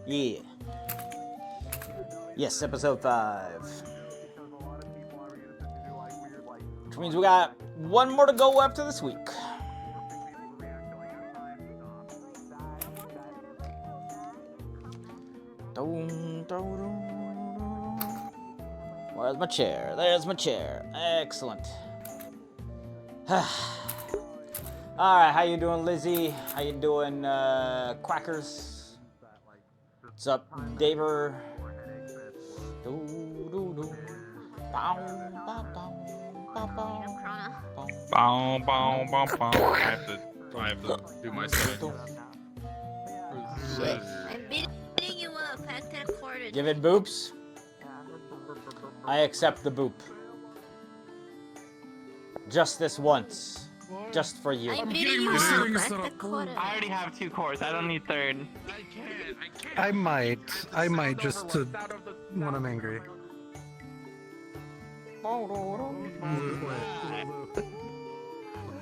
Yeah. Yes, episode 5. Which means we got one more to go after this week. Where's my chair? There's my chair. Excellent. Alright, how you doing, Lizzie? How you doing, Quackers? What's up, Daver? Bow, bow, bow, bow. I have to do my spin. I'm beating you up. I have to record it. Give it boops. I accept the boop. Just this once. Just for you. I'm beating you up. I have to I record it. already have 2 cores. I don't need third. I might just to when I'm angry.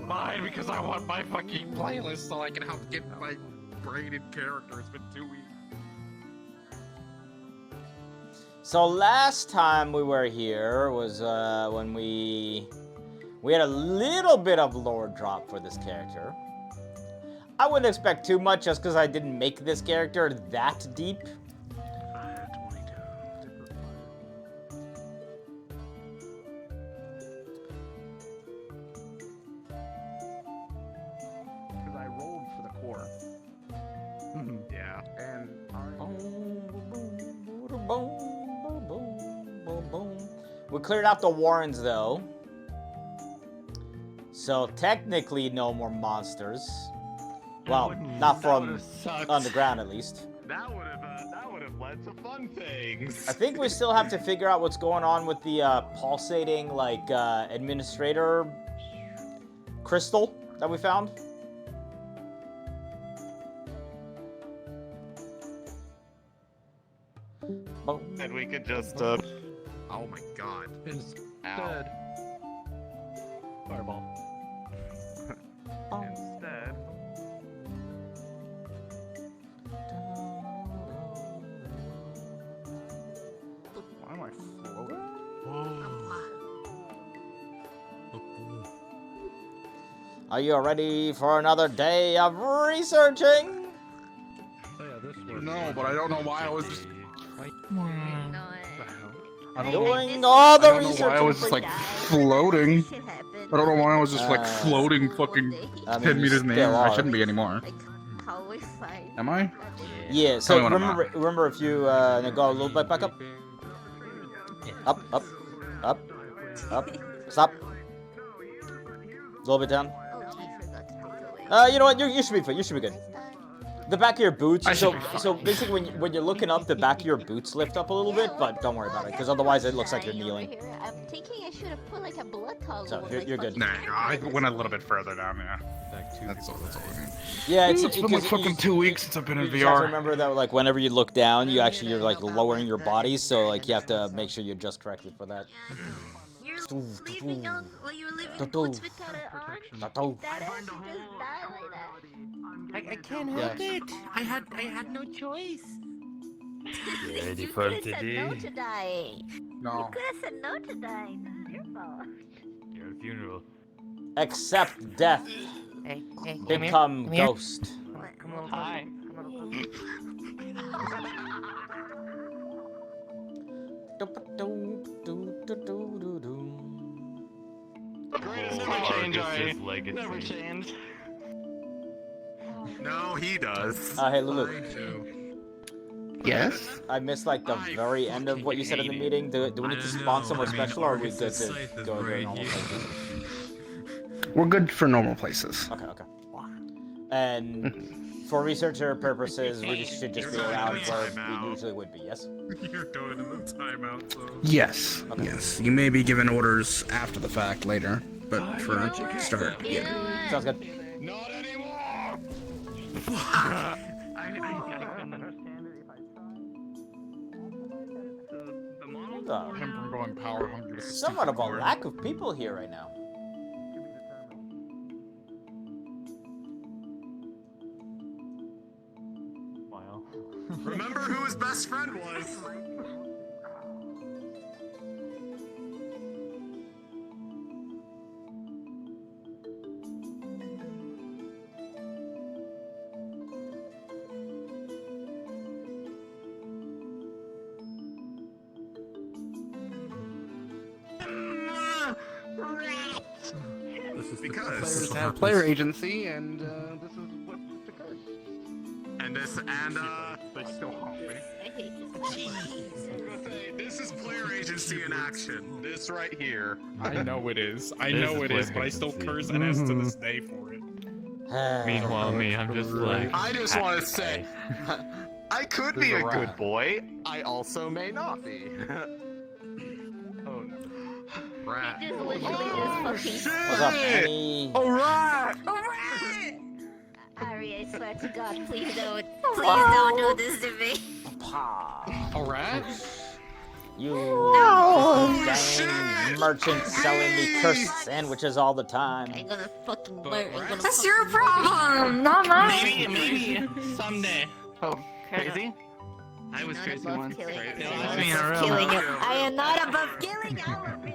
Mine, because I want my fucking playlist so I can help get my braided character. It's been 2 weeks. So last time we were here was when we had a little bit of lore drop for this character. I wouldn't expect too much just because I didn't make this character that deep. Because I rolled for the core. Yeah. And We cleared out the Warrens though. So technically no more monsters. Well, not from underground at least. That would have led to fun things. I think we still have to figure out what's going on with the pulsating like administrator crystal that we found. And we could just oh my god. Instead, fireball. Instead. why am I floating? Are you ready for another day of researching? Oh yeah, this was. No, but I don't know why I was just No, I don't know. Doing all the I don't know researching. why I was just for like you. floating. shit happened. I don't know why I was just like Uh, floating fucking I mean, 10 you meters in the still air. I are. shouldn't be anymore. Like, how we fight. Am I? Yeah, Tell so me when I'm remember if you go a little bit back up. Up. Up. Stop. A little bit down. Oh, he forgot to pick away. You know what? You should be fine. You should be good. The back of your boots. I should So be fine. so basically, when you're looking up, the back of your boots lift up a little bit, but don't worry about it, because otherwise it looks like you're kneeling. I'm thinking I should have put like a blood towel. So, over you're- my you're good. fucking Nah, I ankles. went a little bit further down, yeah. That's all I mean. Yeah, It's been like because fucking 2 weeks since I've been in You just have to VR. remember that, like, whenever you look down, you're like lowering your body, so like you have to make sure you adjust correctly for that. You're leaving on, well, you're leaving boots without it on? Tattoo. That ass should just die like that. I can't help it. I had no choice. You could have said no to dying. You No. could have said no to dying. This is your fault. Your funeral. Accept death. Hey, come Become here. ghost. Come a little Hi. Come a little closer. Never change, Argus' legacy. Never change. No, he does. Hey Lulu, Yes? I missed like the very end of what you said in the meeting. Do we need to spawn somewhere special, or are we good to go to normal places? We're good for normal places. Okay. And for researcher purposes, we should just be around where we usually would be. Yes. You're going in the timeout, so. Yes, yes. You may be given orders after the fact later, but for start, You yeah. know what? Sounds good. Not anymore! I couldn't understand it if I tried. The model The- him from going power hungry with the Somewhat of a stupid lack of people here right now. Wow. Remember who his best friend was. Because Players have player agency, and this is what occurs. and They still haunt me. I hate this. This is player agency in action. This right here. I know it is. I This know is it is, player but I still agency. curse NS to this day for it. Meanwhile, me, I'm just like. I just want to say, I could be a good boy. I also may not be. Oh no. Rat. Just literally this fucking. What's up, Annie? Alright! Alright! Ari, I swear to God, please don't do this to me. Alright? You dang merchant selling me cursed sandwiches all the time. I'm gonna fucking But murder. I'm right? gonna That's your problem, not mine. Maybe someday. Oh, crazy? I was not crazy above once. killing. Crazy. I'm Yeah, not me in a above row. killing you. I am not above killing all of you.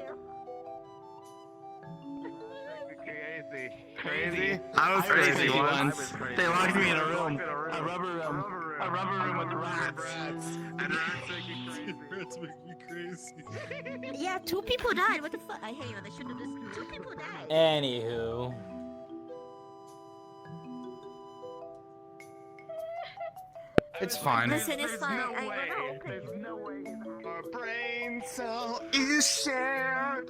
Crazy. I was crazy once. They locked me in a room. A rubber room with rats. And rats make me crazy. Yeah, 2 people died. What the fuck? I hate you. They shouldn't have just. 2 people died. Anywho. It's fine. Listen, it's fine. Okay. Our brain cell is shared.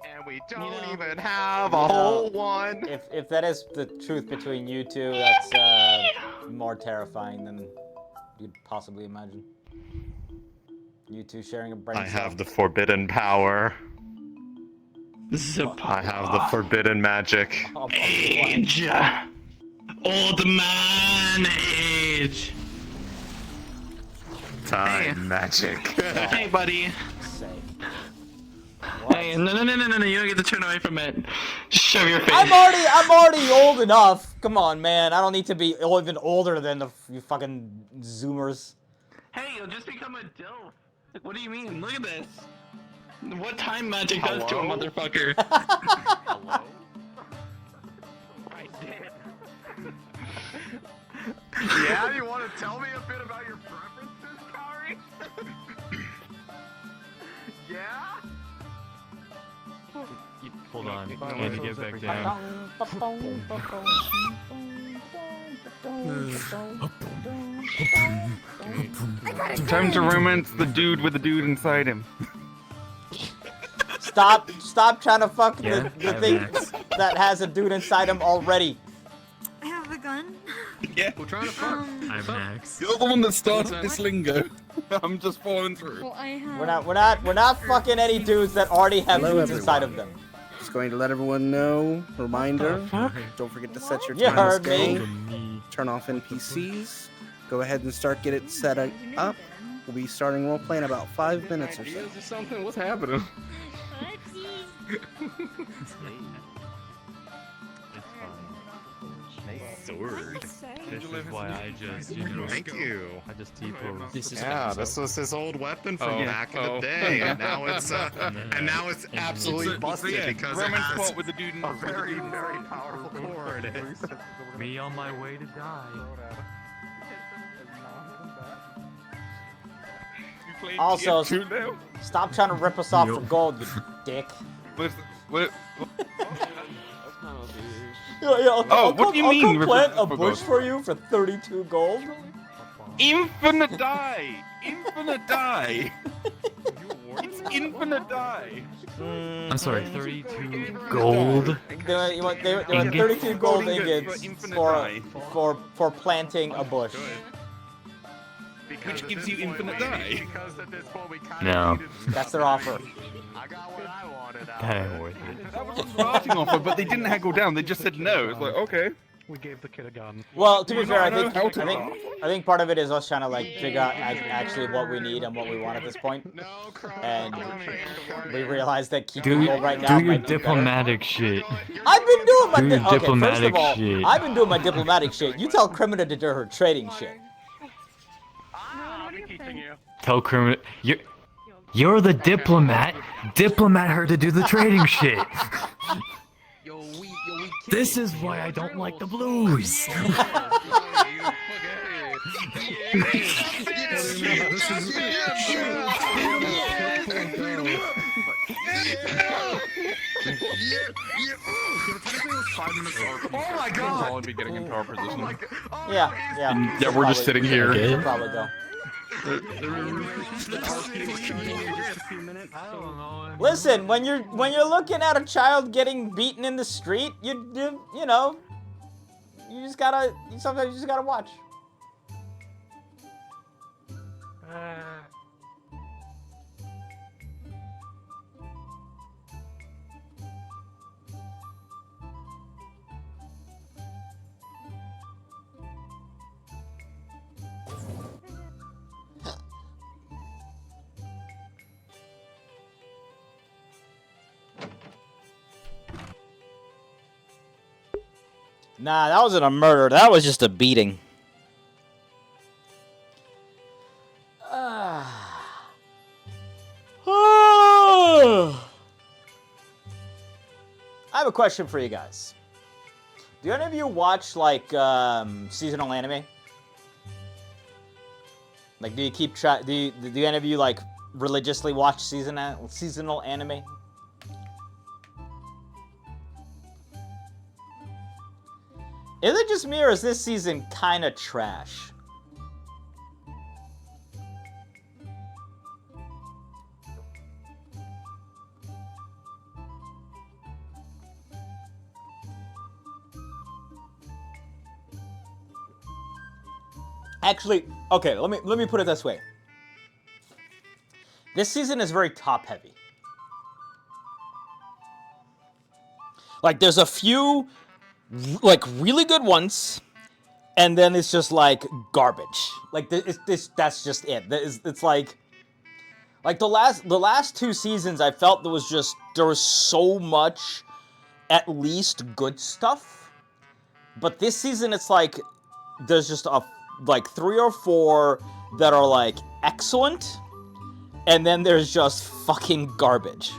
And we don't even have a whole one. If that is the truth between you two, that's more terrifying than you'd possibly imagine. You two sharing a brain I cell. have the forbidden power. This is a I have the forbidden magic. Oh, age. Old man age. Time magic. Hey, buddy. sake. Hey, no, you don't get to turn away from it. Just shove your face. I'm already old enough. Come on, man. I don't need to be even older than you fucking Zoomers. Hey, you'll just become a dilf. Like, what do you mean? Look at this. What time magic does to a motherfucker. Hello? I did. Yeah, you want to tell me a bit about your preferences, Kari? Yeah? Hold on, I need to get back down. Time to romance the dude with the dude inside him. Stop trying to fuck Yeah, the I have thing an axe. that has a dude inside him already. I have a gun. Yeah. We're trying to fuck. I have an axe. You're the one that started this lingo. I'm just falling through. Well, I have. We're not fucking any dudes that already have Hello, dudes inside of everyone. them. Just going to let everyone know, reminder, don't forget to set your You time heard to me. go. Turn off NPCs. Go ahead and start get it set up. We'll be starting roleplay in about 5 minutes or so. Ideas or something? What's happening? Sword. This is why I just, Thank you. I just T-pose. This is Yeah, this was his old weapon from back in the day, and now it's absolutely busted because it Roman has spot with the dude in a very, very powerful cord. Me on my way to die. Also, Shoot now? stop trying to rip us off for gold, you dick. What? I'll what do you mean I'll come rip plant us a off for bush gold? for you for 32 gold? Infinite die! Infinite die! It's infinite die! I'm sorry, 32 gold. They want 32 Ingots. gold Ingots ingots for infinite for, die. for planting a bush. Which gives you infinite die. No. That's their offer. I got what I wanted out That of ain't it. worth it. That was the starting offer, but they didn't haggle down. They just said no. It's like, okay. We gave the kid a gun. Well, to be fair, I know think how to I think part of it is us trying to like figure out actually what we need and what we want at this point. No crap. And we realized that keeping Do, gold right now do your might be better. diplomatic shit. I've been doing my Do your okay, diplomatic first of all, shit. I've been doing my diplomatic shit. You tell Crimina to do her trading shit. teaching you. Tell criminal. You're the diplomat. Diplomat her to do the trading shit. This is why I don't like the blues. Oh my god! Probably be getting into our position. Yeah. Yeah, we're just sitting here. Should probably go. Listen, when you're looking at a child getting beaten in the street, you know, sometimes you just gotta watch. Nah, that wasn't a murder. That was just a beating. I have a question for you guys. Do any of you watch, like, seasonal anime? Like, do you keep track? Do any of you, like, religiously watch seasonal anime? Is it just me, or is this season kind of trash? Actually, okay, let me put it this way. This season is very top-heavy. Like, there's a few, like, really good ones, and then it's just, like, garbage. Like, that's just it. It's like the last two seasons, I felt there was so much, at least, good stuff. But this season, it's like, there's just like 3 or 4 that are, like, excellent, and then there's just fucking garbage.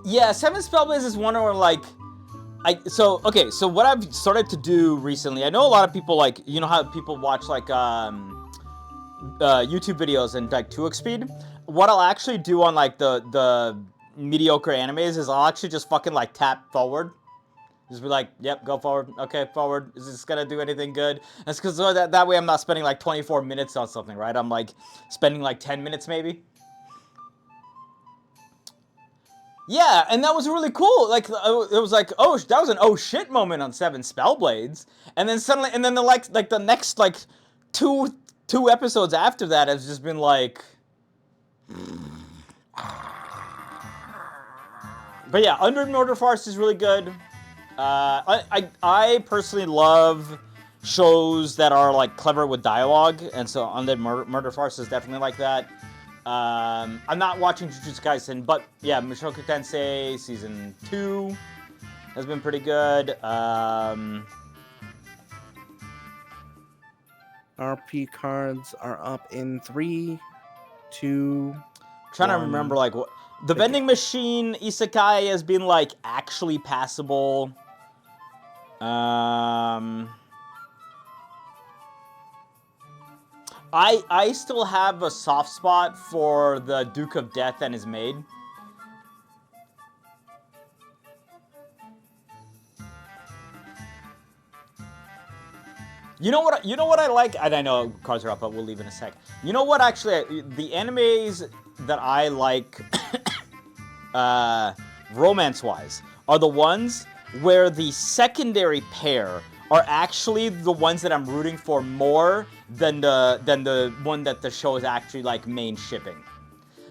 Yeah, 7 Spellblades is one where, like, so what I've started to do recently, I know a lot of people, like, you know how people watch, like, YouTube videos in, like, 2x speed? What I'll actually do on, like, the mediocre animes is I'll actually just fucking, like, tap forward. Just be like, yep, go forward. Okay, forward. Is this gonna do anything good? That's because that way I'm not spending, like, 24 minutes on something, right? I'm, like, spending, like, 10 minutes maybe. Yeah, and that was really cool. Like, it was like, oh, that was an oh shit moment on 7 Spellblades. And then suddenly, and then the next, like, two episodes after that has just been like... But yeah, Under Murder Farce is really good. I personally love shows that are, like, clever with dialogue, and so Under Murder Farce is definitely like that. I'm not watching Jujutsu Kaisen, but yeah, Mushoku Tensei Season 2 has been pretty good. RP cards are up in 3, 2. Trying to remember, like, what the vending machine isekai has been, like, actually passable. I still have a soft spot for the Duke of Death and his maid. You know what I like? And I know cards are up, but we'll leave in a sec. You know what, actually, the animes that I like, romance-wise, are the ones where the secondary pair are actually the ones that I'm rooting for more than the one that the show is actually, like, main shipping.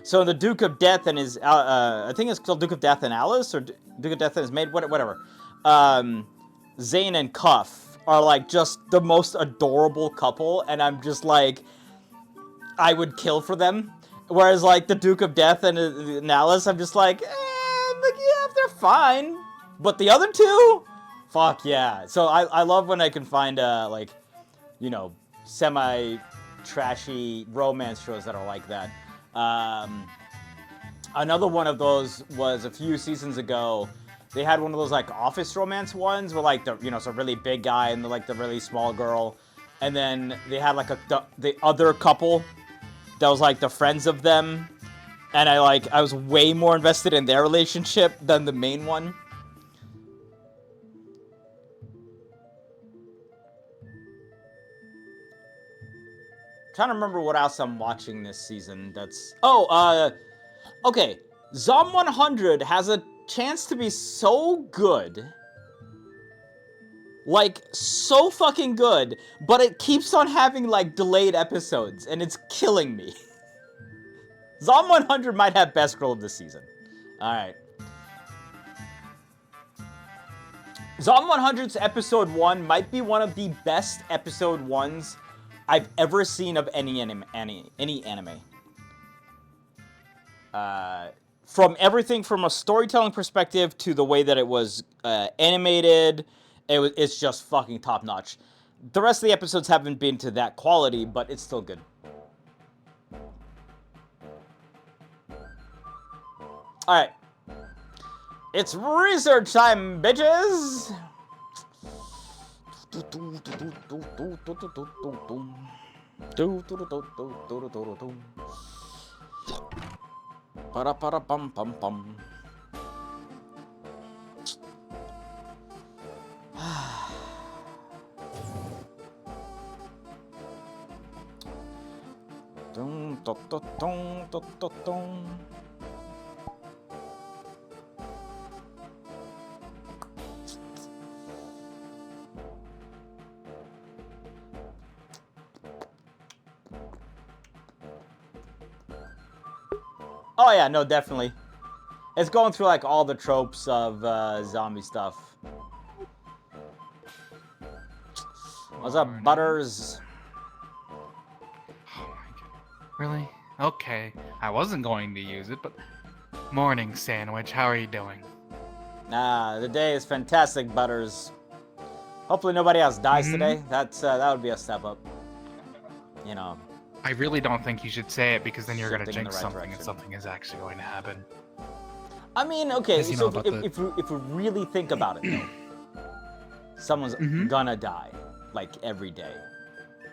So the Duke of Death and his, I think it's called Duke of Death and Alice, or Duke of Death and his maid, whatever. Zane and Cuff are, like, just the most adorable couple, and I'm just like, I would kill for them. Whereas, like, the Duke of Death and Alice, I'm just like, yeah, they're fine. But the other two, fuck yeah. So I love when I can find, like, you know, semi-trashy romance shows that are like that. Another one of those was a few seasons ago. They had one of those like office romance ones where like the it's a really big guy and the really small girl, and then they had like the other couple that was like the friends of them, and I was way more invested in their relationship than the main one. Trying to remember what else I'm watching this season. Okay. Zom 100 has a chance to be so good. Like, so fucking good, but it keeps on having, like, delayed episodes, and it's killing me. Zom 100 might have best girl of the season. Alright. Zom 100's episode 1 might be one of the best episode 1s I've ever seen of any anime. From everything from a storytelling perspective to the way that it was animated, it's just fucking top notch. The rest of the episodes haven't been to that quality, but it's still good. Alright. It's research time, bitches! Para-para-pum-pum-pum. Oh yeah, no, definitely. It's going through like all the tropes of zombie stuff. What's up, Butters? Oh my god. Really? Okay. I wasn't going to use it, but... Morning, Sandwich. How are you doing? The day is fantastic, Butters. Hopefully nobody else dies today. That would be a step up. You know. I really don't think you should say it because then you're going to Shifting in the jinx right something direction. and something is actually going to happen. I mean, okay, Because you so know if we really think about it, though, someone's gonna die, like, every day.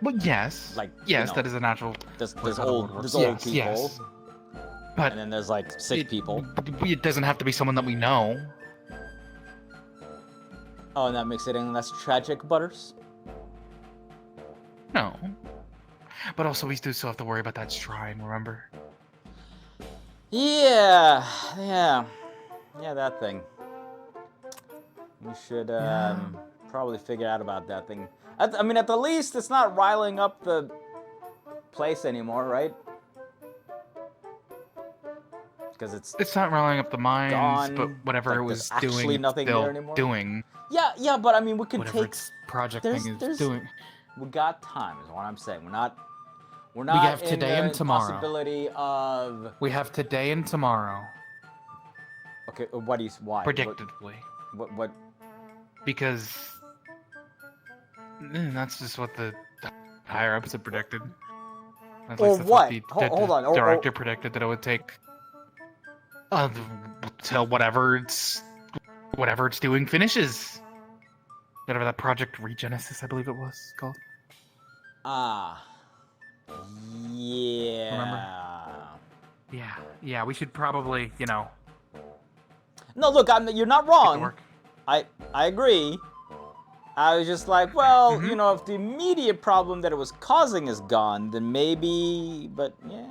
Well, yes. Like, yes, you know, that is a natural... There's how the old world works. people, Yes. But and then there's, like, sick people. It doesn't have to be someone that we know. Oh, and that makes it any less tragic, Butters? No. But also, we do still have to worry about that shrine, remember? Yeah, that thing. We should probably figure out about that thing. I mean, at the least, it's not riling up the place anymore, right? Because It's not riling up the mines, gone. but whatever Like, it was there's actually doing, it's nothing still there anymore? doing. Yeah, but I mean, we can Whatever take. its project there's- thing is there's- doing. We got time, is what I'm saying. We're not have in today the and tomorrow. possibility of. We have today and tomorrow, Okay, why? predictably. What? Because that's just what the higher ups had predicted. At Or least that's what? the Hold on. director predicted that it would take till whatever it's doing finishes. Whatever that Project Regenesis, I believe it was called. Yeah. Yeah. We should probably, No, look, you're not get to wrong. work. I agree. I was just like, well, if the immediate problem that it was causing is gone, then maybe, but yeah.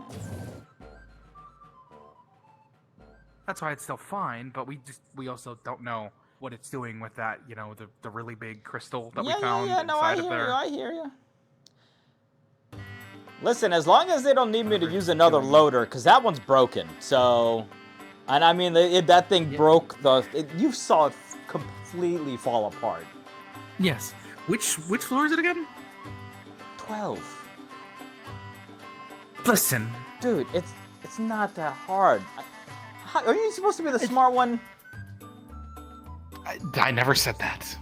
That's why it's still fine, but we also don't know what it's doing with that, the really big crystal that we found No, I inside of there. hear you. Listen, as long as they don't need me to use another loader, because that one's broken, so... And I mean, that thing broke you saw it completely fall apart. Yes. Which floor is it again? 12. Listen. Dude, it's not that hard. Are you supposed to be the smart one? I never said that.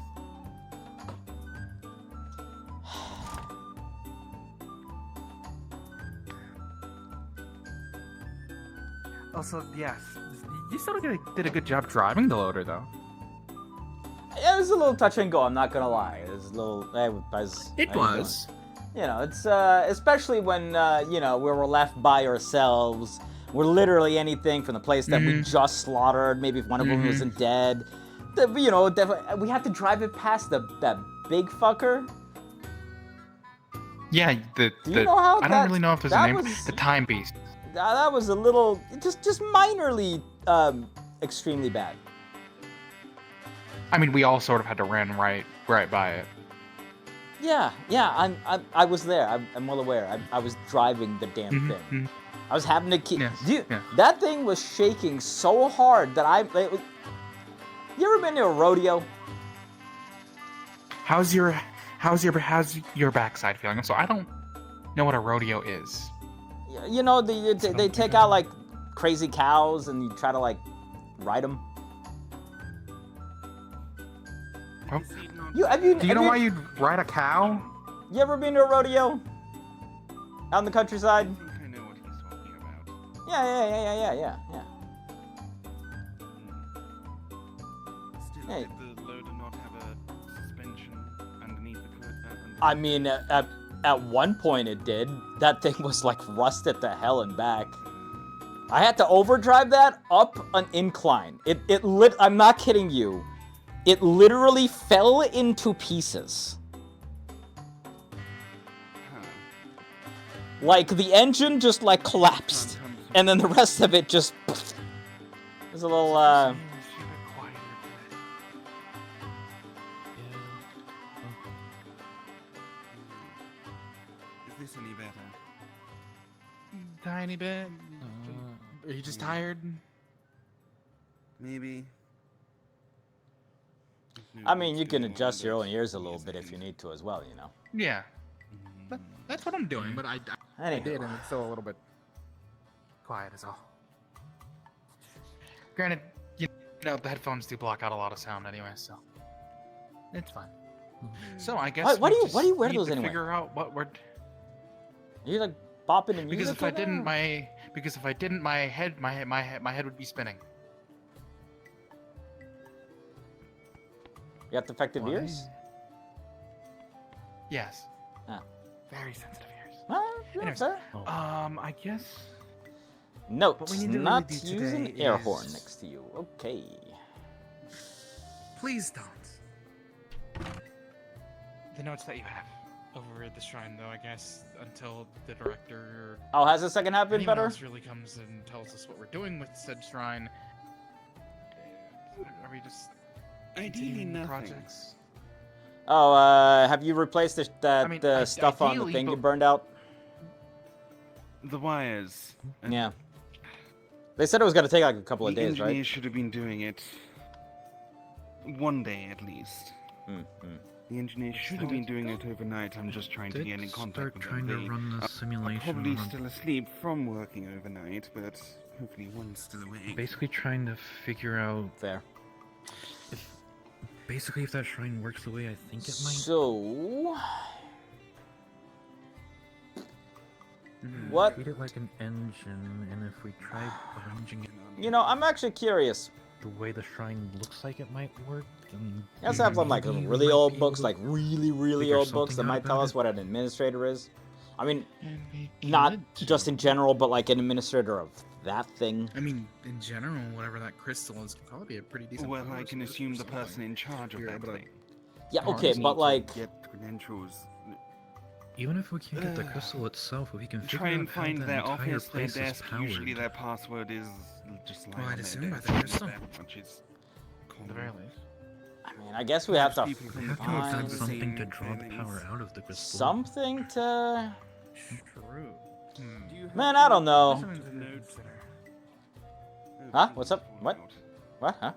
Also, yes, you still did a good job driving the loader, though. It was a little touch and go. I'm not gonna lie. It was a little. It was. You know, it's especially when you know, we were left by ourselves. We're literally anything from the place that we just slaughtered. Maybe if one of them wasn't dead. You know, we had to drive it past that big fucker. Yeah, Do you know how I don't really know if there's a name. The time beast. That was a little, just minorly, extremely bad. I mean, we all sort of had to run right by it. Yeah, I was there. I'm well aware. I was driving the damn thing. I was having to keep. Yes, That thing was shaking so hard that you ever been to a rodeo? How's your backside feeling? So I don't know what a rodeo is. You know, they take out like crazy cows and you try to like ride them. Oh. Do you know why you'd ride a cow? You ever been to a rodeo? Out in the countryside? I think I know what he's talking about. Yeah. Still, Hey. did the loader not have a suspension underneath the hood? I mean, at one point it did. That thing was like rusted to hell and back. I had to overdrive that up an incline. I'm not kidding you. It literally fell into pieces. Like the engine just like collapsed, and then the rest of it just. There's a little. Is this any better? Tiny bit. Are you just tired? Maybe. I mean, you can adjust your own ears a little bit if you need to as well, you know. Yeah. That's what I'm doing, but I did, and it's still a little bit quiet is all. Granted, you know, the headphones do block out a lot of sound anyway, so it's fine. So I guess Why do you wear need those to anyway? Figure out what we're. You're like bopping the music. Because if I right didn't, now? my head would be spinning. You got defective ears? Yes. Ah. Very sensitive ears. Anyways, Anyways, I guess. Note, What we need to really not do use an today air is- horn next to you. Okay. Please don't. The notes that you have over at the shrine, though, I guess, until the director or Oh, has the second half been anyone better? else really comes and tells us what we're doing with said shrine. Are we just Ideally, continuing the nothing. projects? Oh, have you replaced the stuff on the ideally, thing you but- burned out? The wires. Yeah. They said it was gonna take like a couple of The days, engineer right? should have been doing it one day at least. The engineer should have been doing it overnight. I'm just trying to get in contact with trying them. to run the Are simulation. probably on- still asleep from working overnight, but hopefully one's still awake. Basically trying to figure out Fair. basically if that shrine works the way I think it might. So, what? Treat it like an engine, and if we try arranging it You know, I'm actually curious. the way the shrine looks like it might work, then You also have some like maybe we really might old be books, able like really figure old books that something out might tell about us it. what an administrator is. I mean, We not could. just in general, but like an administrator of that thing. I mean, in general, whatever that crystal is could probably be a pretty decent. Well, power I can source assume or the person something. in charge of You're that able to- thing. Yeah, Or okay, just but need to like, get credentials. Even if we can't get the crystal itself, if we can figure Try and out how find that their entire office, their place is desk. Usually powered. their password is just like Well, on I'd their assume by desk, the crystal. which is At the very least. I mean, I guess we have to People We can have to find have the something same to draw the feelings. power out of the crystal. something to. True. Do you have Man, I don't know. Something to notes? consider. Huh? What's up? What? What? Huh?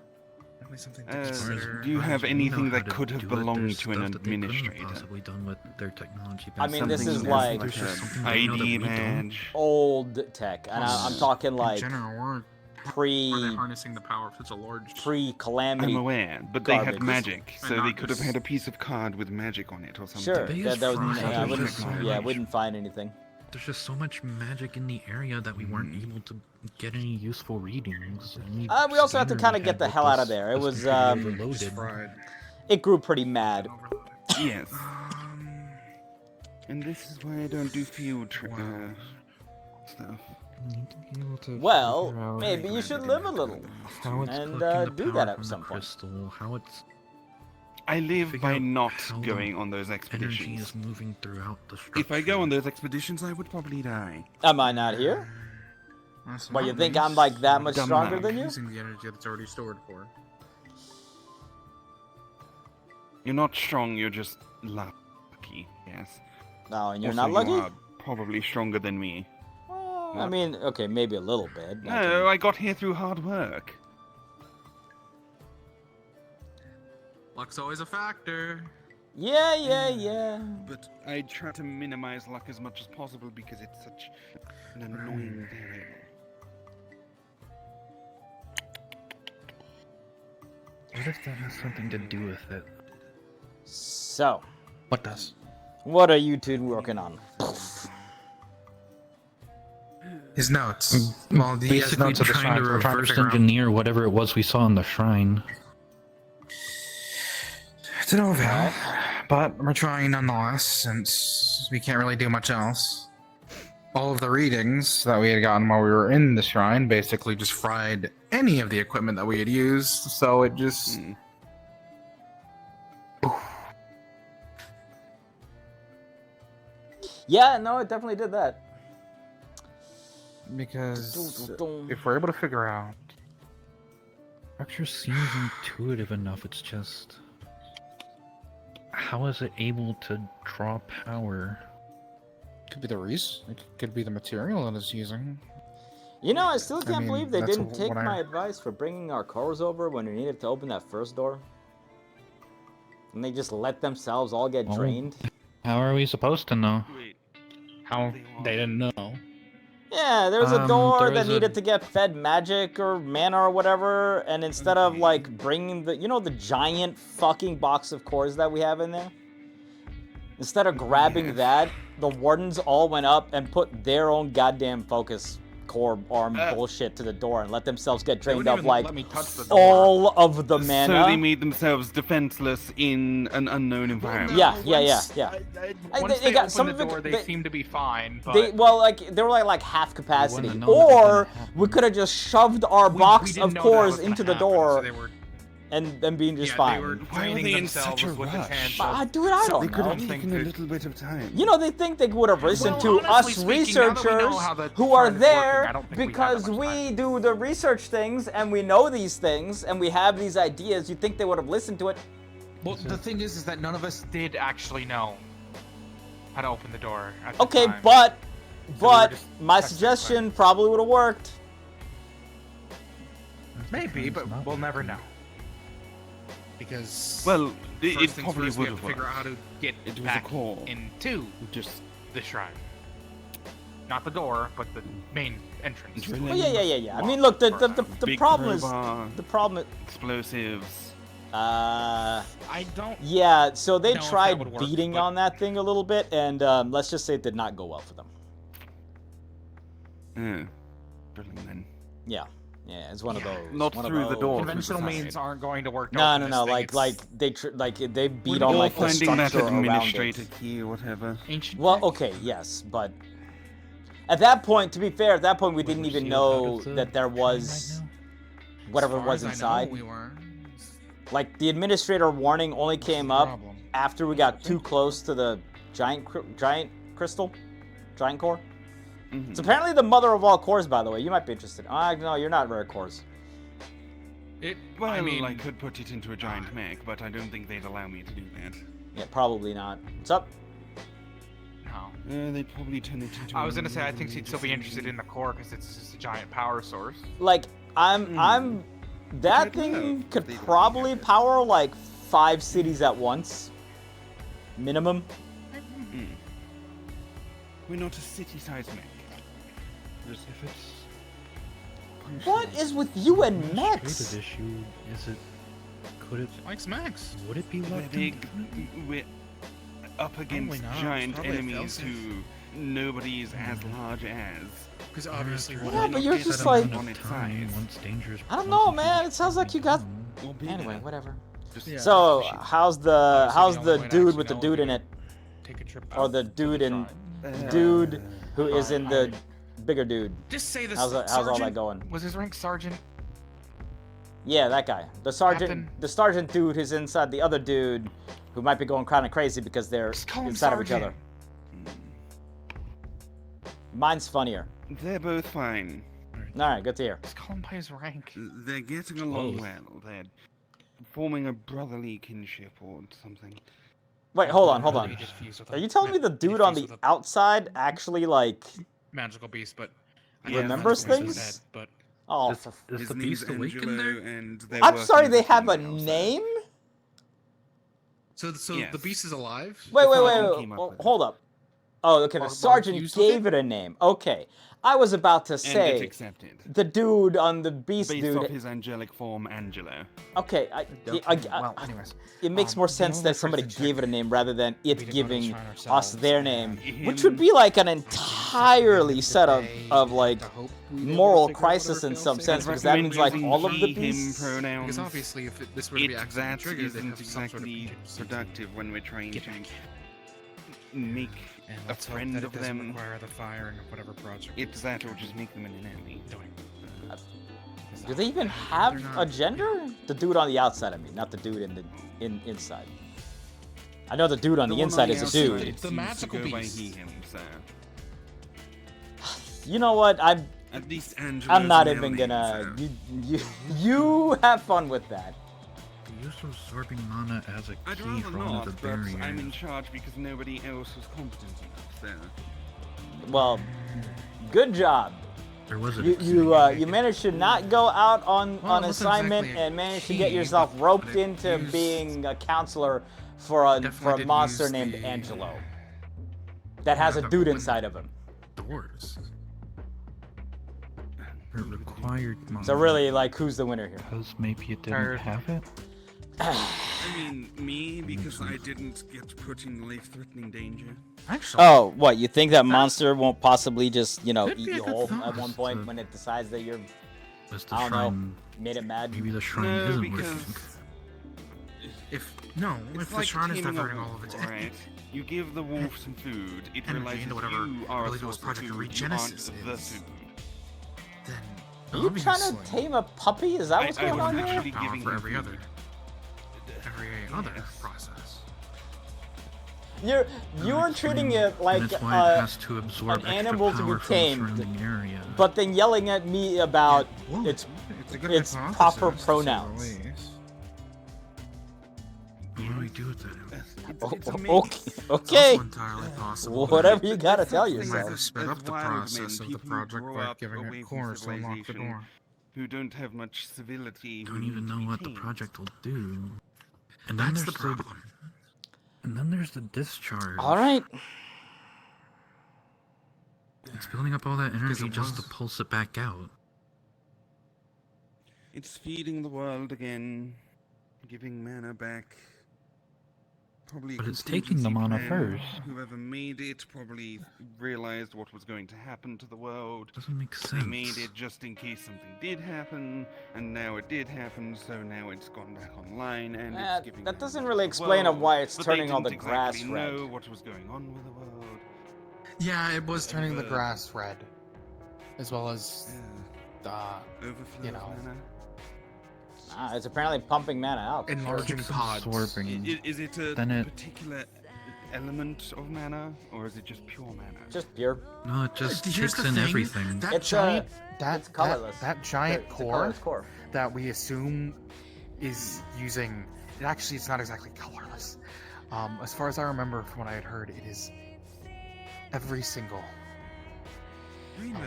Definitely something to Uh, consider. do you have We know anything how that to could have do it. belonged There's to an stuff that they couldn't have administrator? possibly done with their technology. I mean, this Something is as like There's just a something right now that ID we don't. badge. old tech, and I'm talking In like general, we're pre harnessing the power of such a large. calamity. I'm aware, but they had garbage. magic, And so they not could have just- had a piece of card with magic on it or something. Sure, They that just was. fry I it wouldn't. just so Yeah, I much. wouldn't find anything. there's just so much magic in the area that we weren't able to get any useful readings. We also have to kind of get the hell out of there. It was it grew pretty mad. Yes. And this is why I don't do field stuff. Well, maybe you should live a little and do that at some point. Crystal, how it's I live by out not how going the on those energy expeditions. is moving throughout the structure. If I go on those expeditions, I would probably die. Am I not here? That's Well, you not think nice. I'm like that much Dumb stronger luck. than you? Using the energy that's already stored for. You're not strong, you're just lucky, yes. No, and you're Also, not lucky? You are probably stronger than me. Well, I mean, okay, maybe a little bit. No, I got here through hard work. Luck's always a factor. Yeah. But I try to minimize luck as much as possible because it's such an annoying variable. What if that has something to do with it? So, What does? what are you two working on? His notes. Well, he has Basically, notes of the we're trying to reverse reverse engineer whatever it was we saw in the shrine. To no avail, but we're trying nonetheless, since we can't really do much else. All of the readings that we had gotten while we were in the shrine basically just fried any of the equipment that we had used, so it just... Yeah, no, it definitely did that. Because if we're able to figure out... Structure seems intuitive enough, it's just... How is it able to draw power? Could be the it could be the material that it's using. You know, I still can't mean, believe they that's didn't take what I- my advice for bringing our cores over when we needed to open that first door. And they just let themselves all get Well, drained. How are we supposed to know? Wait, How they didn't know. Yeah, there's a door there that was a- needed to get fed magic or mana or whatever, and instead of like bringing the, you know, the giant fucking box of cores that we have in there? Instead of grabbing that, the wardens all went up and put their own goddamn focus core arm bullshit to the door and let themselves get drained of like all of the mana. So they made themselves defenseless in an unknown environment. Yeah. Once They got some open the of door, it. they seem to be fine. But They were like half capacity, wouldn't have known that was or gonna happen. we could have just shoved our we box didn't of know that cores was gonna into the happen, door so they were, and being just They fine. were Why were draining they in themselves such a with rush? enhanced. Dude, I They don't could know. have taken a little bit of time. You know, they think they would have listened Well, to honestly us speaking, now that we know researchers how the who are shrine is working, there I don't think we have because that much we time. do the research things and we know these things and we have these ideas. You think they would have listened to it? Well, the thing is that none of us did actually know how to open the door. At the Okay, time. but So we were just my testing suggestion probably would have worked. Maybe, but we'll never know. Because Well, it First things probably first, we would have to have figure out how to get It was a back call. into Just the shrine. Not the door, but the main entrance. drilling. Well, yeah. I mean, look, the Big problem is crowbar, explosives. I don't. Yeah, so they know if that tried would work, beating but- on that thing a little bit, and let's just say it did not go well for them. Brilliant then. Yeah, it's one of those. Not one of through the those. door. Conventional means aren't going to work. to No, open no, this thing. like It's- they beat Or on like the finding that structure around administrator it. key or whatever. Ancient. Well, okay, yes, but at that point, to be fair, at that point we didn't even know that there was whatever was inside. We were. Like the administrator warning only came up Problem. after we got too close to the giant crystal, giant core. Mhm. It's apparently the mother of all cores, by the way. You might be interested. No, you're not rare cores. Well, I mean, I could put it into a giant mech, but I don't think they'd allow me to do that. Yeah, probably not. What's up? no. They'd probably turn it into. I was gonna say I think she'd still be interested in the core because it's just a giant power source. Like, I'm. That don't know thing if could they don't probably have it. power like 5 cities at once, minimum. We're not a city-sized mech. If it's What is with you and administrative mechs? issue, is it? Could it? Likes Max. Would it be We're locked big. in? We're up against not. It's giant probably a enemies failsafe. who nobody's as large as. Because obviously, Yeah, but you're just like, on its size. I don't know, man. It sounds like you got. Anyway, whatever. Yeah, So, she- how's the obviously the only way to dude actually with the know dude if in you it, take a trip or out the to dude in shrine. dude who is in the bigger dude? Just say this. How's all that Sergeant going? Was his rank sergeant? Yeah, that guy. The sergeant, Captain. the sergeant dude who's inside the other dude, who might be going kind of crazy because they're Just call him inside of each other. sergeant. Mine's funnier. They're both fine. All right, good to hear. Just call him by his rank. They're getting along well. They're forming a brotherly kinship or something. Wait, hold on. He just fused with Are a- you telling me the he dude on fused the with a outside actually like magical beast, but remembers that's what he things? said, but Oh, Is His the name's beast awake in Angelo, there? and they're I'm working sorry. They with have him a now, so- name. so Yes. the beast is alive. Wait, The wait, sergeant wait, came up wait. with it. Hold up. Oh, okay. The Or sergeant fused with gave it a name. Okay, I was about to And it's say accepted. the dude on the beast Based dude. off his angelic form, Angelo. Okay, Well, anyways. it makes more sense that somebody gave it a name rather than We it didn't go to the giving shrine us ourselves, their and name, him- which would be like an entirely set of like moral crisis in some sense, because that means like all of the beasts. pronouns. Because obviously, if this were to be That accidentally triggered, they'd isn't have some sort of exactly contingency. productive when we're trying Get to back. make And a let's hope friend that it of doesn't them. require the fire and whatever project It's that or just make them an enemy. we're doing. Do they even have They're a not- gender? The dude on the outside, I mean, not the dude inside. I know the dude on the one inside is a outside dude. It's the seems to magical go by beast. he, him, so You know what? at least Angelo's I'm not male even name, gonna. so- You have fun with that. The use of absorbing mana as a I'd key rather for one not, of the but I'm in barriers. charge because nobody else was competent enough, so... Well, good job. There was a You managed to not go out on Well, it wasn't assignment exactly a and managed to get key, yourself but roped it into used- being a counselor for a Definitely did monster use named the- Angelo that has a the dude open inside of him. doors. It required mana. So really, like, who's the winner here? Because maybe it didn't Tired. have it? I mean, me, because I didn't get put in life-threatening danger. Actually, Oh, what? You think that monster won't possibly just, Could eat be a you good whole thought. at one point when it decides that you're Was the I don't know. shrine... made it mad? Maybe the shrine No, isn't because working. if it's the like shrine is taming a diverting all wolf, of its right? You give the wolf some food, it energy realizes into whatever you are a Billy Joel's source of Project food, Regenesis you aren't the is. food. then Are you trying to obviously tame a puppy? Is that what's I going was on actually here? power giving for him every food. other process. You're treating it like and that's why it has to an absorb extra animal to be power from the tamed, surrounding area. but then yelling at me about Well, its a good its hypothesis, proper to say the pronouns. least. What do we do with that? It's a Okay, mix. It's okay. also entirely possible. Whatever you gotta tell Something Might like have yourself. sped up the wild process men, of the people who project grow by up giving away it from course to unlock the civilization, door. who don't have much civility. I who don't need even to know be what the tamed. project will do. And then That's there's the problem. And then there's the discharge. All right. It's building up all that energy it just to was- pulse it back out. It's feeding the world again, giving mana back. Probably. a But it's taking the contingency mana plan. first. Whoever made it probably realized what was going to happen to the world. Doesn't make They sense. made it just in case something did happen, and now it did happen, so now it's gone back online, and it's giving. That mana doesn't to really the explain world, why it's but turning they all the didn't grass exactly red. know what was going on with the world. Yeah, it was turning the But- grass red, as well as Overflow you of know. mana. It's apparently pumping mana out. enlarging Keeps pods. absorbing. Is it a Then it- particular element of mana, or is it just pure mana? Just pure. No, it just Here's takes the in thing, everything. That It's, giant, it's colorless. that giant It's a core colorless core. that we assume is using. Actually, it's not exactly colorless. As far as I remember from what I had heard, it is every single. Rainbow.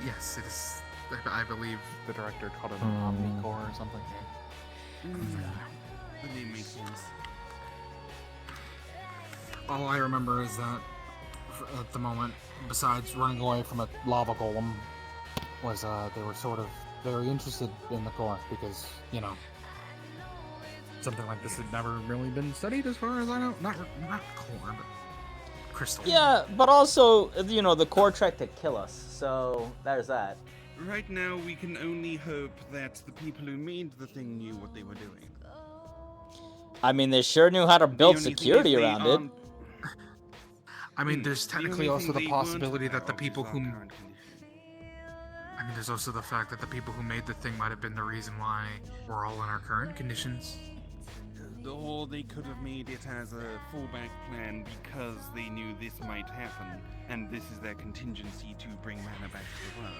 Yes, it is. I believe the director called it an Oh. omnicore or something. The name makes sense. All I remember is that at the moment, besides running away from a lava golem, was they were sort of very interested in the core because, you know, something like this had never really been studied as far as I know. Not core, but crystal. Yeah, but also, you know, the core tried to kill us, so there's that. Right now, we can only hope that the people who made the thing knew what they were doing. I mean, they sure knew how to build security around it. I mean, there's technically also the possibility that the people who... Current condition. I mean, there's also the fact that the people who made the thing might have been the reason why we're all in our current conditions. Or they could have made it as a fallback plan because they knew this might happen, and this is their contingency to bring mana back to the world.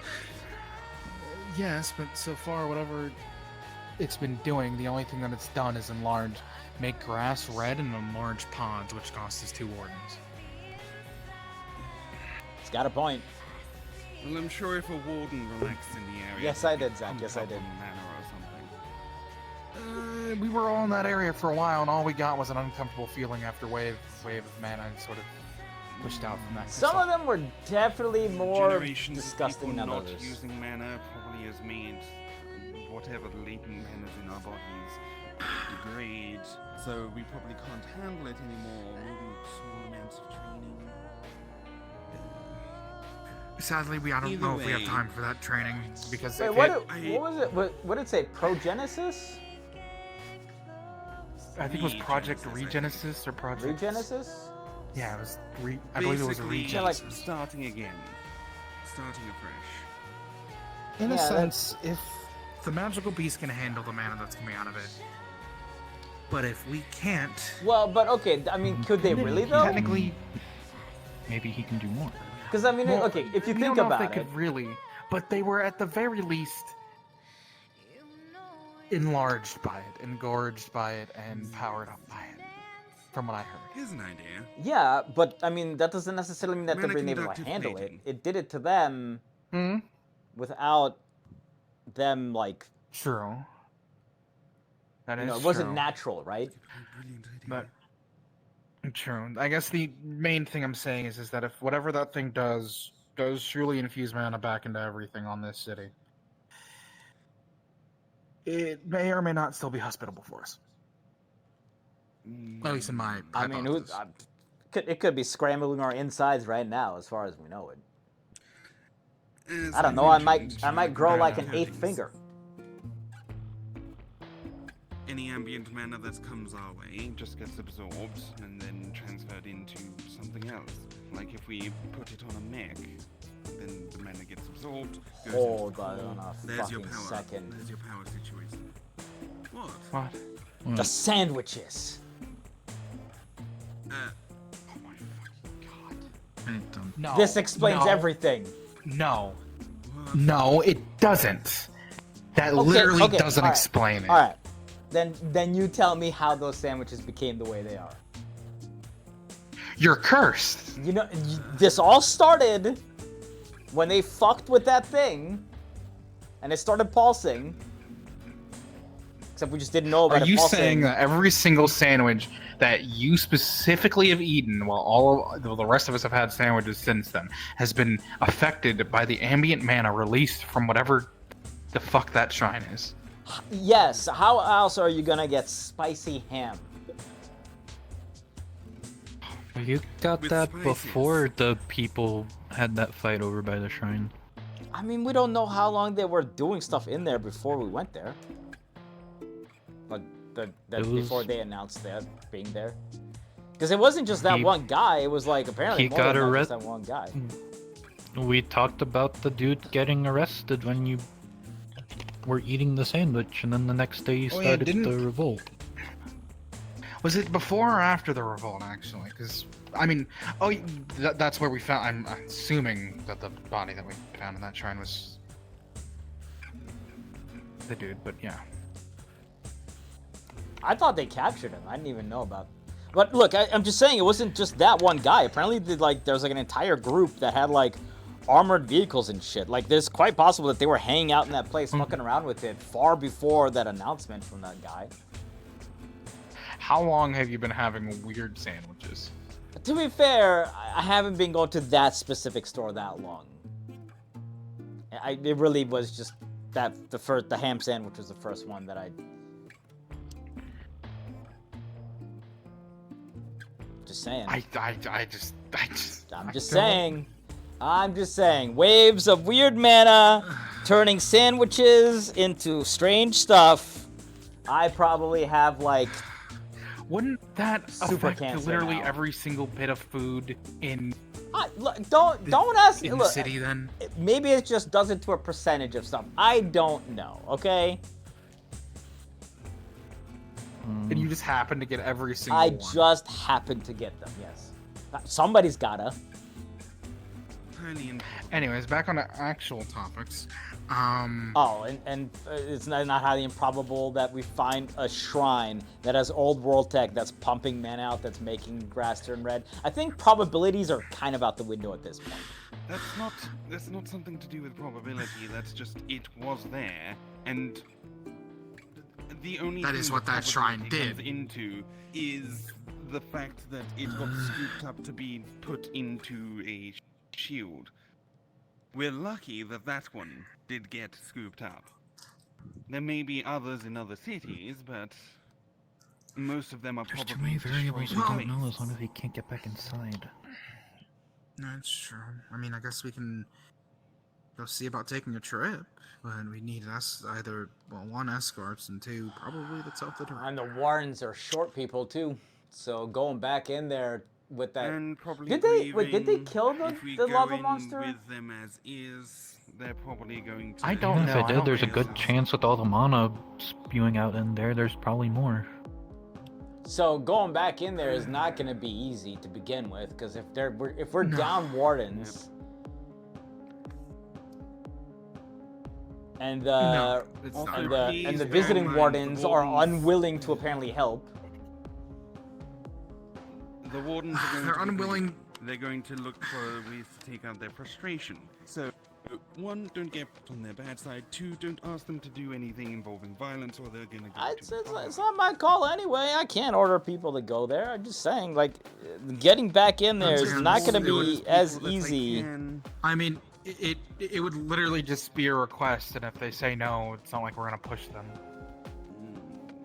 Yes, but so far, whatever it's been doing, the only thing that it's done is make grass red and enlarge ponds, which costs us 2 wardens. It's got a point. Well, I'm sure if a warden relaxed in the area... Yes, I did, Zach. Yes, I did. Mana or something. We were all in that area for a while, and all we got was an uncomfortable feeling after wave of mana sort of pushed out from that. Some of them were definitely more Generations disgusting of than people not others. using mana probably has made whatever latent mana in our bodies degrade, so we probably can't handle it anymore. Maybe small amounts of training. Sadly, I don't Either know if we have way. time for that training, because Wait, if what was it? What did it say? Progenesis? I think it was Project Regenesis or Project... Regenesis? Yeah, it was I believe it was a Basically, regen. like- starting again. Starting afresh. in a Yeah, sense, if the magical beast can handle the mana that's coming out of it, but if we can't, Well, but okay, I mean, could they really though? Technically, Maybe he can do more. Because I mean, well, okay, if you we think don't know about if they it, could really, but they were at the very least enlarged by it, engorged by it, and powered up by it, from what I heard. Here's an idea. yeah, but I mean, that doesn't necessarily mean that they're Mana being able to conductive handle it. plating. It did it to them Hmm. without them, like, True. That is you know, it wasn't true. natural, right? Brilliant idea. But true. I guess the main thing I'm saying is that if whatever that thing does truly infuse mana back into everything on this city, it may or may not still be hospitable for us. at least in my I mean, hypothesis. it could be scrambling our insides right now, as far as we know it. As I don't know. I mentioned, might grow like an coatings. 8th finger. Any ambient mana that comes our way just gets absorbed and then transferred into something else. Like if we put it on a mech, then the mana gets absorbed. goes into Hold the on core. a There's your fucking power. second. There's your power situation. What? What? The sandwiches. Uh, No. This explains no, everything. No. what? No, it doesn't. That Okay, literally okay, doesn't alright, explain it. All right. Then you tell me how those sandwiches became the way they are. You're cursed. You know, this all started when they fucked with that thing, and it started pulsing. Except we just didn't know about Are it you pulsing. saying that every single sandwich that you specifically have eaten, while the rest of us have had sandwiches since then, has been affected by the ambient mana released from whatever the fuck that shrine is? Yes. How else are you gonna get spicy ham? You got With that spices. before the people had that fight over by the shrine. I mean, we don't know how long they were doing stuff in there before we went there. But It was- before they announced that being there. Because it wasn't just that He- one guy. It was like apparently he more got than not just arrest- that one guy. We talked about the dude getting arrested when you were eating the sandwich, and then the next day you Oh, yeah, started didn't- the revolt. Was it before or after the revolt, actually? Because, I mean, that's where we found, I'm assuming that the body that we found in that shrine was the dude, but yeah. I thought they captured him. I didn't even know about. But look, I'm just saying it wasn't just that one guy. Apparently, there's like an entire group that had like armored vehicles and shit. Like, there's quite possible that they were hanging out in that place, fucking around with it, far before that announcement from that guy. How long have you been having weird sandwiches? To be fair, I haven't been going to that specific store that long. It really was just that the ham sandwich was the first one that I. Just saying. I I'm just saying. Waves of weird mana turning sandwiches into strange stuff. I probably have like. Wouldn't that Super affect cancer literally now. every single bit of food in Don't ask. In the Look, city, then? maybe it just does it to a percentage of stuff. I don't know. Okay. and you just happen to get every single I one? just happen to get them. Yes. Somebody's gotta. Anyways, back on to actual topics. Oh, and it's not highly improbable that we find a shrine that has old world tech that's pumping mana out, that's making grass turn red. I think probabilities are kind of out the window at this point. That's not something to do with probability. That's just it was there, and the only That thing is what that shrine probability did. comes into is the fact that it got scooped up to be put into a shield. We're lucky that that one did get scooped up. There may be others in other cities, but most of them are There's probably too many variables we destroyed don't know wastes. as long as we can't get back inside. That's true. I mean, I guess we can go see about taking a trip, but we need either, well, one, escorts, and two, probably the top of the And the Warrens are short people too, so going back in there with that. And probably Did they kill if we the go lava in monster? with them as is, they're probably going to. I don't Even know. if they did, there's a good chance with all the mana spewing out in there, there's probably more. So going back in there is not going to be easy to begin with, because if we're down wardens, and it's not. and the visiting wardens are unwilling to apparently help. The wardens are going They're to be- unwilling. They're going to look for ways to take out their frustration. So, one, don't get on their bad side. Two, don't ask them to do anything involving violence, or they're gonna go. It's not my call anyway. I can't order people to go there. I'm just saying, like, getting back in there is not going to be as easy. I mean, It would literally just be a request, and if they say no, it's not like we're gonna push them.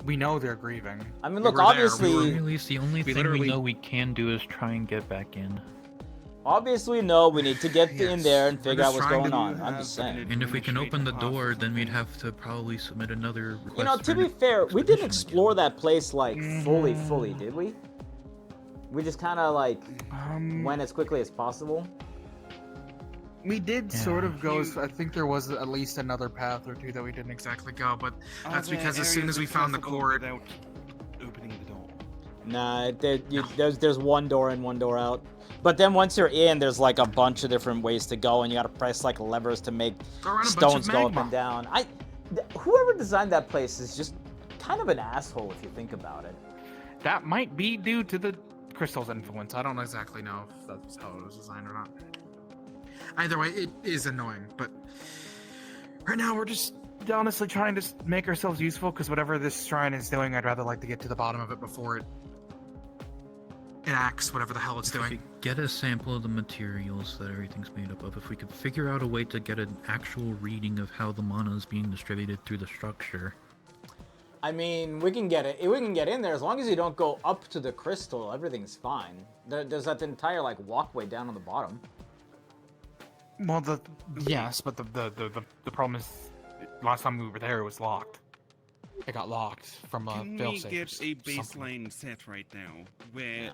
We know they're grieving. I mean, We look, were there, obviously, we At least the only thing literally- we know we can do is try and get back in. obviously, no, we need to get in Yes, there and we're figure out just what's trying going to on. have I'm just saying. an And if we can open the administrative door, path or then we'd something. have to probably submit another request. You know, to for be an fair, we didn't expedition explore again. that place like fully, did we? We just kind of like went as quickly as possible. We did Yeah. sort of go. I think there was at least another path or two that we didn't exactly go, but Are that's there because as soon areas as we found the accessible cord, without opening the door. Nah, there's one door in, one door out. But then once you're in, there's like a bunch of different ways to go, and you gotta press like levers to make go around a bunch stones of go up magma. and down. Whoever designed that place is just kind of an asshole if you think about it. That might be due to the crystal's influence. I don't exactly know if that's how it was designed or not. Either way, it is annoying, but Right now, we're just honestly trying to make ourselves useful, because whatever this shrine is doing, I'd rather like to get to the bottom of it before it enacts whatever the hell it's If we doing. could get a sample of the materials that everything's made up of, if we could figure out a way to get an actual reading of how the mana is being distributed through the structure. I mean, we can get it. We can get in there as long as you don't go up to the crystal. Everything's fine. There's that entire like walkway down on the bottom. Well, yes, but the problem is, last time we were there, it was locked. It got locked from Can we failsafe. get a something. baseline set right now, where Yeah.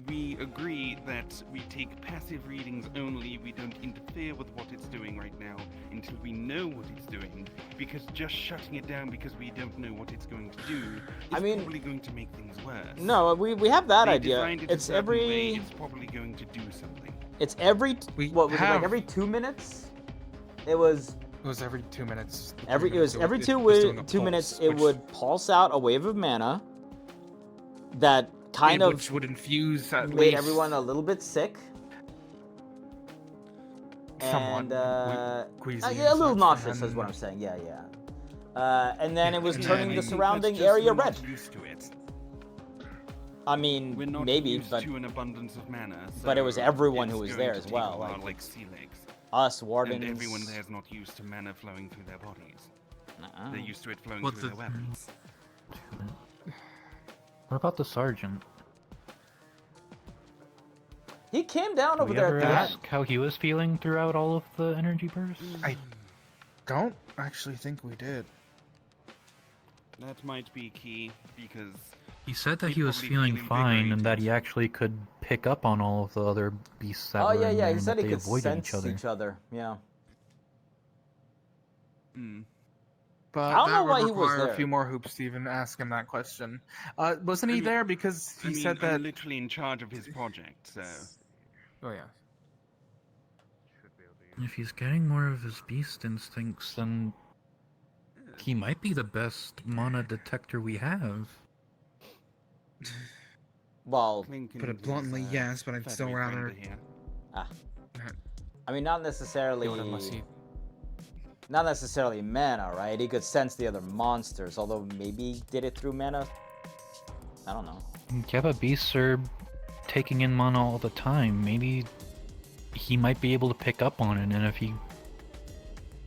we agree that we take passive readings only, we don't interfere with what it's doing right now until we know what it's doing, because just shutting it down because we don't know what it's going to do is probably going to make things worse. No, we have that They idea. designed it a It's certain way, every it's probably going to do something. what was it, like every 2 minutes? It was It was every 2 minutes. every It was every doing a 2 minutes pulse, it which- would pulse out a wave of mana that kind of which would infuse at made least everyone a little bit sick. somewhat And queasy yeah, a and little such, nauseous and is what I'm saying. Yeah. And then it was Yeah, turning I the think surrounding that's just area we're red. not used to it. I mean, We're not maybe, used but to an abundance of mana. but it was so everyone who it's was going there to as take well, a while, like- like sea legs. us wardens. And everyone there is not used to mana flowing through their bodies. Uh-uh. They're used to it flowing What through the- their weapons. What about the sergeant? He came down Did over we there ever at the end. ask how he was feeling throughout all of the energy bursts? I don't actually think we did. That might be key because He said that He'd he was probably feeling feel fine and that invigorated. he actually could pick up on all of the other beasts that Oh were yeah, in yeah. there He and said that he they could avoided sense each other. Yeah. Hmm. But I don't that know would why he was require there. a few more hoops to even ask him that question. Wasn't he I mean- there because he I mean, said that? I'm literally in charge of his project, so Oh yeah. If he's getting more of his beast instincts, then he might be the best mana detector we have. Well, Clinkin Put it is, bluntly, yes, but I'd feathery still friend rather. here. I mean, not necessarily. Unless he. Not necessarily mana, right? He could sense the other monsters, although maybe he did it through mana. I don't know. Yeah, but beasts are taking in mana all the time. Maybe he might be able to pick up on it, and if he...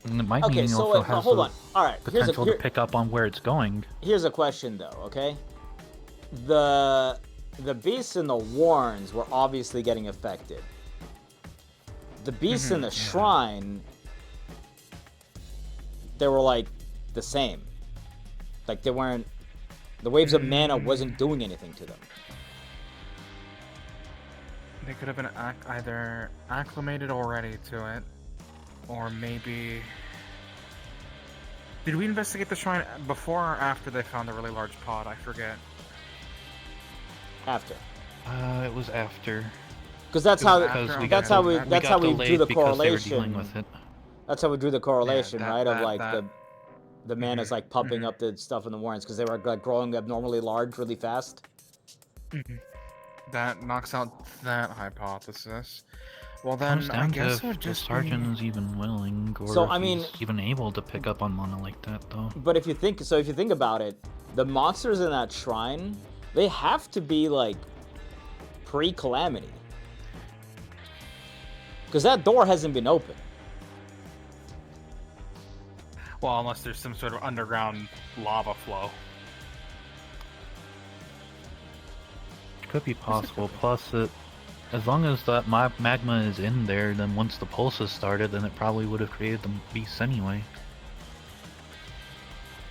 And it might Okay, mean he so also wait, no, has hold the on. All right, potential to pick up on where it's going. Here's a question, though. Okay, the beasts in the warrens were obviously getting affected. The beasts in the shrine, they were like the same. Like they weren't. The waves of mana wasn't doing anything to them. They could have been either acclimated already to it, or maybe. Did we investigate the shrine before or after they found the really large pod? I forget. After. It was after. Because that's how we that's got how we that's how we drew delayed the because they were dealing correlation. with it. That's how we drew the correlation, that- right? Of that- like that- the mana's like pumping up the stuff in the warrens because they were like growing abnormally large really fast. That knocks out that hypothesis. Well Comes then, I down guess to it would if the just sergeant is even willing, or So, if I mean- he's even able to pick up on mana like that, though. But if you think about it, the monsters in that shrine, they have to be like pre-calamity. Because that door hasn't been open. Well, unless there's some sort of underground lava flow. Could be possible. Plus, as long as that magma is in there, then once the pulses started, then it probably would have created the beasts anyway.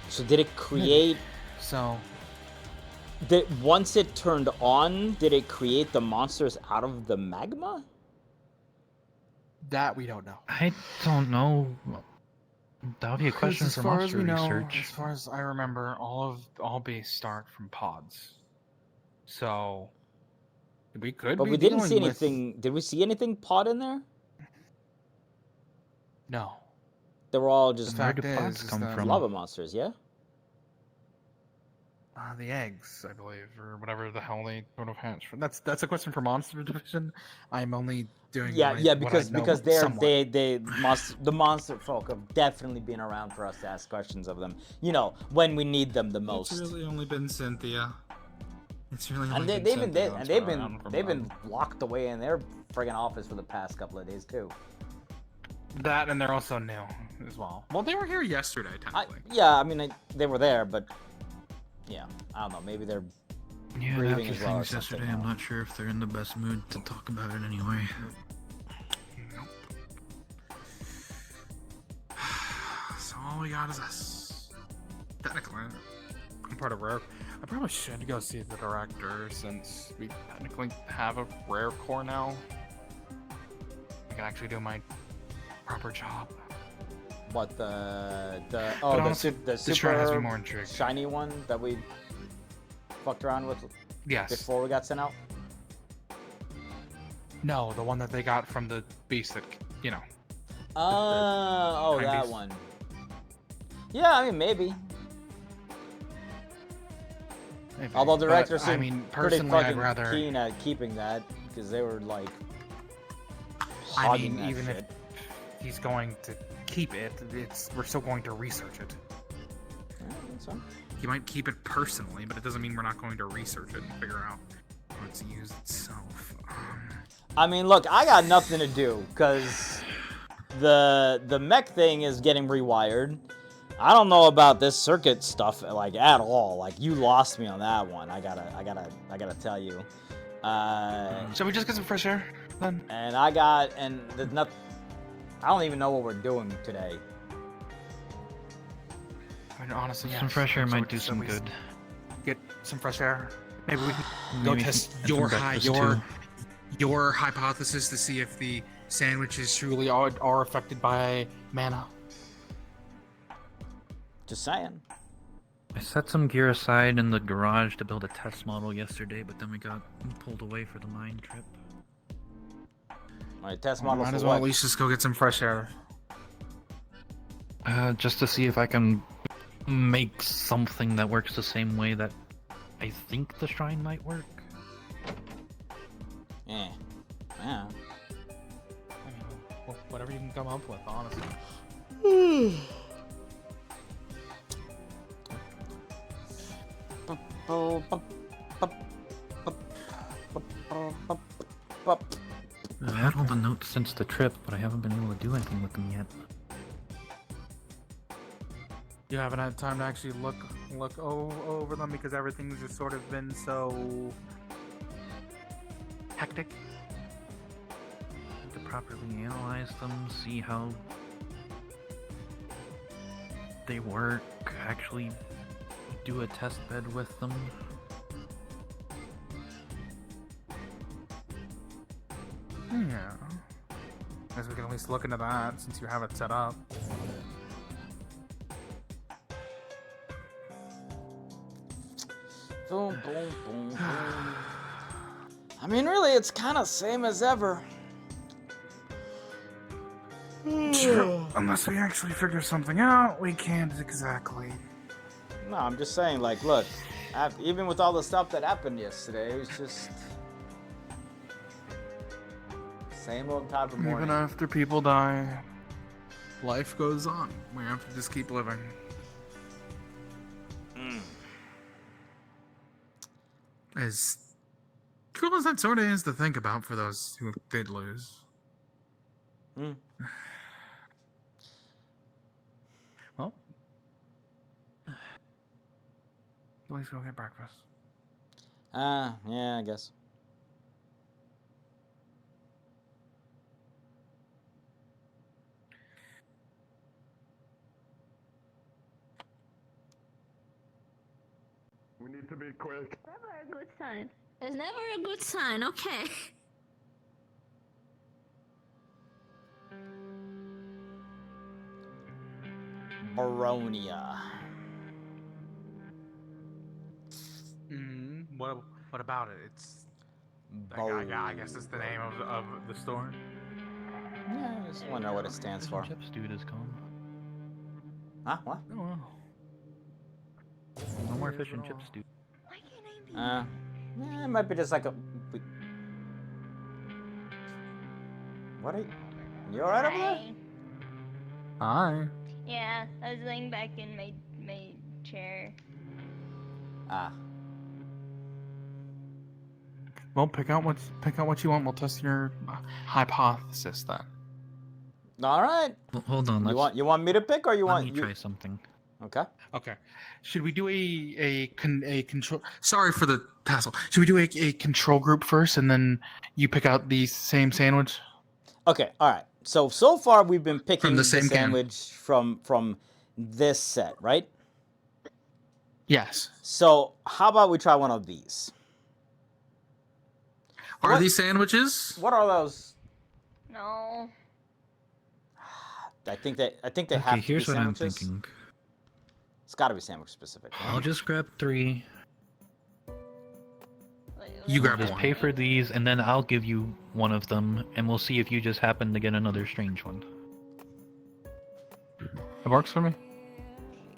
So did it create... So, Once it turned on, did it create the monsters out of the magma? that we don't know. I don't know. That would be a question As for far as monster we know, research. as far as I remember, all beasts start from pods. So we could But be we didn't dealing see with- anything... Did we see anything pod in there? No. They were all just Where do fact pods is come that- from? lava monsters, yeah? The eggs, I believe, or whatever the hell they would have hatched from. That's a question for Monster Division. I'm only doing Yeah, what yeah, I because know because they're somewhat. the monster folk have definitely been around for us to ask questions of them. You know, when we need them the most. It's really only been Cynthia. It's really only And been they've been Cynthia that's around from they've them. been locked away in their friggin' office for the past couple of days too. That, and they're also new as well. Well, they were here yesterday, technically. Yeah, I mean they were there, but yeah, I don't know. Maybe they're Yeah, breathing after as well or things something. yesterday, I'm not sure if they're in the best mood to talk about it anyway. So all we got is us. Technically, I'm part of Rare. I probably should go see the director since we technically have a Rare core now. I can actually do my proper job. What the But oh honestly, the this shrine has me super more intrigued. shiny one that we fucked around with Yes. before we got sent out? No, the one that they got from the beast that, you know. Oh, Time that beast. one. Yeah, I mean maybe. Maybe. Although the But, director I seemed mean, pretty personally, I'd fucking rather. keen at keeping that because they were like I hogging mean, that even shit. if he's going to keep it, we're still going to research it. Yeah, that's fine. He might keep it personally, but it doesn't mean we're not going to research it and figure out how it's used itself. I mean, look, I got nothing to do because the mech thing is getting rewired. I don't know about this circuit stuff like at all. Like you lost me on that one. I gotta tell you. Shall we just get some fresh air? then? And I got, and there's nothing. I don't even know what we're doing today. I mean, honestly, Some fresh air so might do just at some least good. Get some fresh air. Maybe we can go Maybe test and some breakfast, too. your hypothesis to see if the sandwiches truly are affected by mana. Just saying. I set some gear aside in the garage to build a test model yesterday, but then we got pulled away for the mine trip. My test model Might for as well what? at least just go get some fresh air. Just to see if I can make something that works the same way that I think the shrine might work. Yeah. I mean, whatever you can come up with, honestly. I've had all the notes since the trip, but I haven't been able to do anything with them yet. You haven't had time to actually look over them because everything's just sort of been so hectic. To properly analyze them, see how they work, actually do a test bed with them. Yeah. Guess we can at least look into that since you have it set up. Boom, boom, boom, boom. I mean, really, it's kind of same as ever. True. Unless we actually figure something out, we can't exactly. No, I'm just saying, like, look, even with all the stuff that happened yesterday, it was just same old type of morning. Even after people die, life goes on. We have to just keep living. As cool as that sort of is to think about for those who did lose. Well, at least go get breakfast. Yeah, I guess. We need to be quick. Never a good sign. It's never a good sign, okay. Baronia. What about it? It's I guess it's the name of the store. Yeah, I just wonder what it stands for. Chips dude is gone. Huh? What? Oh wow. No more fish and chips dude. Why can't I be? Yeah, it might be just like a. What are you alright over there? Hi. Yeah, I was laying back in my chair. Ah. Well, pick out what you want. We'll test your hypothesis then. All right. Well, hold on. You want me to pick or you let want me you? try something. Okay. Okay. Should we do a control? Sorry for the tassel. Should we do a control group first, and then you pick out the same sandwich? Okay. All right. So far we've been picking From the the same can. sandwich from this set, right? Yes. So how about we try one of these? Are What- these sandwiches? What are those? No. I think they have Okay, to here's be what I'm sandwiches. thinking. It's got to be sandwich specific. Right? I'll just grab 3. You grab Just one. pay for these, and then I'll give you one of them, and we'll see if you just happen to get another strange one. It works for me.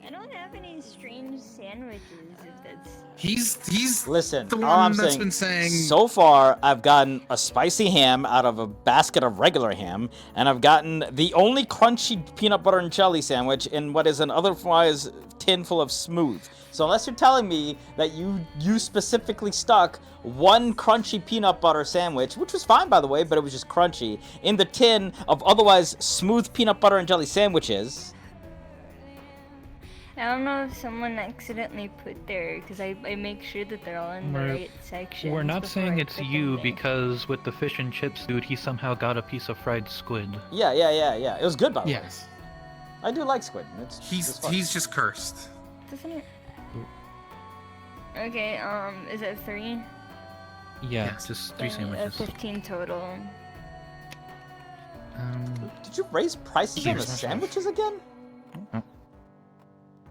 I don't have any strange sandwiches, if that's... He's Listen, the all one I'm that's saying, been saying. so far I've gotten a spicy ham out of a basket of regular ham, and I've gotten the only crunchy peanut butter and jelly sandwich in what is an otherwise tin full of smooth. So unless you're telling me that you specifically stuck one crunchy peanut butter sandwich, which was fine by the way, but it was just crunchy, in the tin of otherwise smooth peanut butter and jelly sandwiches. I don't know if someone accidentally put there, because I make sure that they're all in the right section. We're not saying it's you because with the fish and chips dude, he somehow got a piece of fried squid. Yeah. It was good, by the way. Yes. I do like squid. It's fun. He's just cursed. Doesn't it? Okay, is it 3? Yeah, just 3 sandwiches. 15 total. Did you raise prices on the sandwiches again?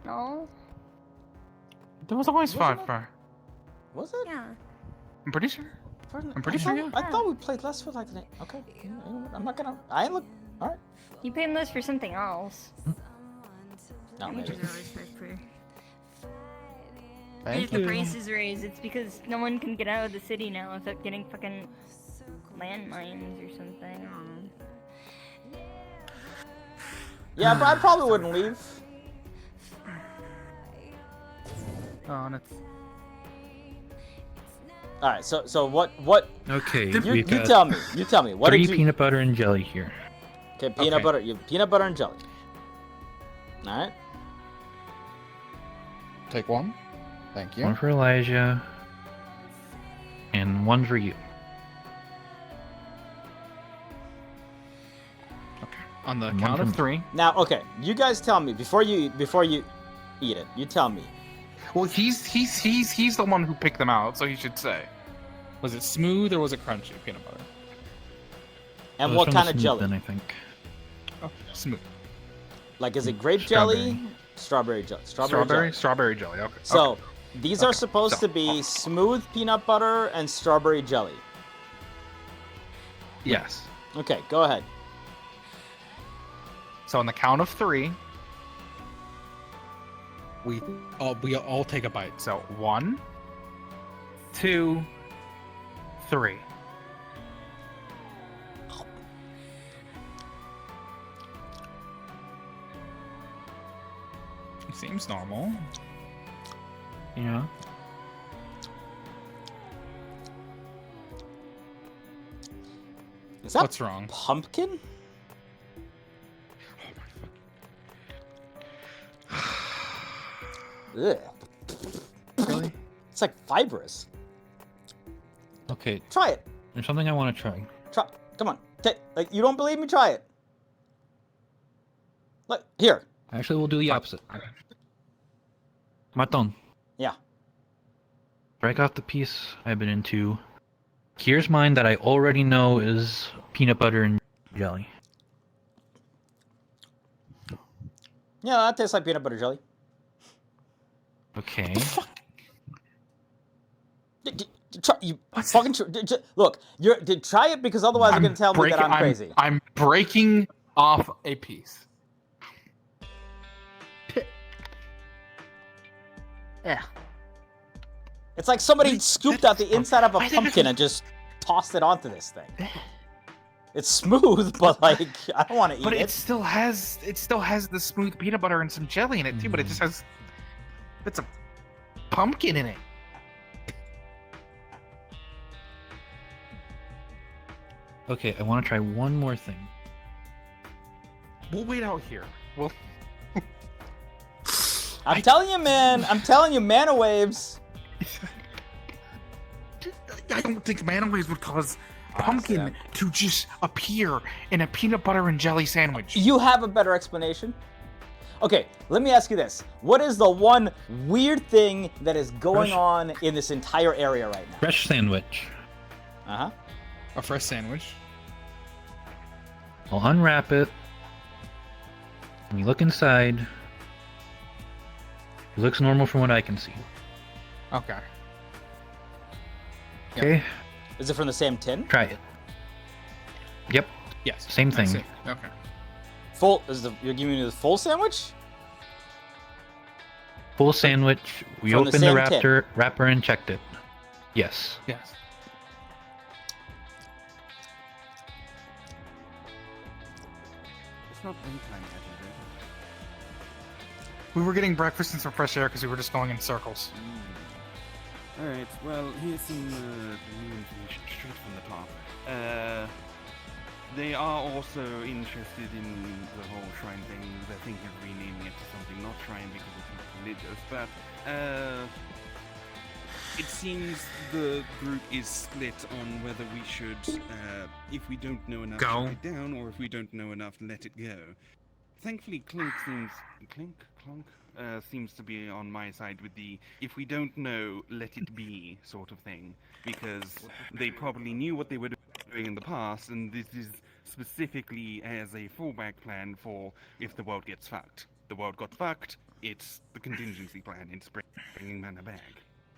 No. There was always 5 for. Was it? Yeah. I'm pretty sure. I'm pretty sure. Yeah. I thought we played less for like the. Okay. I'm not gonna. I look. All right. You paid less for something else. No, maybe. If the price is raised, it's because no one can get out of the city now without getting fucking landmines or something. Yeah, but I probably wouldn't leave. Oh, that's... All right, so what? Okay, You tell me. You tell me. What 3 did you? peanut butter and jelly here. Okay, peanut butter. You peanut butter and jelly. All right. Take 1. Thank you. 1 for Elijah. And 1 for you. On the And count 1 of 3. Now, okay, you guys tell me before you eat it. You tell me. Well, he's the one who picked them out, so he should say. Was it smooth or was it crunchy peanut butter? And what kind of jelly? Then I think. Oh, smooth. Like, is it grape jelly? Strawberry jelly. Strawberry jelly. Okay. So these are supposed to be smooth peanut butter and strawberry jelly. Yes. Okay, go ahead. So on the count of 3, we all take a bite. So 1, 2, 3. It seems normal. Yeah. Is that What's wrong? pumpkin? Ugh. Really? It's like fibrous. Okay. Try it. There's something I want to try. Try. Come on. Like, you don't believe me? Try it. Look here. Actually, we'll do the opposite. Maton. Yeah. Break off the piece I've been into. Here's mine that I already know is peanut butter and jelly. Yeah, that tastes like peanut butter jelly. Okay. Try, you fucking look. Try it because otherwise you're gonna tell me that I'm crazy. I'm breaking off a piece. Yeah. It's like somebody scooped out the inside of a pumpkin and just tossed it onto this thing. It's smooth, but like I don't want to eat it. But it still has the smooth peanut butter and some jelly in it too. But it just has bits of pumpkin in it. Okay, I want to try one more thing. We'll wait out here. I'm telling you, man. I'm telling you, mana waves. I don't think mana waves would cause pumpkin to just appear in a peanut butter and jelly sandwich. You have a better explanation? Okay, let me ask you this. What is the one weird thing that is going on in this entire area right now? Fresh sandwich. Uh-huh. A fresh sandwich. I'll unwrap it. When you look inside, it looks normal from what I can see. Okay. Okay. Is it from the same tin? Try it. Yep. Yes. Same thing. Okay. You're giving me the full sandwich? Full sandwich. We From the opened the same wrapper and checked it. Yes. Yes. It's not anytime yet, is it? We were getting breakfast and some fresh air because we were just going in circles. Alright, well, here's some new information straight from the top. They are also interested in the whole shrine thing. They're thinking of renaming it to something not shrine because it's not religious, but it seems the group is split on whether we should, if we don't know enough, Go. shut it down, or if we don't know enough, let it go. Thankfully, Clunk seems to be on my side with the if we don't know, let it be sort of thing, because they probably knew what they were doing in the past, and this is specifically as a fallback plan for if the world gets fucked. The world got fucked, it's the contingency plan, it's bringing mana back.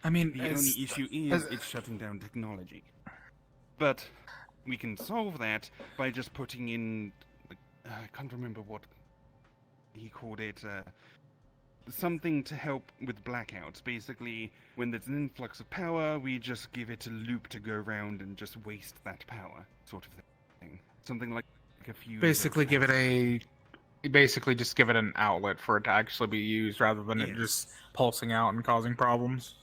I mean, The only issue is it's shutting down technology. But we can solve that by just putting in, I can't remember what he called it, something to help with blackouts. Basically, when there's an influx of power, we just give it a loop to go around and just waste that power, sort of thing. Something like a few... basically just give it an outlet for it to actually be used rather than it just pulsing out and causing problems.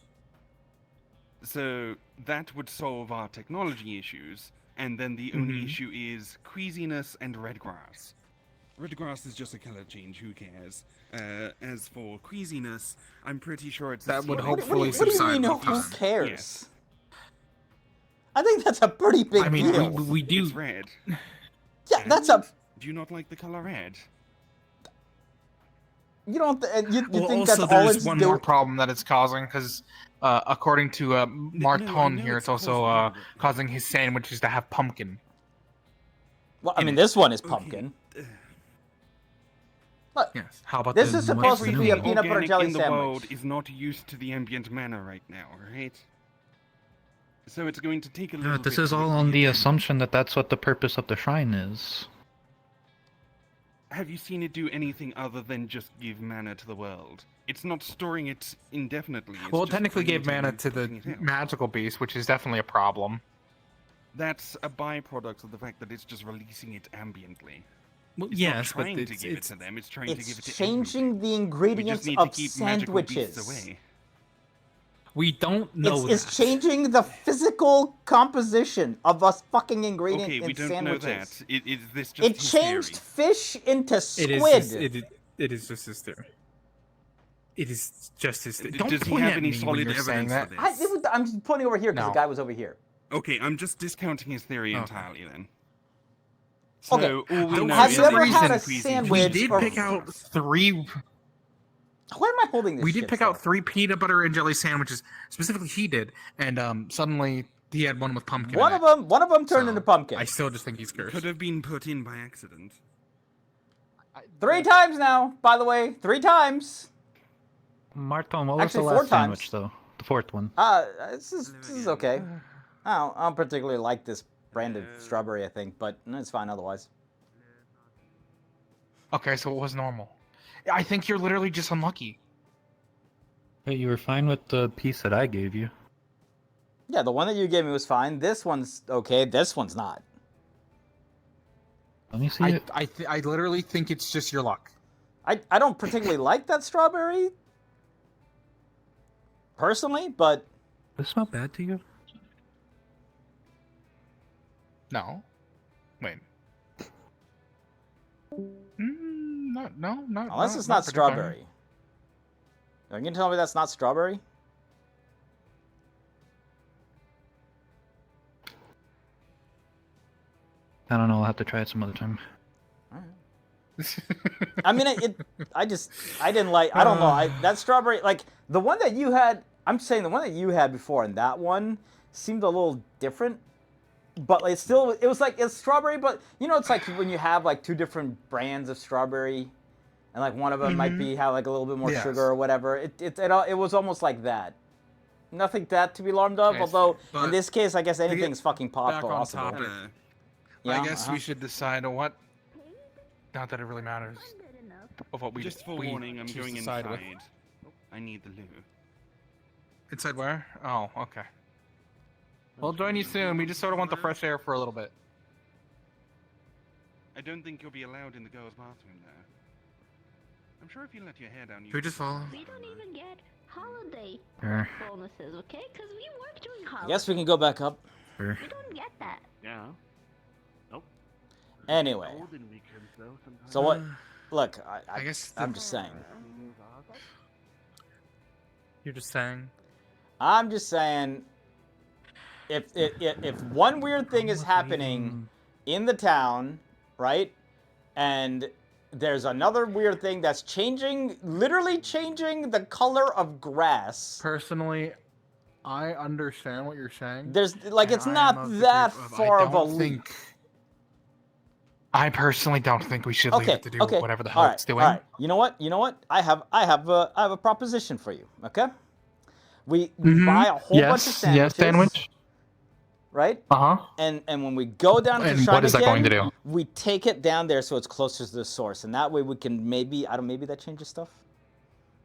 So that would solve our technology issues, and then the only issue is queasiness and red grass. Red grass is just a color change, who cares? As for queasiness, I'm pretty sure it's... That would What hopefully do you subside mean, with who time. cares? Yes. I think that's a pretty big I mean, deal. we do. It's red. Yeah, that's a... Do you not like the color red? You don't... you Well, think also that's all there's it's one doing? more problem that it's causing, because according to Marton know here, it's it's also causing it. causing his sandwiches to have pumpkin. Well, I mean, this one is Okay. pumpkin. Yes. How about This the is supposed to be a Everything peanut butter organic jelly in the sandwich. world is not used to the ambient mana right now, right? So it's going to take a little This bit is to all get on the in. assumption that that's what the purpose of the shrine is. Have you seen it do anything other than just give mana to the world? It's not storing it indefinitely. It's Well, it just technically gave creating mana and to the putting it out. magical beast, which is definitely a problem. That's a byproduct of the fact that it's just releasing it ambiently. Well, It's not trying to give it to them, it's trying to give it It's to changing the everybody. We ingredients just need of to keep magical beasts sandwiches. away. We don't know It's that. changing the physical composition of a fucking ingredient Okay, in we don't sandwiches. know that. Is this just It his changed theory? fish into squid. It is just his theory. It is just his theory. Does Don't he point have at any me when solid you're saying evidence that. for this? I'm just pointing over here because No. the guy was over here. Okay, I'm just discounting his theory Okay. entirely then. Okay, So, all we Don't- know have is you ever that had a he's queasy. sandwich? We did or- pick out three. Why am I holding this? We did shit pick out still? 3 peanut butter and jelly sandwiches. Specifically, he did, and suddenly he had one with pumpkin. One in of it. them turned So, into pumpkin. I still just think he's cursed. Could have been put in by accident. 3 times now, by the way. 3 times. Marton, what was Actually, the 4 last sandwich times. though? The fourth one. This is okay. I don't particularly like this brand of strawberry, I think, but it's fine otherwise. Okay, so it was normal. I think you're literally just unlucky. Hey, you were fine with the piece that I gave you. Yeah, the one that you gave me was fine. This one's okay. This one's not. Let me see it. I literally think it's just your luck. I don't particularly like that strawberry, personally, but Does it smell bad to you? No. Wait. No. unless it's not strawberry. Are you gonna tell me that's not strawberry? I don't know. I'll have to try it some other time. I mean, I didn't like. I don't know. That strawberry, like the one that you had. I'm saying the one that you had before, and that one seemed a little different. But it was like it's strawberry, but you know, it's like when you have like 2 different brands of strawberry, and like one of them might have like a little bit more Yes. sugar or whatever. It was almost like that. Nothing that to be alarmed of. Yes, Although in but this case, I guess get anything's fucking back on possible. topic. Yeah, I guess we should decide on what. Not that it really matters. Of what we Just for we warning, I'm choose going to side inside. with. I need the loo. Inside where? Oh, okay. We'll join you soon. We just sort of want the fresh air for a little bit. I don't think you'll be allowed in the girls' bathroom there. I'm sure if you let your hair down, you Should we just follow? We don't even get holiday Sure. bonuses, okay? Because we work during I holidays. guess we can go back up. Sure. We don't get that. Yeah. Anyway. So what? Look, I guess I'm just saying. You're just saying. I'm just saying. If one weird thing is happening in the town, right, and there's another weird thing that's changing, literally changing the color of grass. Personally, I understand what you're saying. There's like it's not that far of a leap. I personally don't think we should leave it to do whatever the hell it's doing. All right. You know what? I have a proposition for you. Okay. We buy a whole bunch of sandwiches. Yes, sandwich. Right? Uh-huh. And when we go down to the shrine what is that going to do? We take it down there so it's closer to the source, and that way we can maybe that changes stuff.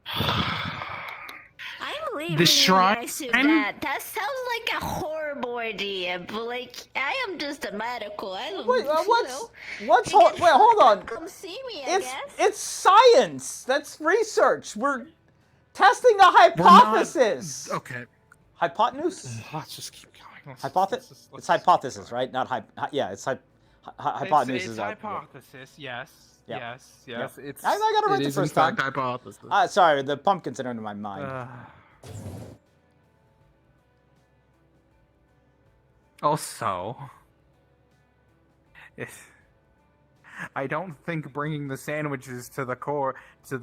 I believe The shrine? That sounds like a horrible idea, but like I am just a medical. I don't. Wait, hold on. Come see me. It's science. That's research. We're testing a hypothesis. Okay. Hypotenuse? Let's just keep going. Hypothesis? It's hypothesis, right? Not it's hypotenuse. It's hypothesis, yes. Yeah. Yes. It's, I got it right the first time. Hypothesis. Sorry, the pumpkins are into my mind. Also, I don't think bringing the sandwiches to the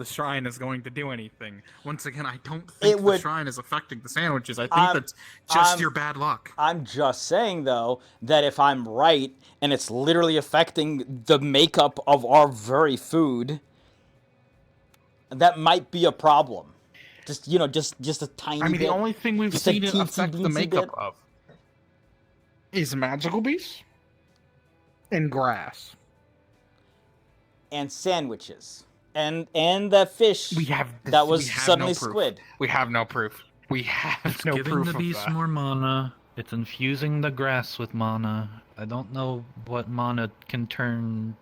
shrine is going to do anything. Once again, I don't think the shrine is affecting the sandwiches. I think that's just your bad luck. I'm just saying, though, that if I'm right and it's literally affecting the makeup of our very food, that might be a problem. Just a tiny bit. I mean, the only thing we've seen it affect the makeup of is magical beasts and grass. And sandwiches. And the fish that was suddenly squid. We have no proof. We have no proof of that. It's giving the beast more mana. It's infusing the grass with mana. I don't know what mana can turn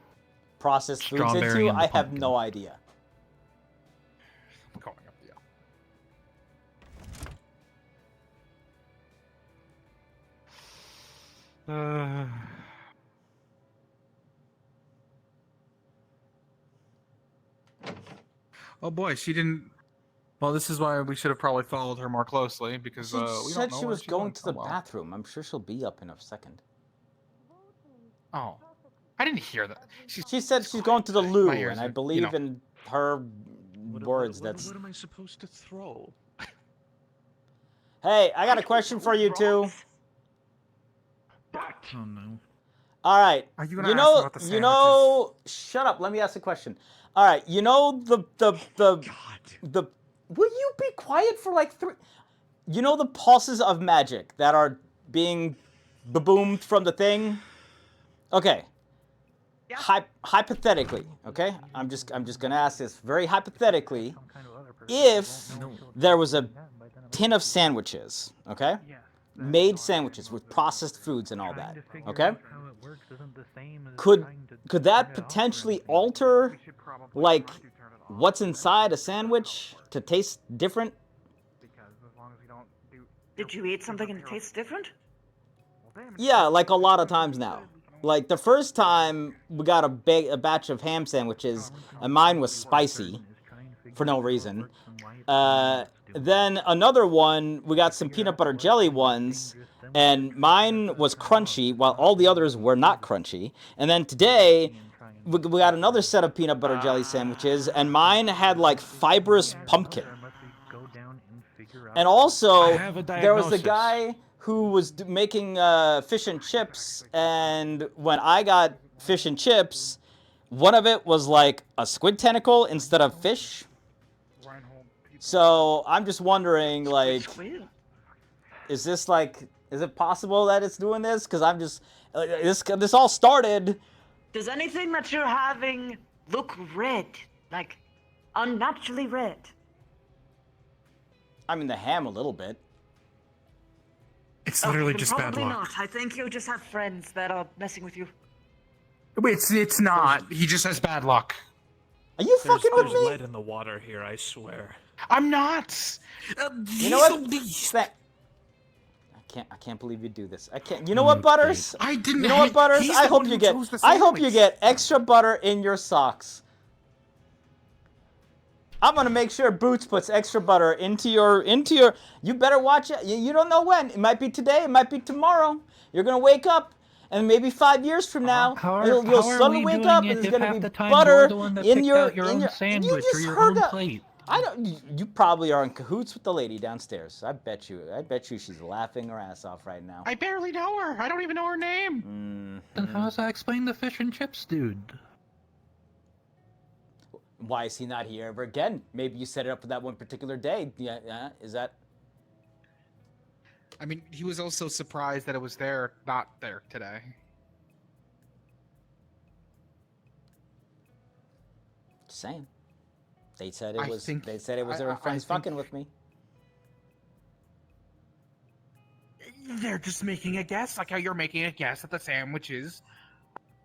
processed foods into. I have no idea. I'm going up the Oh boy, she didn't. Well, this is why we should have probably followed her more closely because She we don't said know she where was she's going to so the well. bathroom. I'm sure she'll be up in a second. Oh, I didn't hear that. She said she's going to the loo, My ears and I are, believe in her words. What am I supposed to throw? Hey, I got a question for you two. Oh no. All right. Are you gonna ask about the sandwiches? Shut up. Let me ask a question. All right. Will you be quiet for like 3? You know the pulses of magic that are being boomed from the thing? Okay. Yeah. Hypothetically, okay? I'm just gonna ask this very hypothetically. If there was a tin of sandwiches, okay? Made sandwiches with processed foods and all that, okay? Could that potentially alter like what's inside a sandwich to taste different? Did you eat something and it tastes different? Yeah, like a lot of times now. Like the first time we got a batch of ham sandwiches and mine was spicy for no reason. Then another one, we got some peanut butter jelly ones, and mine was crunchy, while all the others were not crunchy. And then today, we got another set of peanut butter jelly sandwiches, and mine had like fibrous pumpkin. And also, there was the guy who was making fish and chips, and when I got fish and chips, one of it was like a squid tentacle instead of fish. So I'm just wondering, like, is it possible that it's doing this? Because I'm just, this all started. Does anything that you're having look red? Like, unnaturally red? I mean, the ham a little bit. It's literally just bad probably luck. Not. I think you just have friends that are messing with you. It's not. He just has bad luck. Are you fucking with There's me? lead in the water here, I swear. I'm not. You know what? can't believe you do this. I can't. You know what, Butters? I didn't. You know what, Butters? He's I the hope one you who get. chose the I hope you sandwich. get extra butter in your socks. I'm gonna make sure Boots puts extra butter into your. You better watch it. You don't know when. It might be today. It might be tomorrow. You're gonna wake up, and maybe 5 years from now, you'll suddenly wake up, and there's gonna be butter in your. Sandwich you or just your heard own that. plate. I don't. You probably are in cahoots with the lady downstairs. I bet you. She's laughing her ass off right now. I barely know her. I don't even know her name. Then how does that explain the fish and chips, dude? Why is he not here ever again? Maybe you set it up for that one particular day. Yeah. Is that? I mean, he was also surprised that it was there, not there today. Just saying. They said it was. think- They said it was I- their I friends think- fucking with me. They're just making a guess, like how you're making a guess that the sandwiches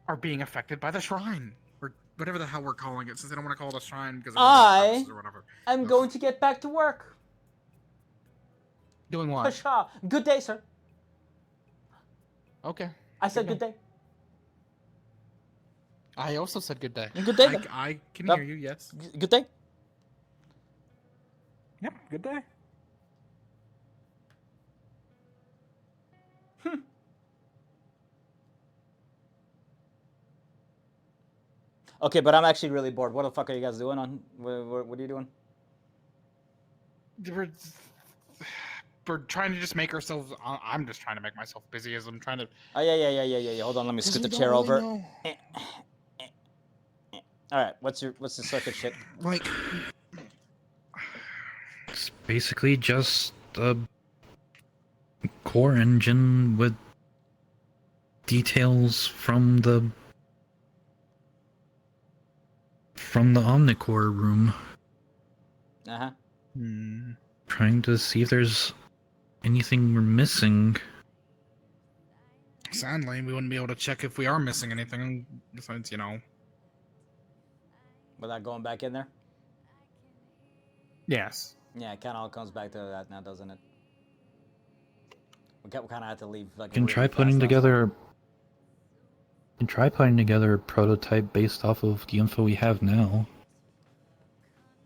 are being affected by the shrine. Or whatever the hell we're calling it, since I don't want to call it a shrine because I or whatever. am going to get back to work. Doing what? Pshaw. Good day, sir. Okay. I said good day. I also said good day. Good day. I can Yep. hear you. Yes. Good day. Yep. Good day. Okay, but I'm actually really bored. What the fuck are you guys doing on? What are you doing? We're trying to just make ourselves. I'm just trying to make myself busy as I'm trying to. Oh yeah. Hold on, let me scoot the chair over. All right, what's the circuit shit? Like, It's basically just a core engine with details from the Omnicore room. Uh-huh. Trying to see if there's anything we're missing. sadly, we wouldn't be able to check if we are missing anything. Besides, Without going back in there? Yes. Yeah, it kind of all comes back to that now, doesn't it? We kind of have to leave. Like, Can really try fast putting now. together. Can try putting together a prototype based off of the info we have now.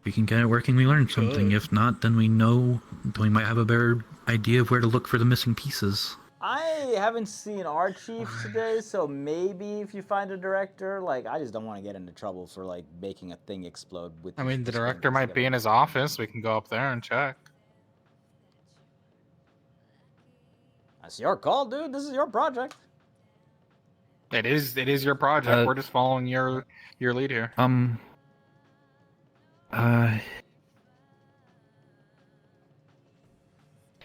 If we can get it working, we learn something. If not, then we know. Then we might have a better idea of where to look for the missing pieces. I haven't seen our chief today, so maybe if you find a director, like, I just don't want to get into trouble for, like, making a thing explode with. I mean, the director might be in his office. We can go up there and check. That's your call, dude. This is your project. It is your project. We're just following your lead here.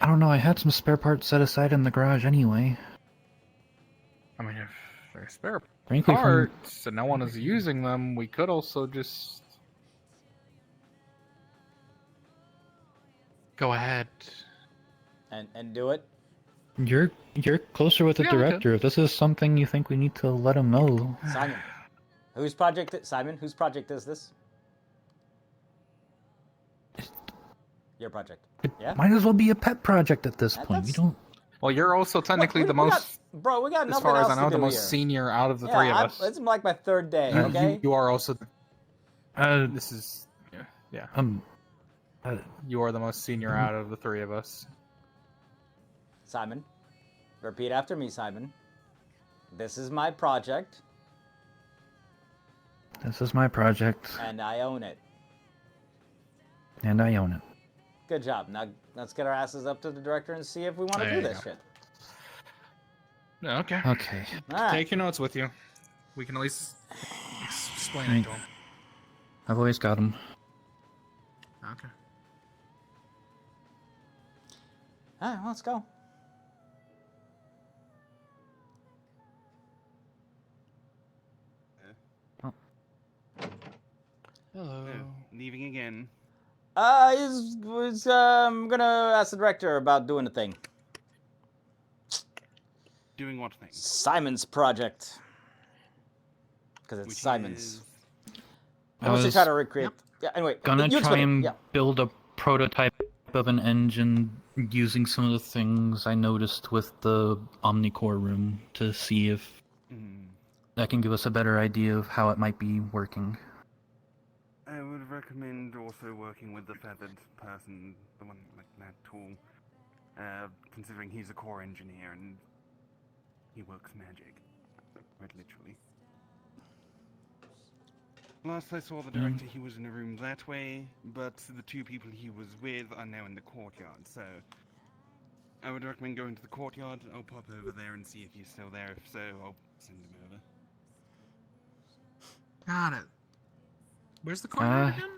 I don't know, I had some spare parts set aside in the garage anyway. I mean, if they're spare Frankly, parts and no one is using them, we could also just go ahead and do it. You're closer with the Yeah, we could. director. If this is something you think we need to let him know. Simon, whose project is this? Your project. Yeah. Might as well be a pet project at this point. We don't. Well, you're also technically the most, Bro, we got as nothing far as else I know, to the do most here. senior out of the three of us. It's like my third day. Okay. You are also. Uh, This is. Yeah. You are the most senior out of the three of us. Simon, repeat after me, Simon. This is my project, This is my project, and I own it. and I own it. Good job. Now let's get our asses up to the director and see if we want to There do you this go. shit. Okay. Okay. All right. Take your notes with you. We can at least explain Right. it to him. I've always got them. Okay. All right, well, let's go. Hello. Leaving again. I'm gonna ask the director about doing a thing. Doing what thing? Simon's project. Because it's Which Simon's. is- I want to try to recreate. Yeah. Anyway, Gonna you try explain it. and Yeah. build a prototype of an engine using some of the things I noticed with the Omnicore room to see if that can give us a better idea of how it might be working. I would recommend also working with the feathered person, the one like that tall, considering he's a core engineer and he works magic, quite literally. Last I saw the director, he was in a room that way, but the two people he was with are now in the courtyard, so I would recommend going to the courtyard. I'll pop over there and see if he's still there. If so, I'll send him over. Got it. Where's the courtyard again?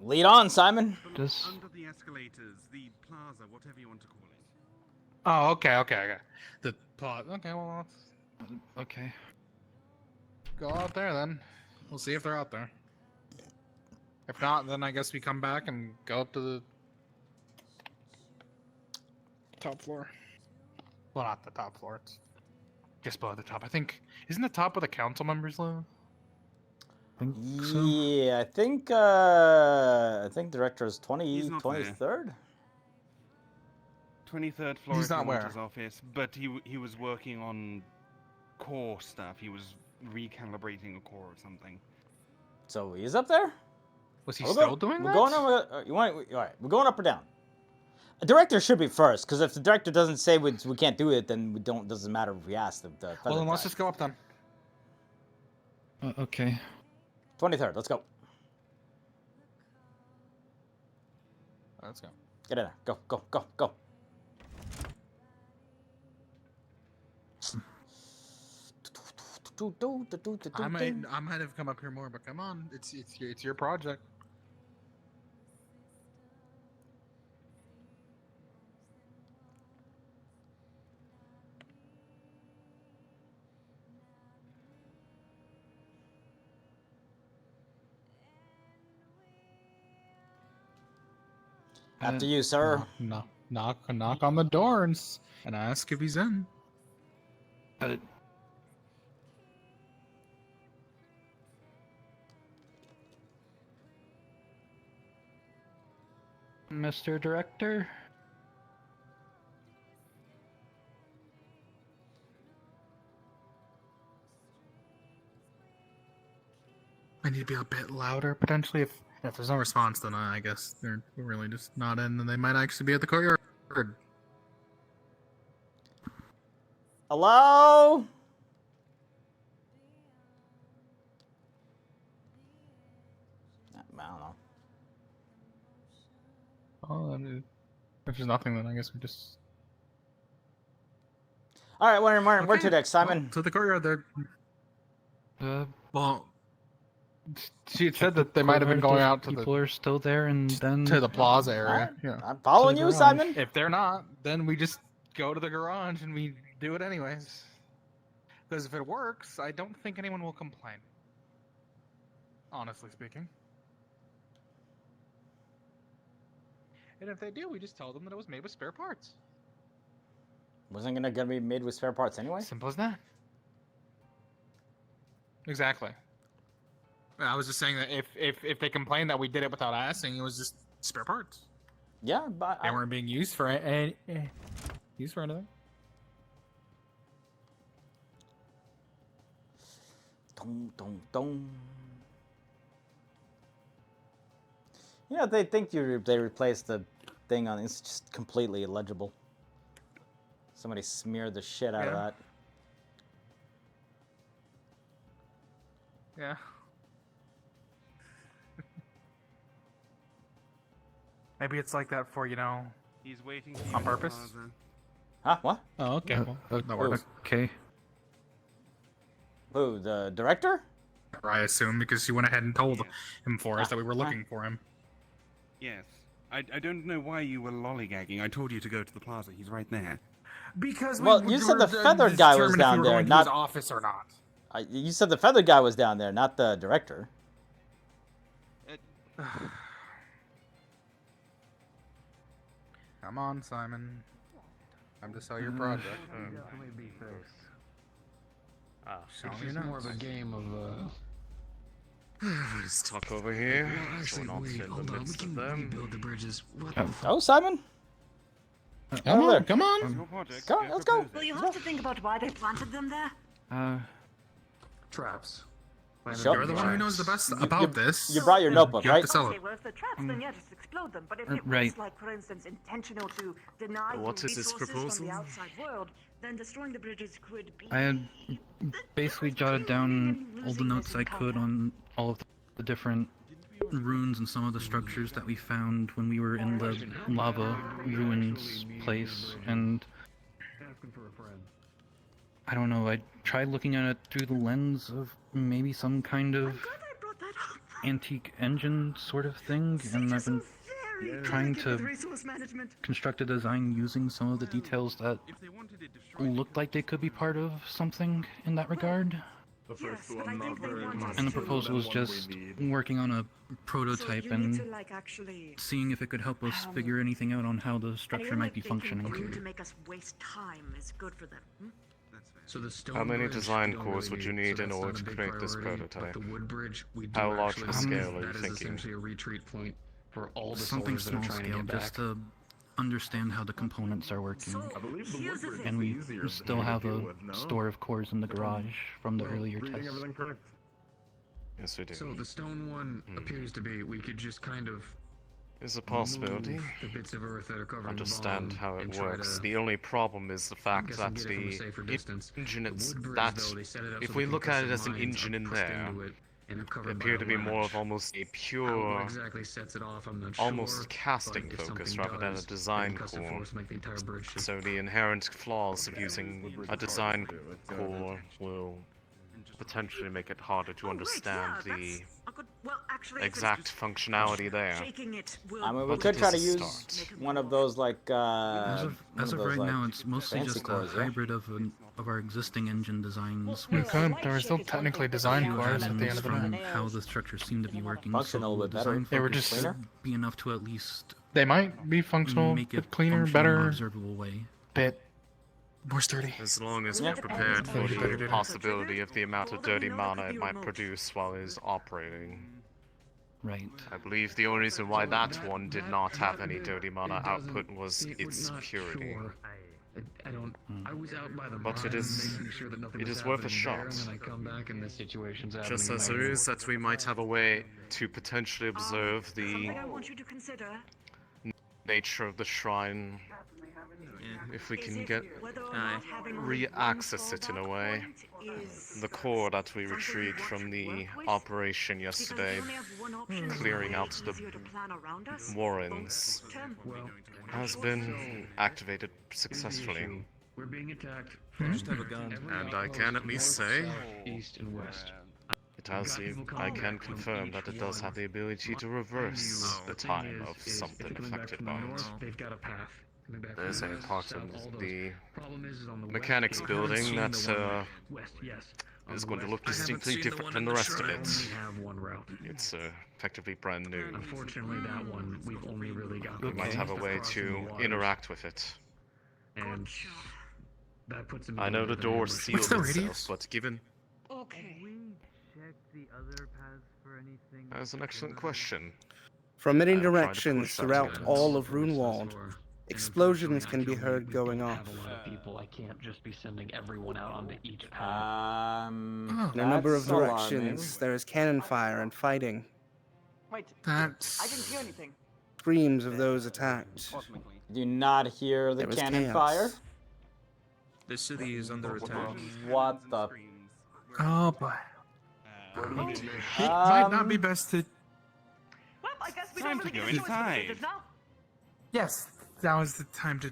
Lead on, Simon. Under the escalators, the plaza, whatever you want to call it. Oh, okay. The plot. Okay, well, okay. Go out there then. We'll see if they're out there. If not, then I guess we come back and go up to the top floor. Well, not the top floor. It's just below the top. I think. Isn't the top where the council members live? Yeah, I think director is 23rd. 23rd floor. He's not where? His office, but he was working on core stuff. He was recalibrating a core or something. So he's up there. Was he still doing that? We're going over. All right, we're going up or down. A director should be first, because if the director doesn't say we can't do it, then we don't. Doesn't matter if we ask the Well, then let's just go up then. Okay. 23rd. Let's go. Let's go. Get in there. Go. I might have come up here more, but come on, it's your project. After you, sir. Knock on the door and ask if he's in. Mr. Director? I need to be a bit louder, potentially. If there's no response, then I guess they're really just not in, and they might actually be at the courtyard. Hello? I don't know. Oh, I mean, if there's nothing, then I guess we just... All right, where to next, Simon? To the courtyard there. Well, she had said that they might have been going out to the... People are still there, and then... To the plaza area. Yeah. I'm following you, Simon. If they're not, then we just go to the garage and we do it anyways. Because if it works, I don't think anyone will complain. Honestly speaking. And if they do, we just tell them that it was made with spare parts. Wasn't gonna be made with spare parts anyway? Simple as that. Exactly. I was just saying that if they complained that we did it without asking, it was just spare parts. Yeah, but they weren't being used for used for anything. Dong. You know, they think they replaced the thing on. It's just completely illegible. Somebody smeared the shit out of that. Yeah. Maybe it's like that for, He's waiting on purpose. Huh? What? Oh, okay. Okay. Who, the director? I assume because she went ahead and told him for us that we were looking for him. Yes. I don't know why you were lollygagging. I told you to go to the plaza. He's right there. Because you said the feathered guy was down there, not his office or not. You said the feathered guy was down there, not the director. Come on, Simon. Time to sell your project. It's just more of a game of Let's talk over here. Well, actually, Someone else wait, in the hold on. We midst can of them. rebuild the bridges. What Oh. the fuck? Oh, Simon. Come Over on, there. come on. It's your project. Go, Get let's go. proposed. Well, you have to think about why they planted them there. Traps. Sure. You're the one who knows the best You- about this. You brought your notebook, You have right? to sell Okay, it. well, if the traps, then yeah, just explode them. But if it right. was, like, for instance, intentional to deny What you is this resources proposal? from the outside world, then destroying the bridges could be... I had basically jotted down all the notes I could on all of the different runes and some of the structures that we found when we were in the lava ruins place, and I don't know, I tried looking at it through the lens of maybe some kind of antique engine sort of thing, and I've been trying to construct a design using some of the details that looked like they could be part of something in that regard. And the proposal was just working on a prototype and seeing if it could help us figure anything out on how the structure might be functioning. To make us waste time is good for them. Hmm? So the stone How many bridge, design we don't cores really would you need, need so in that's order not a to big create this priority, but prototype? the wood bridge, we do How large of a actually scale need. are you That is thinking? essentially a retreat point for all the Something soldiers that are small trying to scale, get just back. to understand how the components are working. Here's the thing. And we still have a store of cores in the garage from the earlier tests. Yes, we do. So the stone one appears to be, we could just kind of Is a possibility. move the bits of earth that are covered Understand in how bottom it and try works. to, The only problem is the fact guess, that get it from a the safer distance. engine, The it's wood bridge, that though, they set it up if so we the look at it as an compressor engine in mines are pushed there, into it and are it covered by appeared to a be more latch. of almost a How what pure, exactly sets it off, I'm not almost sure, casting but if focus something rather than a does, design then custom core. force make the entire bridge just So the inherent flaws of using a design core will potentially make it harder to understand the exact functionality there. I mean, we But could it try is to a use start. one of those, like, As one of those, right like, now, it's mostly fancy just a cores, yeah? hybrid of our existing engine designs. We could. There were still technically design few cores at the end add-ins of the from day. how the structure seemed to be working. Function a little bit better. design They were focus just- should be enough to at least They might be functional, make it but cleaner, function in an better, observable way. bit more sturdy. As long as Yeah. we're prepared for Maybe better the do that. possibility of the amount of dirty mana it might produce while it's operating. Right. I believe the only reason why that one did not have any dirty mana output was its purity. I don't. I was out by the But it mine is- making sure that nothing it was is worth a happening there, shot. and then I come back and this situation's happening. Just as there is that we might have a way to potentially observe the Something I want you to consider nature of the shrine, if we is can if get whether or not having only one re-access it in a fallback way. point is The core that we something retrieved you from should the work with, operation because yesterday, we only have one option, it's clearing way out the easier to plan around us, warrens, term. has been activated successfully. We're being attacked. Just have a gun. And I can at least say East and west. it has the, I can confirm that it does have the ability to reverse the time of something affected by it. They've got a path. Coming back There's from a the part south, all of those. the Problem is on the mechanics west, building I haven't that seen the one west, yes. On is the going to west, look I haven't distinctly seen the different one than in the rest of shrine. it. We have one route. It's effectively brand new. Unfortunately, that one we've only really got. We might have a way to interact with it. And that puts him. I know the door sealed What's the itself, radius? but given Okay. that's an excellent question. From many I'll try to directions push that throughout together. all of Runewald, explosions can be heard going off. Have a lot of people. I can't just be sending everyone out onto each path. Um, In a number of that's alarming. directions, there is cannon fire and fighting. Wait, That's. I didn't hear anything. Screams of those attacked. Do you not hear the There was cannon chaos. fire? The city is under attack. What the? Oh boy. It might not be best to. Well, I guess we Time don't to really go get a choice inside. with it now. Yes, now is the time to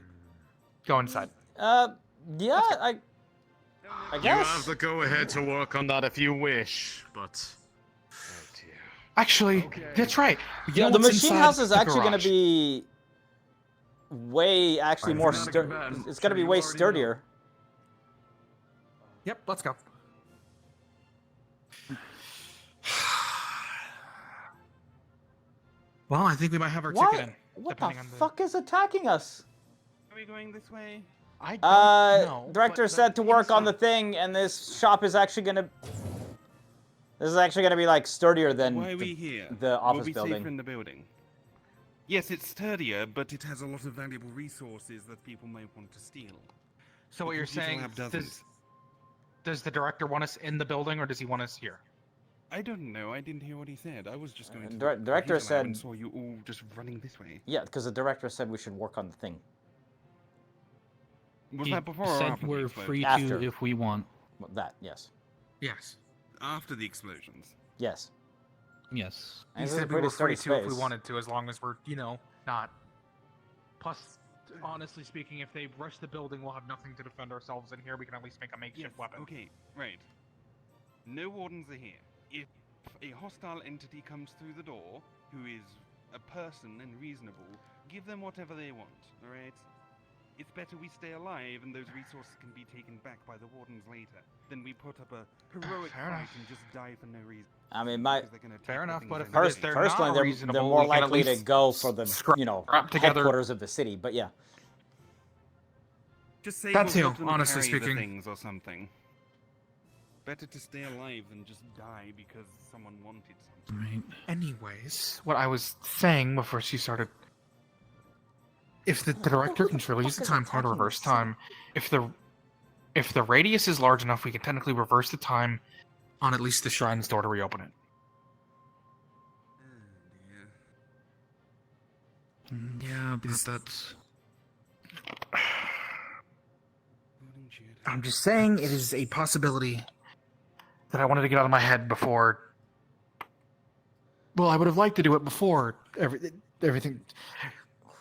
go inside. Yeah, I You guess. have the go-ahead to work on that if you wish, but oh dear. Actually, that's right. You Yeah, know the what's machine inside house is the actually going to garage? be way, actually more Not a stur. combat. It's going to be Sure way you already sturdier. Yep, let's go. Well, I think we might have our What? ticket in. What the depending on fuck is attacking us? Are we going this way? I don't know. Director but said to the work on the inside- thing, and this shop is actually going to. This is actually going to be like sturdier than Why are we here? the office Will we building. safer in the building? Yes, it's sturdier, but it has a lot of valuable resources that people may want to steal. So The what you're computer saying lab is, doesn't. does the director want us in the building or does he want us here? I don't know. I didn't hear what he said. I was just going to. Director the computer lab said. and saw you all just running this way. Yeah, because the director said we should work on the thing. Was He that before or said after the we're explosion? free After. to if we want. Well, that, yes. Yes. After the explosions. Yes. Yes. He This is a said we pretty were free sturdy to if we space. wanted to, as long as we're, you know, not. Plus, honestly speaking, if they rush the building, we'll have nothing to defend ourselves in here. We can at least make a makeshift weapon. Okay, right. No wardens are here. If a hostile entity comes through the door, who is a person and reasonable, give them whatever they want, alright? It's better we stay alive and those resources can be taken back by the wardens later than we put up a heroic Fair fight enough. and just die for no reason. I mean, my Because they're gonna Fair take the enough, things but they if know. they're personally, not they're reasonable, more we can at likely to least go for the scrap together. headquarters of the city. But yeah, Just say That we'll too, help them honestly carry the speaking. things or something. Better to stay alive than just die because someone wanted something. Right. Anyways, what I was saying before she started. If the director can release the time card or reverse time, if the radius is large enough, we can technically reverse the time on at least the shrine's door to reopen it. Yeah, but that's. I'm just saying it is a possibility that I wanted to get out of my head before. Well, I would have liked to do it before everything.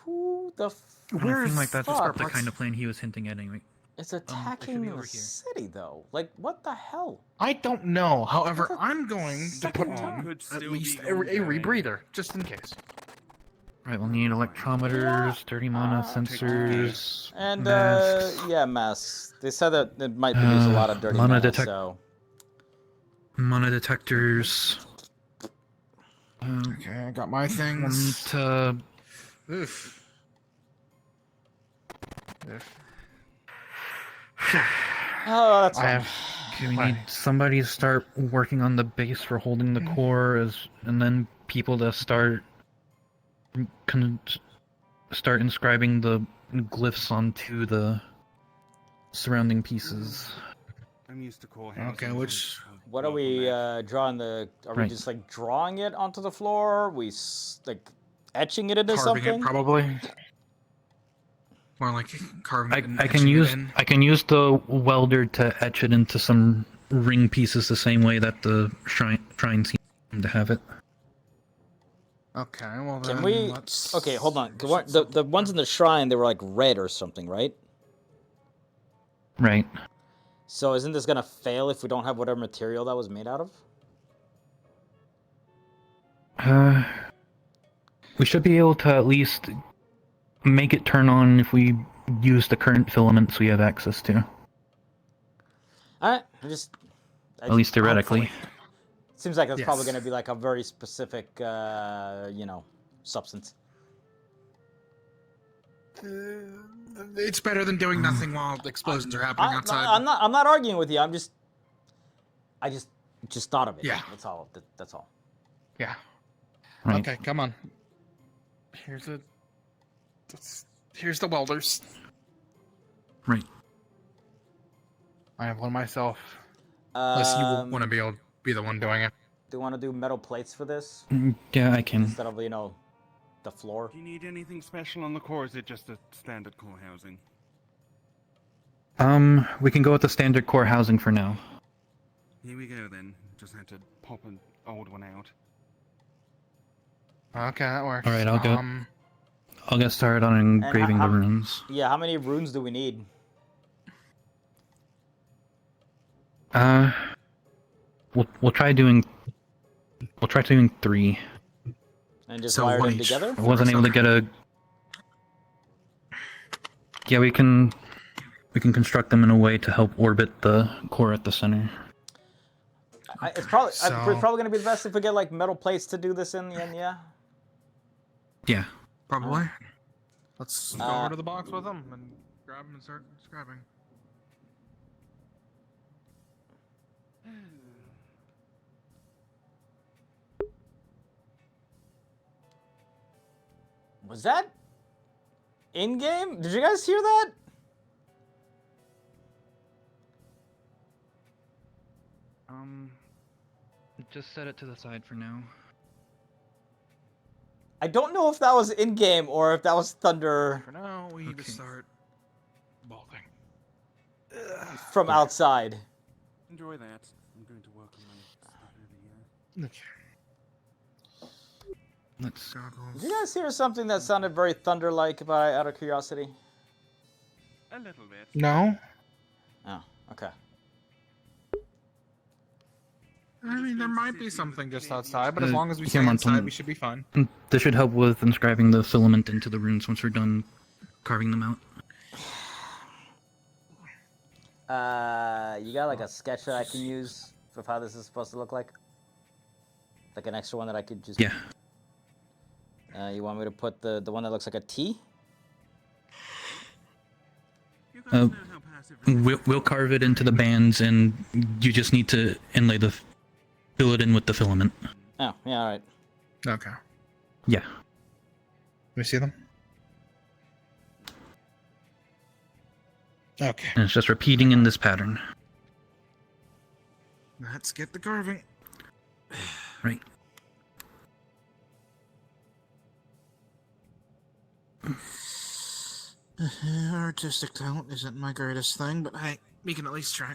who the Anything like that's just fuck the kind of plan he was hinting at anyway. is should attacking be the over here. city though? Like, what the hell? I don't know. However, That's a I'm going to second put time. on Could at still least be a ongoing. rebreather, just in case. Right, we'll need electrometers, dirty mana sensors, And masks, yeah, masks. They said that it might produce a lot of dirty mana mana, so mana detectors. Okay, I got my We'll need things. to. Oof. oh, that's I fine. have. Okay, we need somebody to start working on the base for holding the core, and then people to start start inscribing the glyphs onto the surrounding pieces. I'm used to core Okay, which. What are we drawing the? Are we Right. just like drawing it onto the floor? We like etching it into Carving something? it, probably. More like carving it and I can etching it use in. I can use the welder to etch it into some ring pieces the same way that the shrine seemed to have it. Okay, well Can then we? let's... Okay, hold on. The ones in the shrine, they were like red or something, right? Right. So isn't this gonna fail if we don't have whatever material that was made out of? We should be able to at least make it turn on if we use the current filaments we have access to. Alright, At least theoretically. Seems like that's probably Yes. gonna be like a very specific, substance. It's better than doing nothing while the explosions are happening outside. I'm not arguing with you. I just thought of it. Yeah. That's all. That's all. Yeah. Right. Okay, come on. Here's the welders. Right. I have one myself. Unless you Um, want to be able to be the one doing it. Do you want to do metal plates for this Yeah, I can. instead of the floor? Do you need anything special on the core, or is it just a standard core housing? We can go with the standard core housing for now. Here we go then. Just had to pop an old one out. Okay, that works. All right, I'll get started on engraving the runes. Yeah, how many runes do we need? We'll try doing 3. And just So wire one them each. together? I wasn't able to get a. Yeah, we can construct them in a way to help orbit the core at the center. It's probably So- it's probably gonna be the best if we get like metal plates to do this in the end. Yeah. Yeah. Probably. Let's go Uh, over to the box with them and grab them and start scrapping. Was that in game? Did you guys hear that? Just set it to the side for now. I don't know if that was in game or if that was thunder. For now, we need to start balding. From outside. Enjoy that. I'm going to work on my stuff over here. Okay. Let's goggles. Did you guys hear something that sounded very thunder-like out of curiosity? A little bit. No. Oh, okay. I mean, there might be something just outside, but as Uh, long as we you stay can run inside, some- we should be fine. This should help with inscribing the filament into the runes once we're done carving them out. You got like a sketch that I can use of how this is supposed to look like? Like an extra one that I could just... Yeah. You want me to put the one that looks like a T? We'll carve it into the bands, and you just need to inlay fill it in with the filament. Oh, yeah, alright. Okay. Yeah. Let me see them. Okay. And it's just repeating in this pattern. Let's get the carving. Right. Artistic talent isn't my greatest thing, but hey, we can at least try.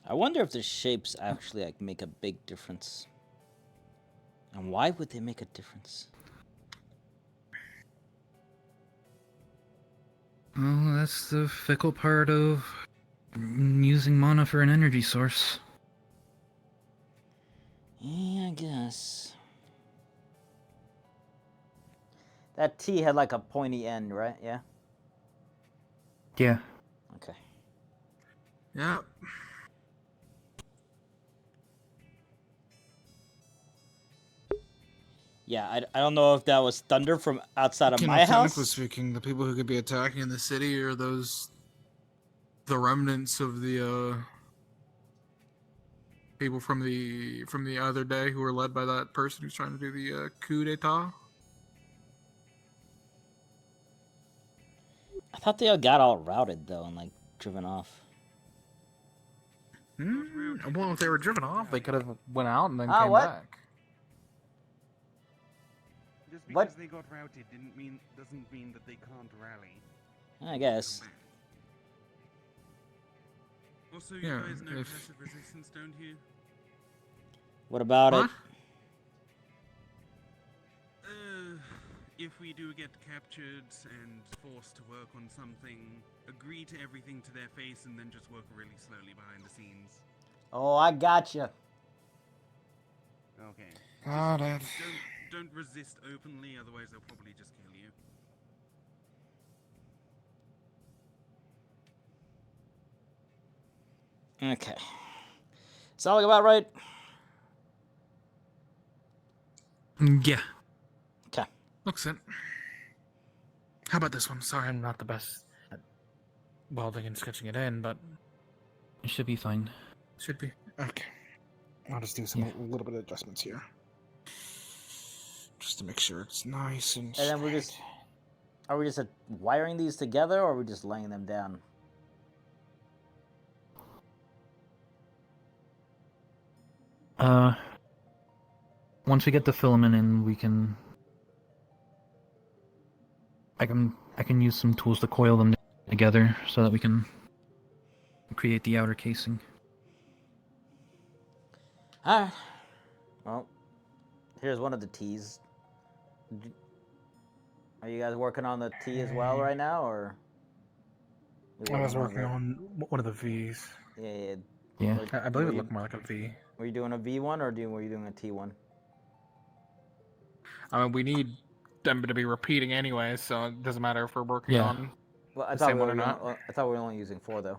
I wonder if the shapes actually like make a big difference. And why would they make a difference? Well, that's the fickle part of using mana for an energy source. Yeah, I guess. That T had like a pointy end, right? Yeah? Yeah. Okay. Yeah. Yeah, I don't know if that was thunder from outside of my Technically house. speaking, the people who could be attacking in the city are the remnants of the people from the other day who were led by that person who's trying to do the coup d'état. I thought they all got all routed though and like driven off. Well, if they were driven off, they could have went out and then Ah, came what? back. Just because What? they got routed doesn't mean that they can't rally. I guess. Also, you Yeah, guys know if- passive resistance, don't you? What about What? it? If we do get captured and forced to work on something, agree to everything to their face and then just work really slowly behind the scenes. Oh, I gotcha. Okay. Got it. Don't resist openly, otherwise they'll probably just kill you. Okay. Sound like about right? Yeah. Okay. Looks it. How about this one? Sorry, I'm not the best at welding and sketching it in, but It should be fine. should be. Okay. I'll just do some a little bit of adjustments here. Just to make sure it's nice and And then we're just... Are we just wiring these together or are we just laying them down? Once we get the filament in, we can... I can use some tools to coil them together so that we can create the outer casing. Alright. Well, here's one of the T's. Are you guys working on the T as well right now, or? I was working on one of the V's. Yeah. Yeah. I believe it looked more like a V. Were you doing a V1 or were you doing a T1? I mean, we need them to be repeating anyway, so it doesn't matter if we're working Yeah. on Well, I the thought same we one were or not. I thought we were only using 4 though.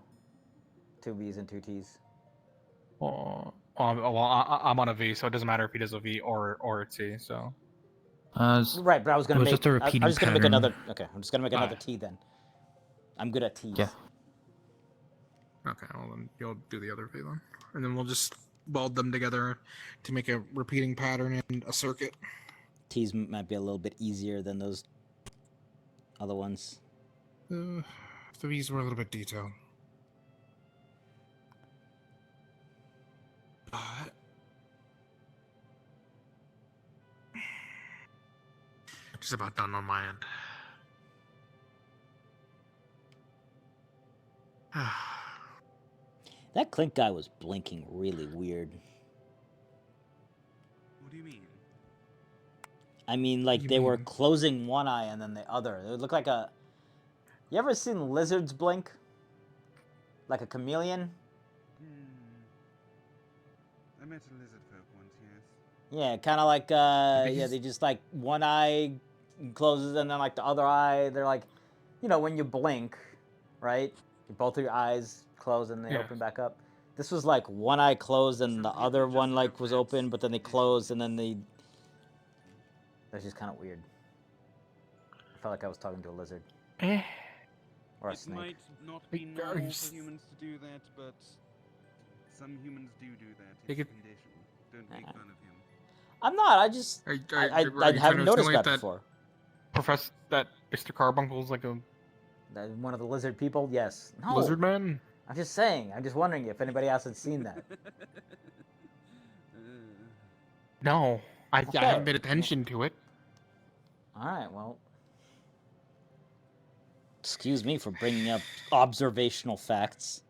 2 V's and 2 T's. Well, I'm on a V, so it doesn't matter if he does a V or a T. So Right, but I was gonna it was make. just a I repeating was just gonna make pattern. another. Okay, I'm just gonna make another Alright. T then. I'm good at T's. Yeah. okay, well then you'll do the other V then, and then we'll just weld them together to make a repeating pattern and a circuit. T's might be a little bit easier than those other ones. These were a little bit detailed. But just about done on my end. That Clink guy was blinking really weird. What do you mean? I mean, like, they were closing one eye and then the other. It would look like a... You ever seen lizards blink? Like a chameleon? I met a lizard folk once, yes. Yeah, kind of like, yeah, they just, like, one eye closes and then, like, the other eye, they're like, you know, when you blink, right? Both of your eyes close and they open back up. This was, like, one eye closed and the other one, like, was open, but then they closed and then they... That's just kind of weird. I felt like I was talking to a lizard. Or a snake. It might not be normal for humans to do that, but some humans do that. It's a condition. Don't make fun of him. I'm not. I just I haven't noticed that before. Professor, that Mr. Carbuncle's like a one of the lizard people. Yes. No. lizard man. I'm just saying. I'm just wondering if anybody else had seen that. No, I haven't paid attention to it. All right. Well, excuse me for bringing up observational facts.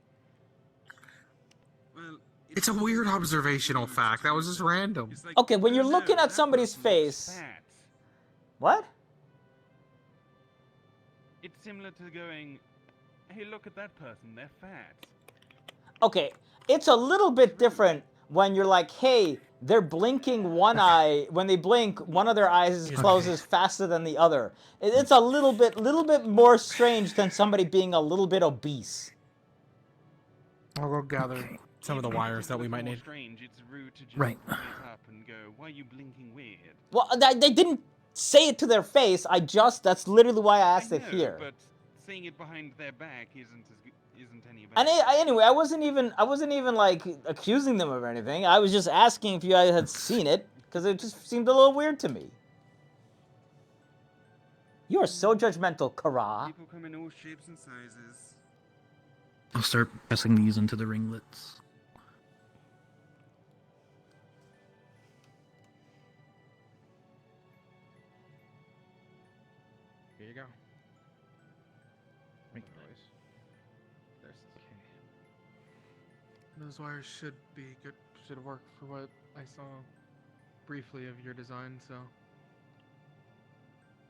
Well, it's a weird observational fact. That was just random. Like, okay, when you're looking at somebody's face. What? It's similar to going, hey, look at that person, they're fat. Okay, it's a little bit different when you're like, hey, they're blinking one eye. When they blink, one of their eyes closes faster than the other. It's a little bit more strange than somebody being a little bit obese. I'll go gather some of the wires that we might need. Strange. It's rude to just Right. wake up and go, why are you blinking weird? Well, they didn't say it to their face. That's literally why I asked it here. But saying it behind their back isn't any better. And anyway, I wasn't even like accusing them of anything. I was just asking if you guys had seen it because it just seemed a little weird to me. You are so judgmental, Kara. People come in all shapes and sizes. I'll start pressing these into the ringlets. Here you go. Make noise. There's okay. Those wires should be good. Should work for what I saw briefly of your design. So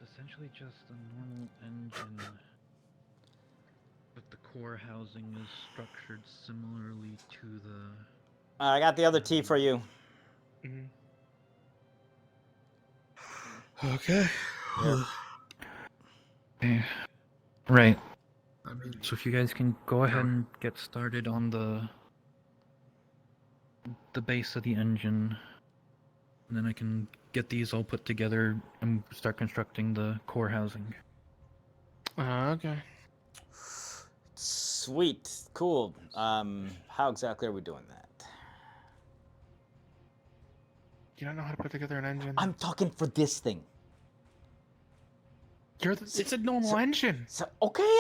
Essentially just a normal engine, but the core housing is structured similarly to the... I got the other tea for you. okay. Yeah. Right. So if you guys can go ahead and get started on the base of the engine, and then I can get these all put together and start constructing the core housing. Okay. Sweet. Cool. How exactly are we doing that? You don't know how to put together an engine? I'm talking for this thing. It's a normal engine. So, okay,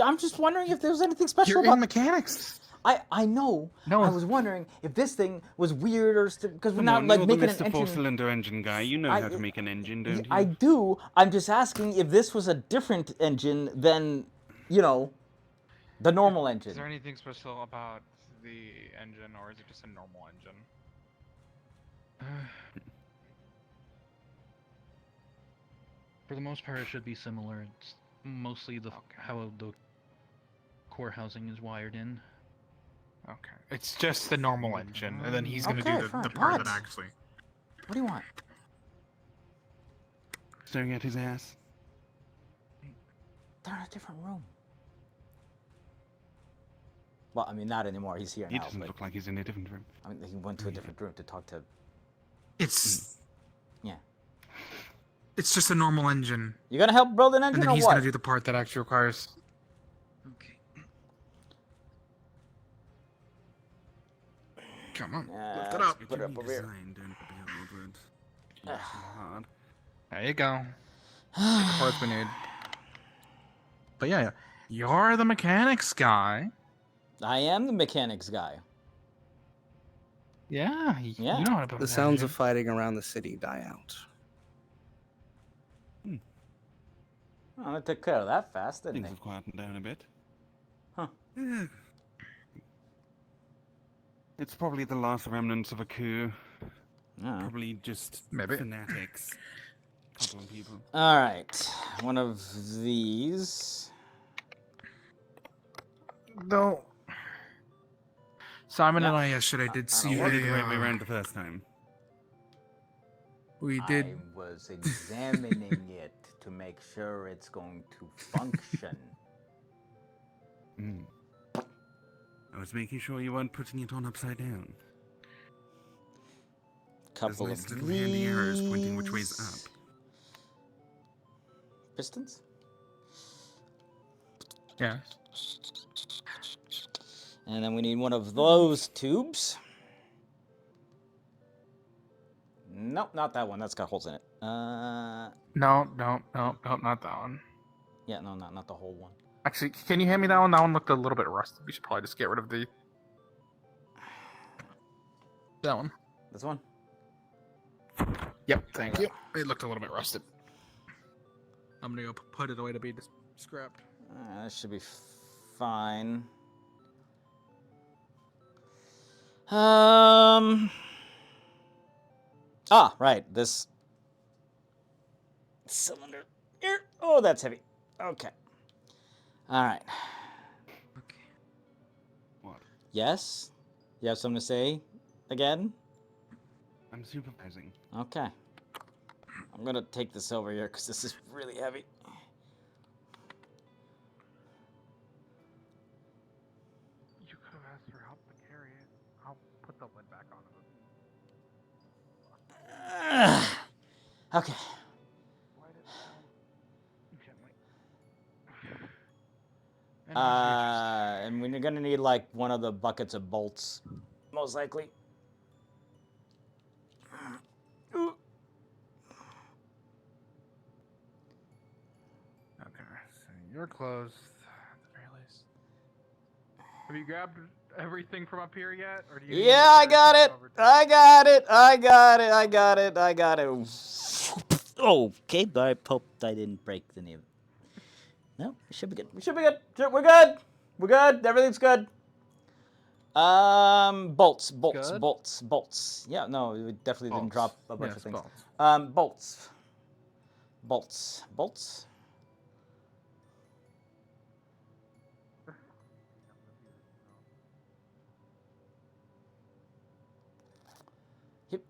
I'm just wondering if there was anything special You're about in mechanics. I know. No. I was wondering if this thing was weird or because we're Come not on, like you're making the an Mr. engine. Four-cylinder engine guy. You know how to make an engine, don't you? I do. I'm just asking if this was a different engine than, you know, the normal engine. Is there anything special about the engine, or is it just a normal engine? For the most part, it should be similar. It's mostly how the core housing is wired in. Okay. It's just the normal engine, and then he's gonna do the part What? that actually... What do you want? Staring at his ass. They're in a different room. Well, I mean, not anymore. He's here He now. doesn't look like he's in a different room. I mean, he went to a different room to talk to... It's... Yeah. It's just a normal engine. You gonna help build an engine And then or he's what? gonna do the part that actually requires... Okay. Come on, lift it up. Put it up over here. Design, don't build it. It's hard. There you go. Parts we need. But yeah, you're the mechanics guy. I am the mechanics guy. Yeah, Yeah. you know how to build The an sounds engine. of fighting around the city die out. Well, they took care of that fast, didn't Things they? have quietened down a bit. Huh. Yeah. It's probably the last remnants of a coup. Yeah. Probably just Maybe. fanatics. Couple of people. All right. One of these. No. Simon and I yesterday did see What did we a, ran the first time? we I did. was examining it to make sure it's going to function. I was making sure you weren't putting it on upside down. Couple There's of nice little handy arrows pointing which these. way's up. Pistons? Yeah. And then we need one of those tubes. Nope, not that one. That's got holes in it. No, not that one. Yeah, no, not the whole one. Actually, can you hand me that one? That one looked a little bit rusted. We should probably just get rid of the... That one. This one? Yep, thank you. It looked a little bit rusted. I'm gonna go put it away to be scrapped. That should be fine. Right. This cylinder here. Oh, that's heavy. Okay. All right. Okay. What? Yes? You have something to say again? I'm supervising. Okay. I'm going to take this over here because this is really heavy. You could have asked for help to carry it. I'll put the lid back on it. Okay. And we're gonna need like one of the buckets of bolts, most likely. Okay, so you're closed. At the very least. Have you grabbed everything from up here yet? Or do you Yeah, I got it. I got it. I got it. I got it. I got it. Okay, but I hope I didn't break any of it. No, we should be good. We should be good. We're good. We're good. Everything's good. Bolts. Good? Bolts. Yeah, no, we definitely didn't drop a bunch of things. Bolts. Bolts. Yep.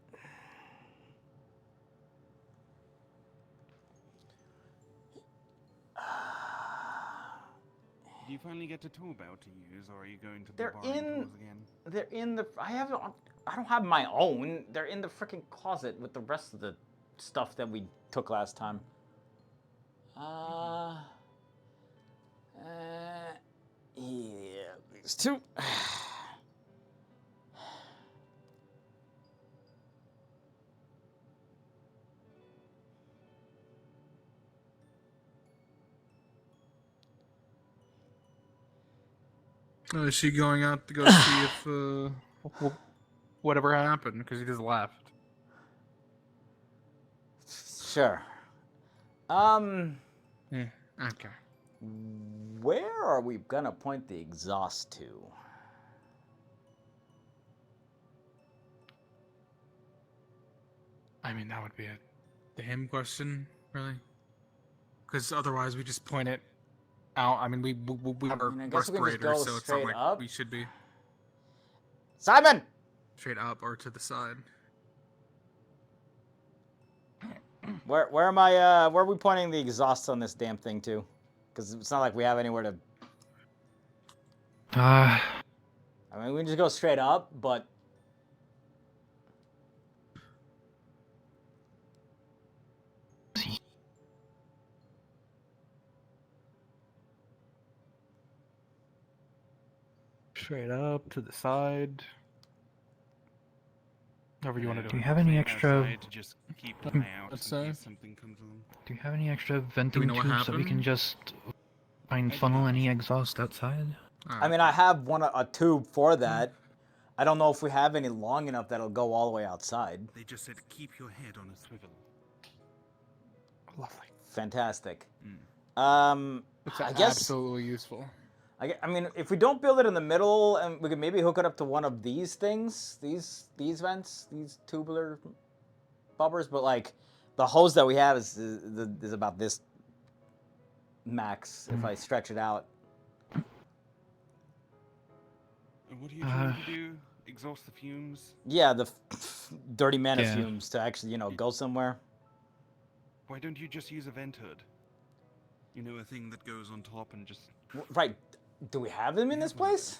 Did you finally get a tool belt to use, or are you going to be They're borrowing in. tools again? They're in the. I don't have my own. They're in the freaking closet with the rest of the stuff that we took last time. Yeah, these two. Oh, is she going out to go see if whatever happened? Because he just left. Sure. Yeah. Okay. Where are we gonna point the exhaust to? I mean, that would be a damn question, really. Because otherwise, we just point it out. I mean, we have our I guess we can just respirators, go so it's not straight like up. we should be Simon! straight up or to the side. Where where are we pointing the exhaust on this damn thing to? Because it's not like we have anywhere to. I mean, we can just go straight up, but. Straight up to the side. Whatever you want to do. Do you have any extra? Outside to just keep an eye out Let's in case something comes along. Do you have any extra venting know what tubes that we can happened? just Find funnel any exhaust outside? I mean, I have a tube for that. I don't know if we have any long enough that'll go all the way outside. They just said keep your head on a swivel. Lovely. Fantastic. It's I guess absolutely useful. I mean, if we don't build it in the middle, and we could maybe hook it up to one of these things, these vents, these tubular bubbers, but like the hose that we have is about this max if I stretch it out. And what are you trying to do? Exhaust the fumes? Yeah, the dirty mana Yeah. fumes to actually, go somewhere. Why don't you just use a vent hood? You know, a thing that goes on top and just... Right. Do we have them in this place?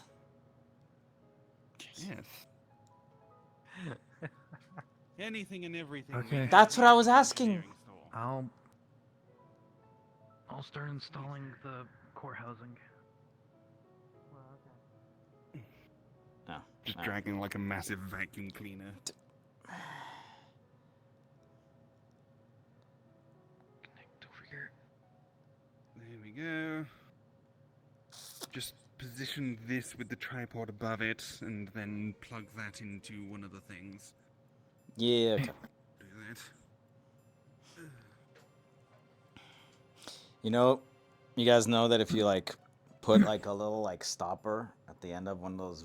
Yes. Anything and everything. Okay. That's what I was asking. I'll start installing the core housing. Oh, Just dragging like a massive vacuum cleaner. Connect over here. There we go. Just position this with the tripod above it, and then plug that into one of the things. Yeah. Okay. Do that. You guys know that if you put a little stopper at the end of one of those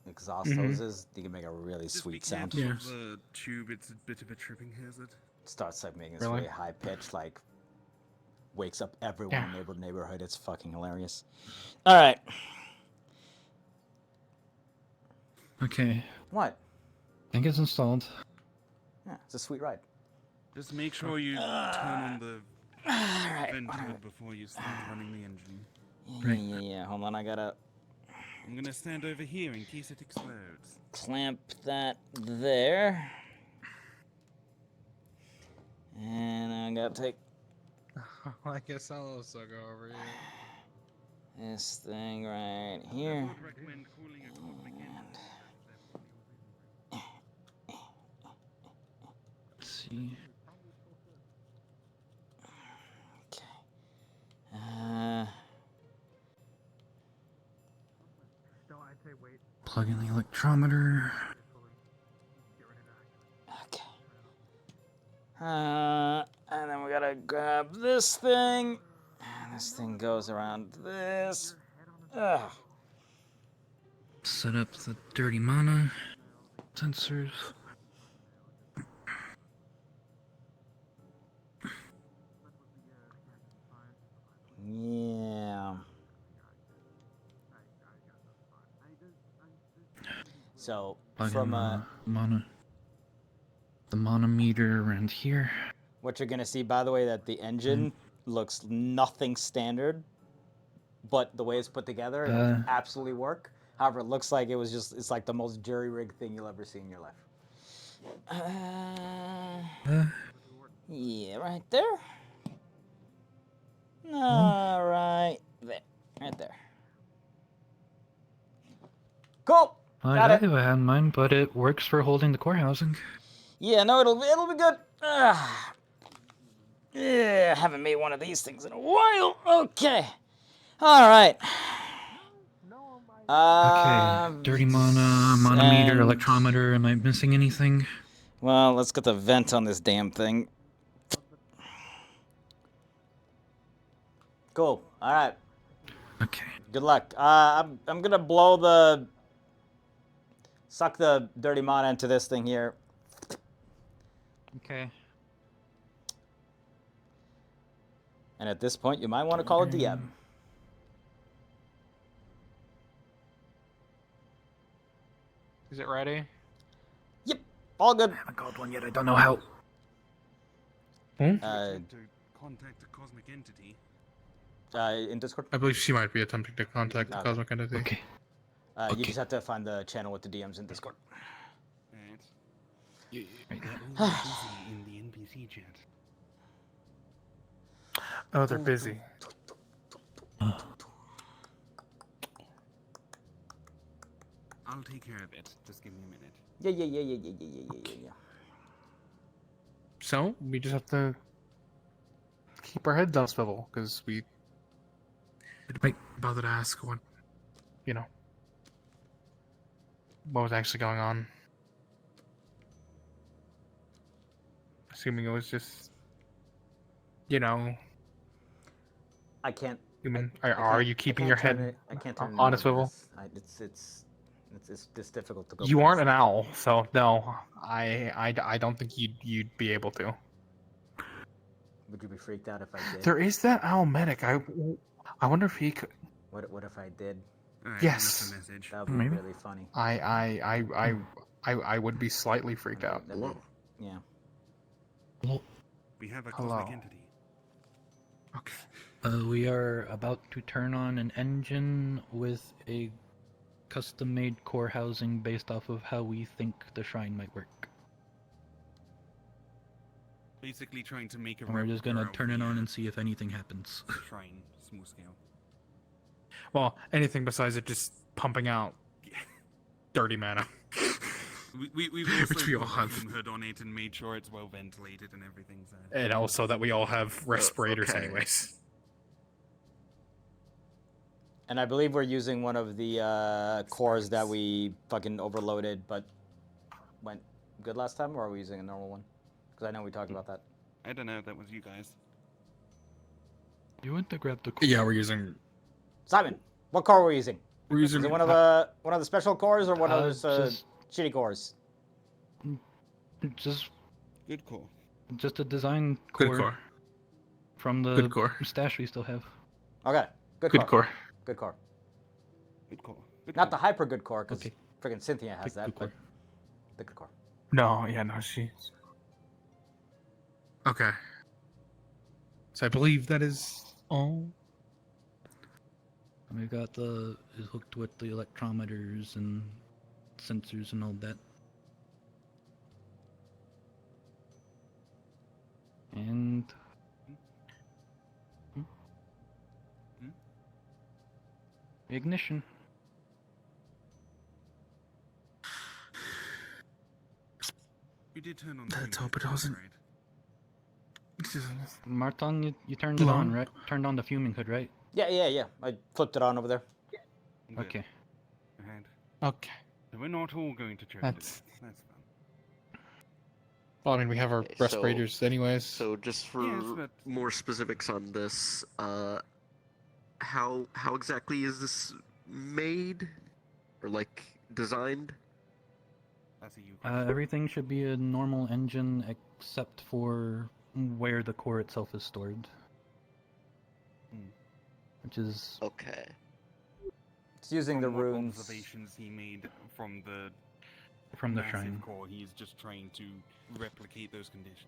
exhaust hoses, you can make a really Just sweet be sound. careful of the tube, it's a bit of a tripping hazard. Starts making this Really? really high pitch, wakes up everyone in the neighborhood. It's fucking hilarious. All right. Okay. What? I think it's installed. Yeah, it's a sweet ride. Just make sure you turn on the Alright. vent hood before you start running the engine. Yeah. Hold on, I gotta I'm gonna stand over here in case it explodes. clamp that there. And I gotta take I guess I'll also go over here. this thing right here. I would recommend calling a cosmic entity. Let's see. Plug in the electrometer. Okay. And then we gotta grab this thing. And this thing goes around this. Ugh. Set up the dirty mana sensors. Yeah. So Plug from in the mana meter around here. what you're gonna see, by the way, that the engine looks nothing standard, but the way it's put together, it will absolutely work. However, it looks like it's like the most jury-rigged thing you'll ever see in your life. Yeah, right there. All right there, right there. Cool. I Got it. have had mine, but it works for holding the core housing. Yeah, no, it'll be good. Yeah, I haven't made one of these things in a while. Okay. All right. Okay, dirty mana meter, and- electrometer. Am I missing anything? Well, let's get the vent on this damn thing. Cool. All right. Okay. Good luck. I'm gonna suck the dirty mana into this thing here. Okay. And at this point, you might want to call a DM. Is it ready? Yep. All good. I haven't called one yet. I don't know how. To contact a cosmic entity. In Discord. I believe she might be attempting to contact the Okay. cosmic entity. Okay. You just have to find the channel with the DMs in Discord. Alright. Right there. Busy in the NPC chat. Oh, they're busy. I'll take care of it. Just give me a minute. Yeah. So we just have to keep our heads on swivel because we Wait, bother to ask what, what was actually going on? Assuming it was just, I can't. human. I Are can't- you I keeping can't your turn head it- I can't turn it on a into swivel? this. It's difficult to go. You past aren't an it. owl, so no, I don't think you'd be able to. Would you be freaked out if I did? There is that owl medic. I wonder if he could. What if I did? Alright, Yes. I left a message. That would be Maybe. really funny. I would be slightly freaked out. Yeah. We have a Hello. cosmic entity. Okay. We are about to turn on an engine with a custom-made core housing based off of how we think the shrine might work. Basically trying to make a And we're just gonna replica of turn it the, on and see if anything happens. shrine, small scale. Well, anything besides it just pumping out dirty mana. We've also Which we all put have. fume hood on it and made sure it's well ventilated and everything. So. And also that we all have respirators anyways. And I believe we're using one of the cores that we fucking overloaded, but went good last time, or are we using a normal one? Because I know we talked about that. I don't know if that was you guys. You went to grab the core. Yeah, we're using. Simon, what core were we using? We're using Is it one of the special cores or one of those just- shitty cores? Just Good call. a design Good core, core. from the Good core. stash we still have. Okay, good Good core. Good core. Good call. Good Not call. the hyper good core, because Okay. friggin' Cynthia has Good that, core. but the good core. No, she's. Okay. So I believe that is all. And we've got the is hooked with the electrometers and sensors and all that. And ignition. You did turn on the Let's fume hope it hood, doesn't. right? Martin, you turned it on, right? Turned on the fuming hood, right? Yeah. I flipped it on over there. Good. Okay. Alright. Okay. So we're not all going to church That's- today. That's fun. Well, I mean, we have our Okay, so- respirators anyways. So just for Yes, but- more specifics on this, how exactly is this made or like designed? That's a you. Everything should be a normal engine except for where the core itself is stored. Which is Okay. It's using the From what runes. observations he made from the from the massive shrine. core, he's just trying to replicate those conditions.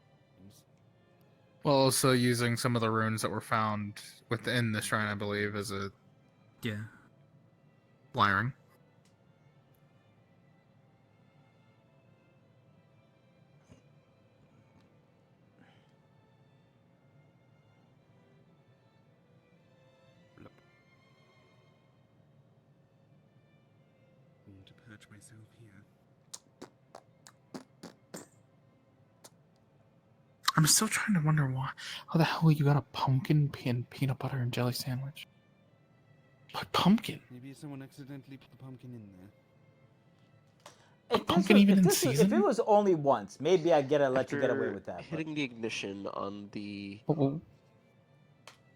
Well, also using some of the runes that were found within the shrine, I believe, as a Yeah. wiring. I need to perch myself here. I'm still trying to wonder why. How the hell you got a pumpkin peanut butter and jelly sandwich? But pumpkin. Maybe someone accidentally put the pumpkin in there. If pumpkin even in If season? it was only once, maybe I'd let you get away After with that. But hitting the ignition on the Oh,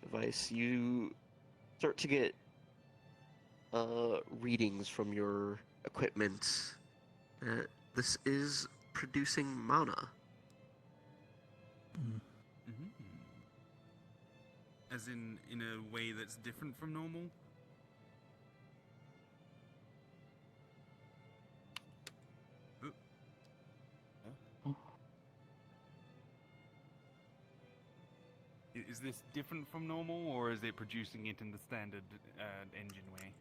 device, you start to get readings from your equipment. This is producing mana. As in a way that's different from normal? Is this different from normal, or is it producing it in the standard engine way?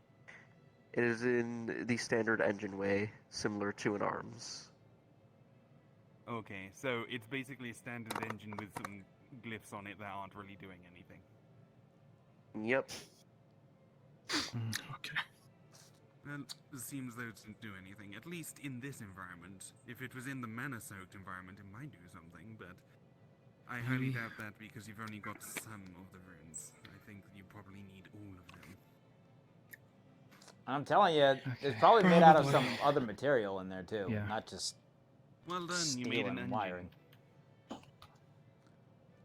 It is in the standard engine way, similar to an ARMS. Okay, so it's basically a standard engine with some glyphs on it that aren't really doing anything. Yep. Okay. Well, it seems though it doesn't do anything, at least in this environment. If it was in the mana-soaked environment, it might do something, but I highly doubt that because you've only got some of the runes. I think you probably need all of them. I'm telling you, it's probably made out of some other material in there too, Yeah. not just Well done, you steel made an and engine. wiring.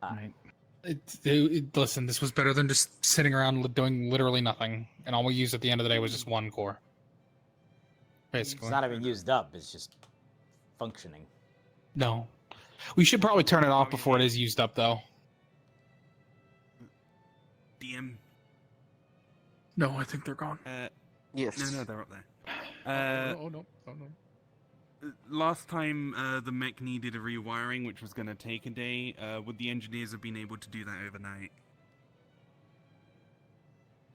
Right. Listen, this was better than just sitting around doing literally nothing, and all we used at the end of the day was just one core. Basically. It's not even used up. It's just functioning. No. We should probably turn it off before it is used up, though. DM. No, I think they're gone. Yes. No, they're up there. No. Last time the mech needed a rewiring, which was going to take a day, would the engineers have been able to do that overnight?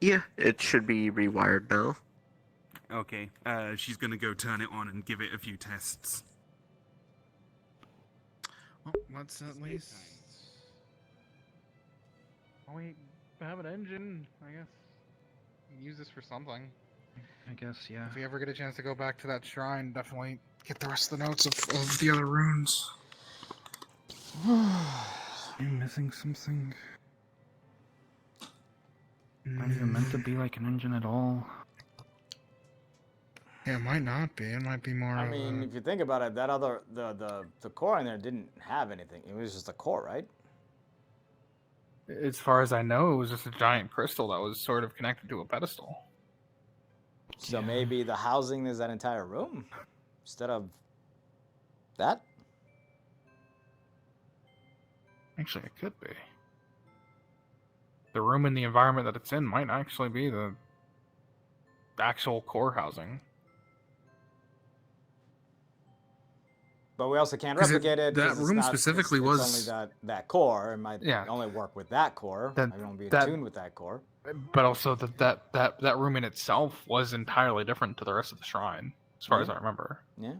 Yeah, it should be rewired now. Okay, she's going to go turn it on and give it a few tests. Well, let's at least... Oh, we have an engine, I guess. Use this for something. I guess, yeah. If we ever get a chance to go back to that shrine, definitely get the rest of the notes of the other runes. You're missing something. Not even meant to be like an engine at all. Yeah, it might not be. It might be more I of mean, if you think about it, that other the core in there didn't have anything. It was just a core, right? As far as I know, it was just a giant crystal that was sort of connected to a pedestal. So maybe the housing is that entire room instead of that. Actually, it could be. The room and the environment that it's in might actually be the actual core housing. But we also can't 'Cause replicate it. that 'cause it's room not- specifically it's was- only that core. It might Yeah. only work with that core. That- It won't be that- attuned with that core. But also that room in itself was entirely different to the rest of the shrine, as far as I remember. Yeah.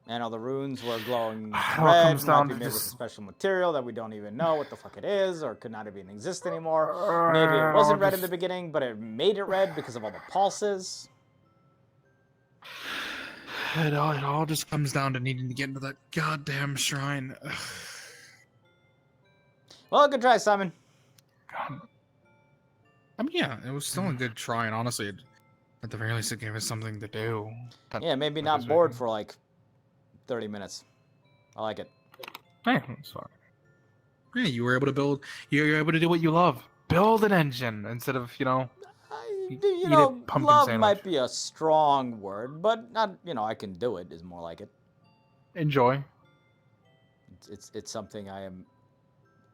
And all the runes were glowing It all red. comes Might down be to made with a just- special material that we don't even know what the fuck it is, or could not even exist anymore. Maybe it wasn't red in the beginning, but it made it red because of all the pulses. It all just comes down to needing to get into that goddamn shrine. Well, good try, Simon. God. I mean, yeah, it was still a good try, and honestly, at the very least, it gave us something to do. Yeah, maybe not bored for like 30 minutes. I like it. Hey, that's fine. Yeah, you were able to build. You were able to do what you love. Build an engine instead of You know, love might be a strong word, but not. I can do it. Is more like it. Enjoy. It's something I am.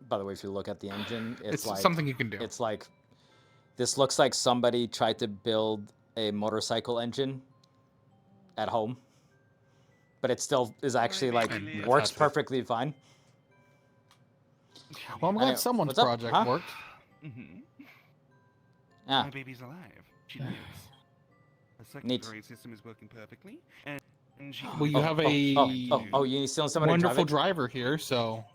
By the way, if you look at the engine, It's like something you can do. It's like this looks like somebody tried to build a motorcycle engine at home, but it still is actually like works perfectly fine. Well, I'm glad someone's what's up? project Huh? worked. Mm-hmm. Yeah. My baby's alive. She lives. The Neat. circulatory system is working perfectly, and she. Well, you have a you still somebody wonderful drive driver here, so.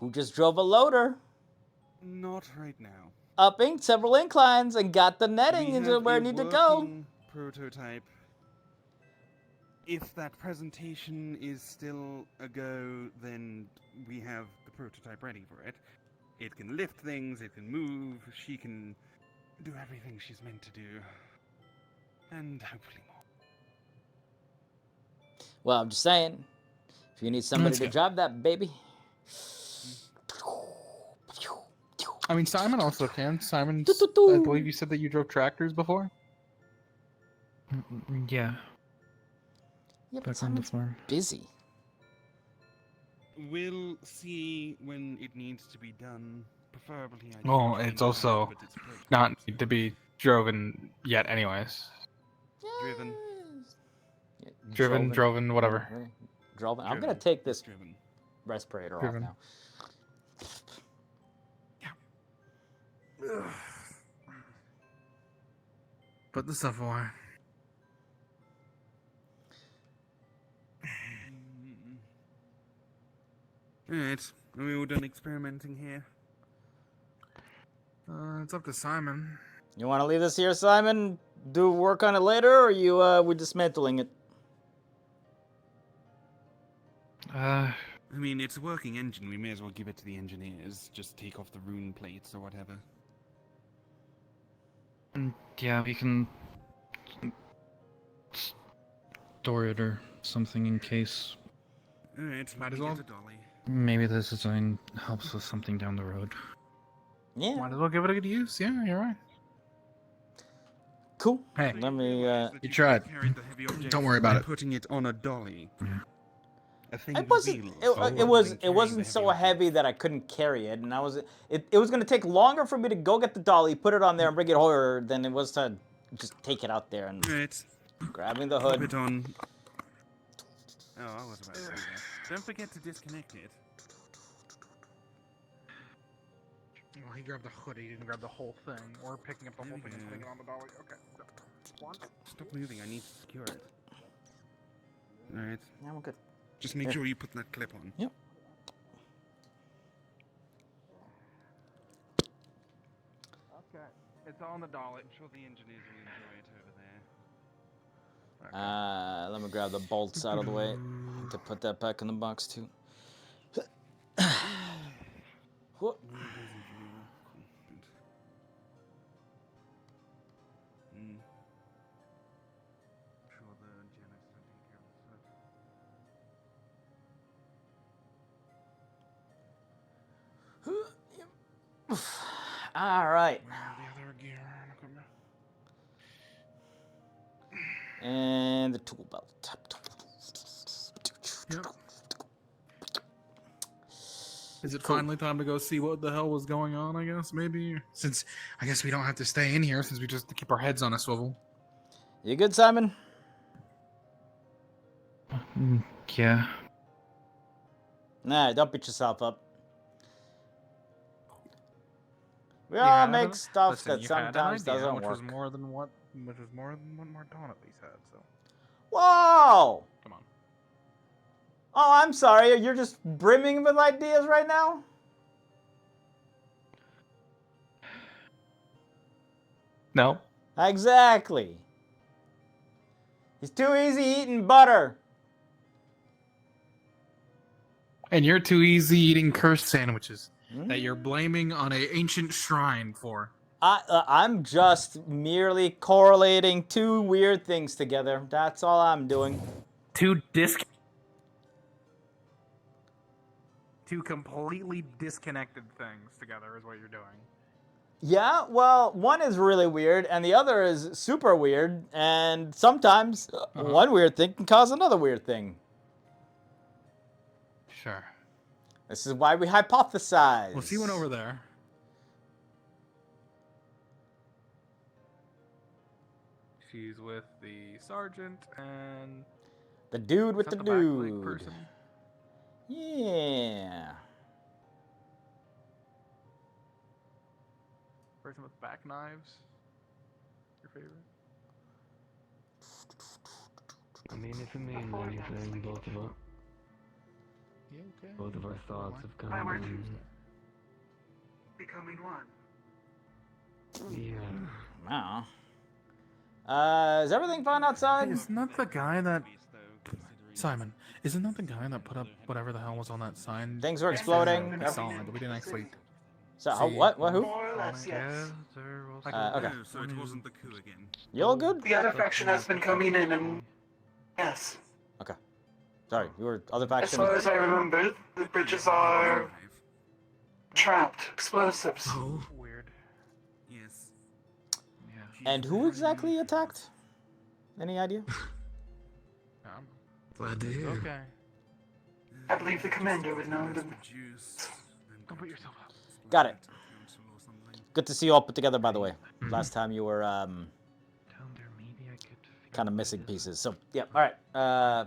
Who just drove a loader Not right now. upping several inclines and got the netting We into have where a it needed to go. working prototype. If that presentation is still a go, then we have the prototype ready for it. It can lift things, it can move, she can do everything she's meant to do. And hopefully more. Well, I'm just saying, if you need somebody That's to good. drive that baby. I mean, Simon also can. Simon, I believe you said that you drove tractors before? Yeah. Yeah, Back on the farm. Busy. We'll see when it needs to be done. Preferably, I Well, don't it's think also but it's appropriate. not need to be driven yet, anyways. Driven. Driven, whatever. Driven. I'm gonna Driven. take this Driven. respirator Driven. off now. Put the stuff away. Alright, are we all done experimenting here? It's up to Simon. You want to leave this here, Simon? Do work on it later, or we dismantling it? I mean, it's a working engine. We may as well give it to the engineers. Just take off the rune plates or whatever. And yeah, we can store it or something in case. Alright, Might as well. get a dolly. Maybe this design helps with something down the road. Yeah. Might as well give it a good use. Yeah, you're right. Cool. Hey, Let me. you tried. Carried the heavy object Don't worry about by it. putting it on a dolly. Yeah. A thing It of wasn't. wheels. It wasn't so heavy that I couldn't carry it, and I was. It was gonna take longer for me to go get the dolly, put it on there, and bring it over than it was to just take it out there and Right. grabbing the Pop hood. it on. Oh, I was about to say that. Don't forget to disconnect it. Well, he grabbed the hood. He didn't grab the whole thing. Or picking up the whole thing and putting it on the dolly. Okay. One. Stop moving. I need to secure it. Alright. Yeah, we're good. Just make Here. sure you put that clip on. Yep. Okay. It's on the dolly. I'm sure the engineers will enjoy it over there. Let me grab the bolts out of the way to put that back in the box too. Whoop. All right. And the tool belt. Yep. Is it finally time to go see what the hell was going on, I guess, maybe? Since I guess we don't have to stay in here since we just keep our heads on a swivel. You good, Simon? Yeah. Nah, don't beat yourself up. We You all had make an- stuff listen, that you had an sometimes idea, doesn't which work. Was more than what Mardon at least had, so. Whoa! Come on. Oh, I'm sorry. You're just brimming with ideas right now? No. Exactly. He's too easy eating butter. And you're too easy eating cursed sandwiches that you're blaming on an ancient shrine for. I'm just merely correlating two weird things together. That's all I'm doing. Two completely disconnected things together is what you're doing. Yeah, well, one is really weird, and the other is super weird, and sometimes one weird thing can cause another weird thing. Sure. This is why we hypothesize. Well, see one over there. She's with the sergeant and the dude with is that the back leg dude. person? Yeah. Person with back knives. Your favorite? I mean, if it means anything, both of us. Yeah, okay. Both of our thoughts have Why come weren't you in. becoming one? Yeah. Wow. Is everything fine outside? Isn't that the guy that... Simon, isn't that the guy that put up whatever the hell was on that sign? Things were exploding. I saw it, but we didn't actually... So, what? Who? More or less, yes. Okay. Oh, so it wasn't the coup again. You all good? The other faction has been coming in and... Yes. Okay. Sorry, you were other As faction. far as I remember, the bridges are... trapped. Explosives. Oh. Weird. Yes. And who exactly attacked? Any idea? Glad to hear. Okay. I believe the commander would know them. Don't put yourself up. Got it. Good to see you all put together, by the way. Last time you were kind of missing pieces. So yeah. All right.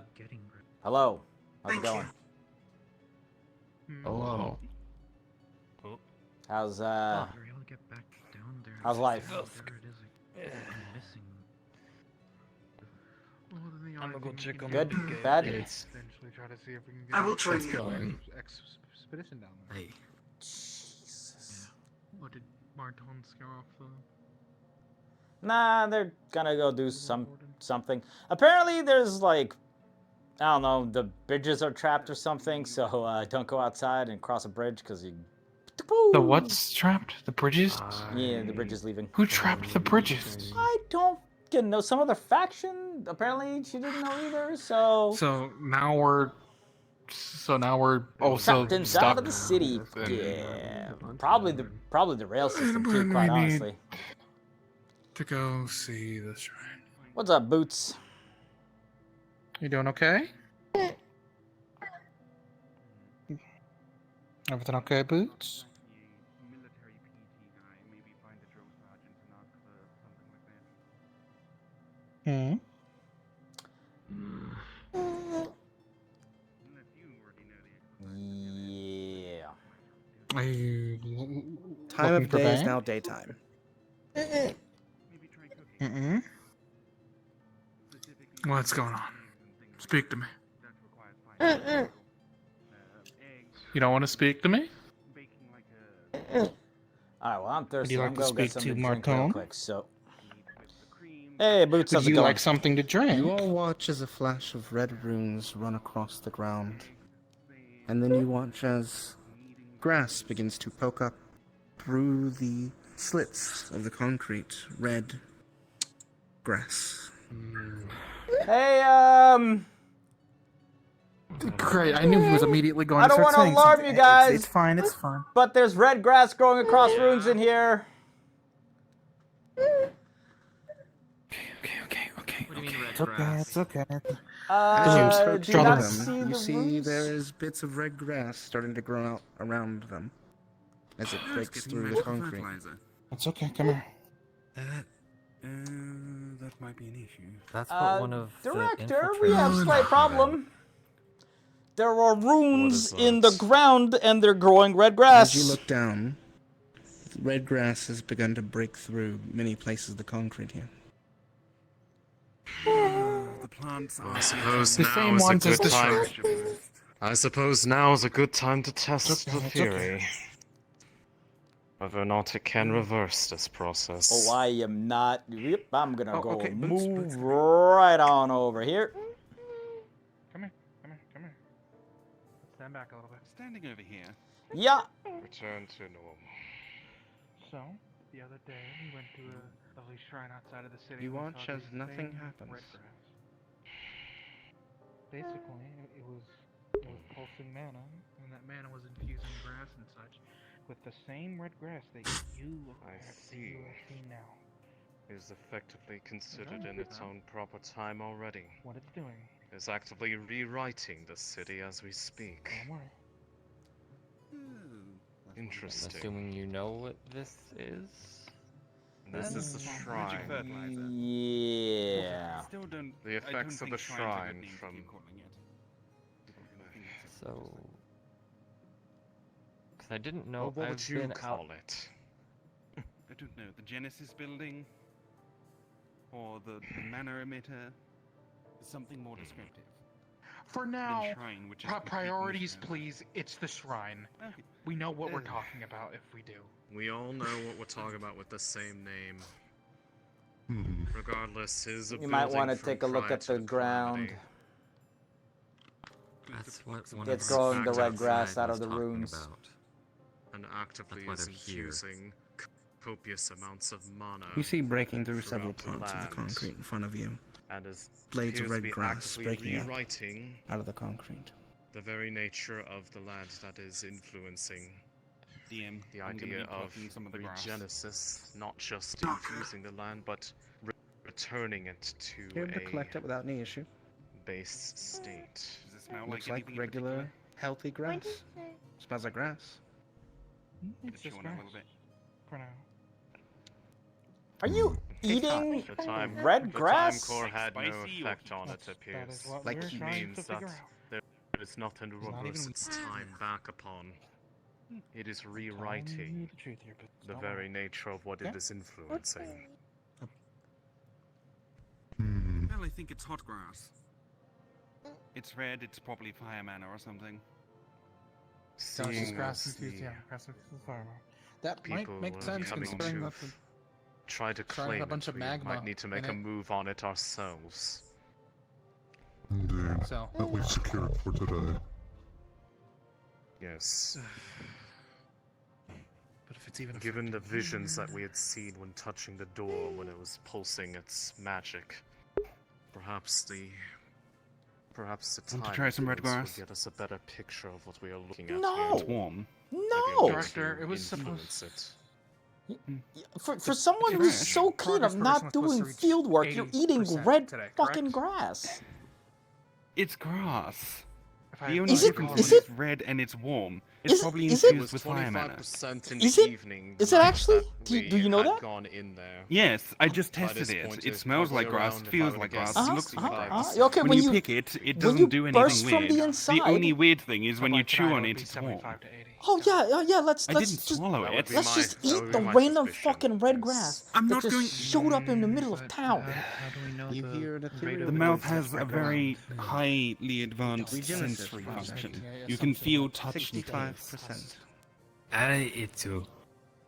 Hello. How's it going? Hello. How's how's life? I'm gonna go check on Good? the Bad? It's Eventually try to see if we can I will join It's you. going. Expedition down there. Hey. Jesus. What did Mardon scare off the... Nah, they're gonna go do something. Apparently, there's like I don't know, the bridges are trapped or something, so don't go outside and cross a bridge because you. The what's trapped? The bridges? Yeah, the bridge is leaving. Who trapped the bridges? I don't know. Some other faction, apparently, she didn't know either, so. So now we're also trapped inside stuck. of the city. Yeah, probably the rail system too. We Quite need honestly. To go see the shrine. What's up, Boots? You doing okay? Everything okay, Boots? Military PT guy, maybe find a drill sergeant and ask for something like that. Unless you already know the Yeah. Are you Time looking of for day is bang? now daytime. Mm-mm. What's going on? Speak to me. You don't want to speak to me? All right, well, I'm thirsty. Would you like I'm to gonna get speak something to to drink real Martone? quick. So, hey, Boots, how's Would it you going? like something to drink? You all watch as a flash of red runes run across the ground. And then you watch as grass begins to poke up through the slits of the concrete. Red grass. Hey, Great, I knew he was immediately going I to don't start want to saying alarm something. you guys. It's fine, it's fine. But there's red grass growing across runes in here. It's okay, it's okay. As you do do not them, see you the see runes? there is bits of red grass starting to grow out around them as it breaks getting through ready the for concrete. fertilizer. That's okay, come here. That might be an issue. That's what one of Director, the we have a infiltrators slight talked problem. There are runes is in the that? ground, and they're growing red As grass. you look down, red grass has begun to break through many places of the concrete here. The plants I are suppose The now same is a ones as good the time. shrine. I suppose now is a good time to test It's okay, the it's okay. theory. Whether or not it can reverse this process. Oh, I am not. Yep, I'm gonna Oh, go okay, move Boots. right on over here. Come here, come here, come here. Stand back a little bit. standing over here. Yeah. Return to normal. So, the other day, we went to a lovely shrine outside of the city. You and we watch saw as these nothing same happens. red grass. Basically, it was pulsing mana, and that mana was infusing grass and such with the same red grass that you have seen now. It is effectively considered in its own proper time already. What it's doing. It is actively rewriting the city as we speak. Don't worry. Interesting. Assuming you know what this is. This is the shrine. Yeah. Still don't. The effects of the shrine from. So. Because I didn't know. Well, what I've would you been call out... it? I don't know. The Genesis building, or the manor emitter. Something more descriptive. For now, shrine, which is priorities, please. It's the shrine. Okay. We know what we're talking about if we do. We all know what we're talking about with the same name. Regardless, his You might want to take a look at the ground. That's what one It's of growing the us red grass outside out of was the talking runes. about. And actively That's is why they're here. infusing copious amounts of mana. You see breaking through several throughout parts of the land. concrete in front of you. And is Blades of appears to red be grass actively breaking up rewriting out of the concrete. the very nature of the land that is influencing DM, the I'm gonna idea be of plucking some of the grass. regenesis, not just infusing the land, but returning it to You're able to a collect it without any issue. base state. Does it smell Looks like like anything in regular, particular? healthy grass. Smells like grass. It's Chew just on it a grass. little bit. For now. Are you eating The time, red grass? The time core had no Spicy or effect on it, That appears. is what Like we're he trying to means figure that out. there is nothing to It's not reverse even- its time back upon. It is Telling you rewriting the truth here, but the don't very worry. nature of what Yeah. it is influencing. Well, I think it's hot grass. It's red. It's probably fire mana or something. So it's just grass infused, yeah, grass infused fireball. That might People make sense coming considering to that the try to shrine had claim a bunch it, of we magma might need to make in a it. move on it ourselves. Indeed. So. That we've secured for today. Yes. But if it's even Given the visions that we had seen when touching the door when it was pulsing its magic, perhaps the Want to time try some red influence grass? would get us a better picture of what we are looking at. No. here. It's warm. No! Director, it was Influence supposed. it. For someone who's so keen of not doing field work, you're eating 80% red today, fucking correct? grass. It's grass. If I The have only Is it- difference is is it's red and it's warm. It's Is it- probably is it- infused with fire mana. 25% in Is the it- evening. is it night actually? that Do you know we had that? Gone in there. Yes, I just By this tested it. point, It it's smells probably like grass, around, if I feels were to like guess, grass, looks like grass. Okay, when you pick it, it when doesn't you do burst anything from the weird. inside- only weird thing is when you Like chew tonight, on would it, be it's warm. 75 to 80. Oh yeah. Let's I let's didn't just swallow That it. would be let's my- just that eat would the be my random suspicion, fucking red yes. grass I'm that not just going- showed up in the middle of town. How do we know You hear an ethereal The mouth voice has a echo very out. highly advanced Regenesis sensory process. function. You can feel touch and taste. 65%.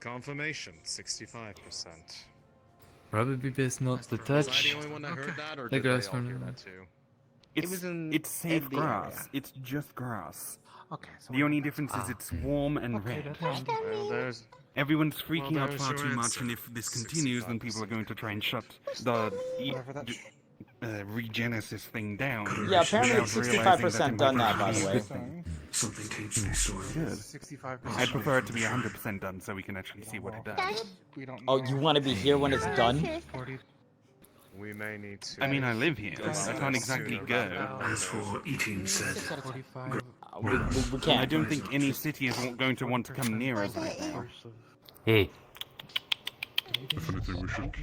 Confirmation, 65%. Probably best not to Was I touch. the only one that heard that, or The did they grass all from hear the- that too? It's safe every grass. area. It's just grass. Okay, so The only difference is it's warm and red. Well, there's Everyone's freaking Well, out there's far your too much, answer. and if this continues, then people are going to try and shut the regenesis thing down. Yeah, apparently without it's realizing 65% that it done might now, by the be way. a good thing. Something taints these stories. Good. 65%. I'd prefer it to be 100% done so we can actually see what it does. We don't Oh, know. you want to be here when it's done? 40. we may need to. I mean, I live here. I can't exactly go. As for what E-Team said, 45. We I can't. don't think any city is going to want to come near us right now. Hey, if anything, we should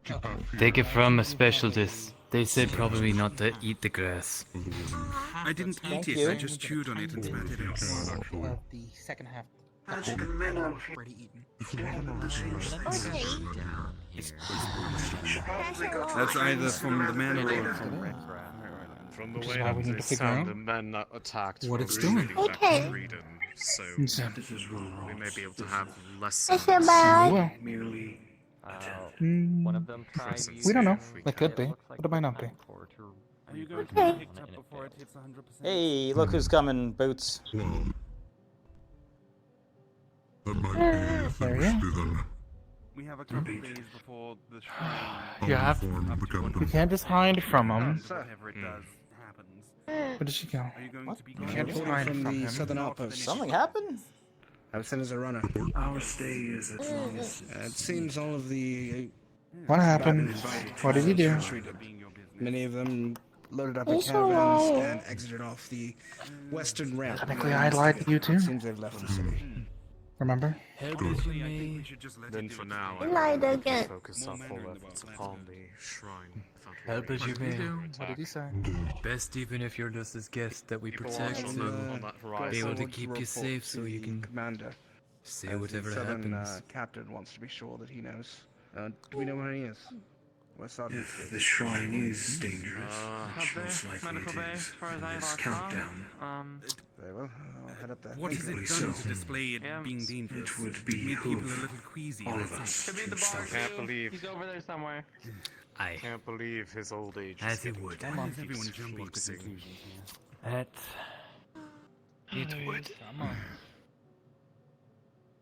keep our feet take it from a specialist. They said probably not to eat the grass. on the woman. I didn't eat it, you. I just chewed on it and spat it out. Actually, The second half. Magic and men are Already eaten. if you want to change things, That's either from the man or from red. From the Which is way why that we need they to figure sound, out the men that attacked what were it's really doing. back Okay. to freedom, so this is wrong. we may be able to have less. Mr. Bad. Well, Merely One of them tried we don't know. If we It could be, but it might not be. Are you going to Okay. be picked up before it hits 100%? Hey, look who's coming, Boots. well, that might be if There there you must be then. We have a couple days before the shrine. I'll You have- inform the You captain. can't just hide from him. Whatever it does happens. Where did she go? Are you going to be You going can't just Order hide from from the him. southern outpost. Something happened? I was sent as a runner. Our stay is as long as It seems all of the What happened? What did you do? many of them loaded up in It's caravans alright. and exited off the western ramp. Technically, I lied to you too. Seems they've left the city. Remember? Then for now, I Lied think we again. can focus our full efforts upon the shrine. Help as you may. What did he say? Best even if you're just as guest that we People protect. on that Be horizon. able to Forward keep you report safe so to you the can commander. say as whatever the southern happens. captain wants to be sure that he knows. Do we know where he is? West Sergeant if the shrine is dangerous, which most likely Medical bay, it as is, far as I this last countdown, Very well. I'll head up there. What has it Rightfully done so. to display it Yeah. being dangerous? it would be Made people a behoove little queasy. all of that's us Could be to the bar stop Can't it. believe. He's over there somewhere. Aye. Can't believe his old age. As is he getting would. to Why is keep everyone jumping to flexing. conclusions here? That. It would. Come on.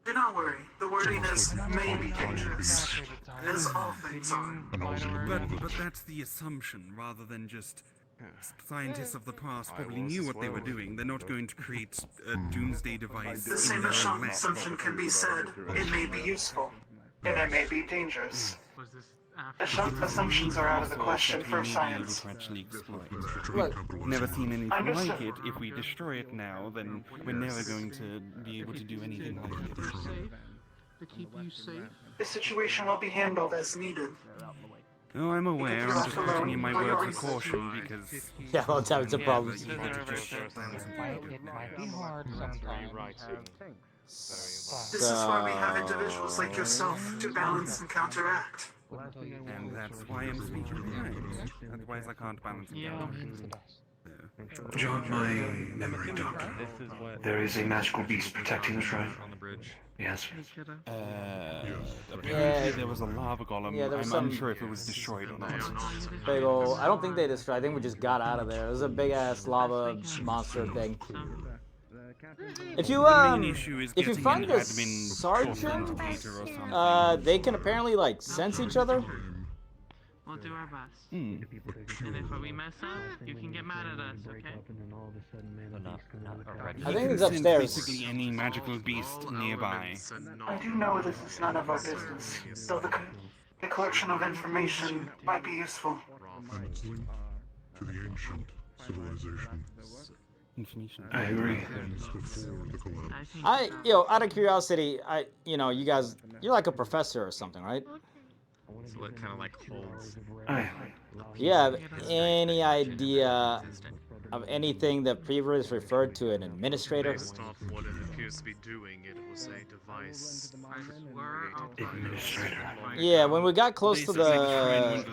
Do not worry, the wordiness may be dangerous, as all things are. And also the moment. But that's the assumption, rather than just scientists of the past I probably was knew as what they were well. doing. They're not going to create a doomsday device The in same their own lab. assumption can be said. It may be useful, and it may be dangerous. Was this after? Assumptions are out of the Also, question for technically science. able to actually explore it. Well, Never seen anything Understood. like it. If we destroy it now, then we're never going to be able to do anything like it. To keep you safe. The situation will be handled as needed. Oh, I'm aware. I'm just putting in my words of caution because Yeah, well, it's a problem. you want to just It might be hard sometimes. This is why we have individuals like yourself to balance and counteract. And that's why I'm speaking right. Otherwise, I can't balance it Yeah. out. Jog my memory, Doc. There is a magical beast protecting the shrine. On the bridge. Yes. Apparently there was a lava golem. Yeah, there was I'm some unsure if it was destroyed or not. big ol'. I don't think they destroyed. I think we just got out of there. It was a big ass lava monster thing. If you find a sergeant, they can apparently like sense each other. We'll do our best. And if we mess up, you can get mad at us, okay? I think it's upstairs. Basically any magical beast nearby. I do know this is none of our business, though the collection of information might be useful. And link to the ancient civilization. I agree. Out of curiosity, you guys, you're like a professor or something, right? So it kind of like holds. You have any idea of anything that previous referred to an administrator? Based off what it appears to be doing, it was a device Administrator. Yeah, when we got close to the...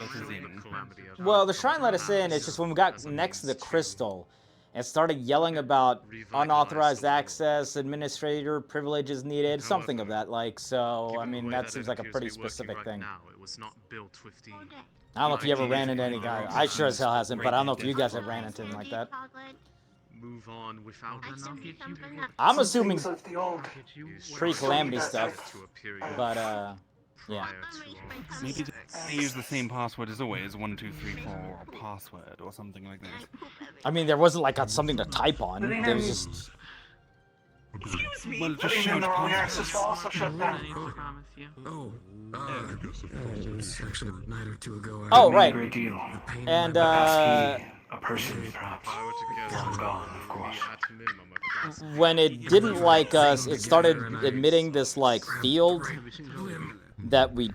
Well, the shrine let us in, it's just when we got next to the crystal, and started yelling about unauthorized access, administrator privileges needed, something of that like. So, I mean, that seems like a pretty specific thing. It was not built with the I don't know if you ever ran into any guy. I sure as hell hasn't, but I don't know if you guys have ran into him like that. move on without I'm assuming pre-calamity stuff, but yeah. Maybe they use the same password as always, 1234 or password or something like that. I mean, there wasn't like something to type on. There was just. Excuse me, well, just putting in shout the wrong password. access will also shut down. It was actually a night or two ago. Oh, right. A great deal. And a person, perhaps. Long gone, of course. when it didn't like us, it started emitting this like field that we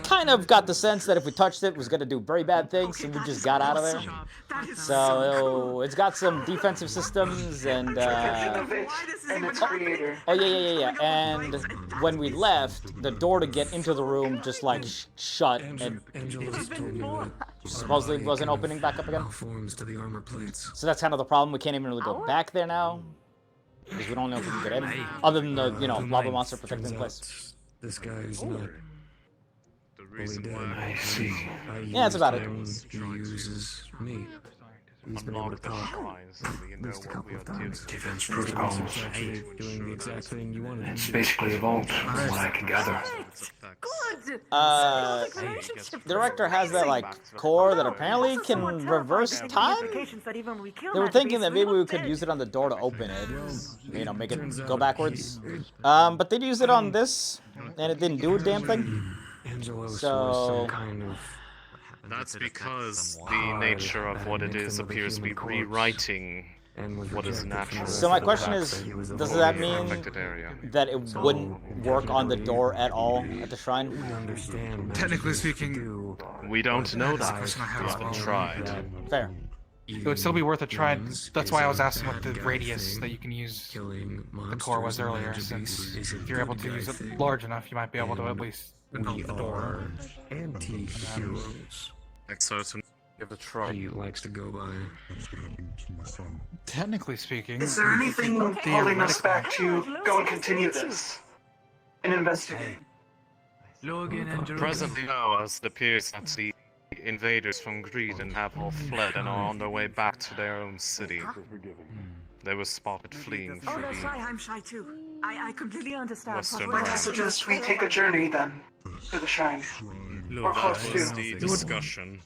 kind of got the sense that if we touched it was going to do very bad things, and we just got out of there. So it's got some defensive systems and its creator. oh yeah. And when we left, the door to get into the room just like shut and supposedly wasn't opening back up again. So that's kind of the problem. We can't even really go back there now because we don't know if we can get in, other than the lava monster protecting the place. This guy is not. I see. Yeah, that's about it. He uses me. He's been able to talk at least a couple of times. Defense protocols. Doing the exact thing you wanted. It's basically a vault, from what I can gather. The director has that like core that apparently can reverse time. They were thinking that maybe we could use it on the door to open it, make it go backwards. But they'd use it on this, and it didn't do a damn thing. So that's because the nature of what it is appears to be rewriting what is natural. So my question is, does that mean that it wouldn't work on the door at all at the shrine? Technically speaking, we don't know that. We haven't tried. Fair. It would still be worth a try. That's why I was asking what the radius that you can use the core was earlier, since if you're able to use it large enough, you might be able to at least open the door. Anti-heroes. Give it a try. He likes to go by. Technically speaking, Is there anything holding us back to go and continue this and investigate? Presently, no, as it appears that the invaders from Greedon have all fled and are on their way back to their own city. They were spotted fleeing Oh, through that's the right, I'm shy too. I completely understand. Western Might I suggest we take a journey then to the shrine? Or That close was to. the discussion.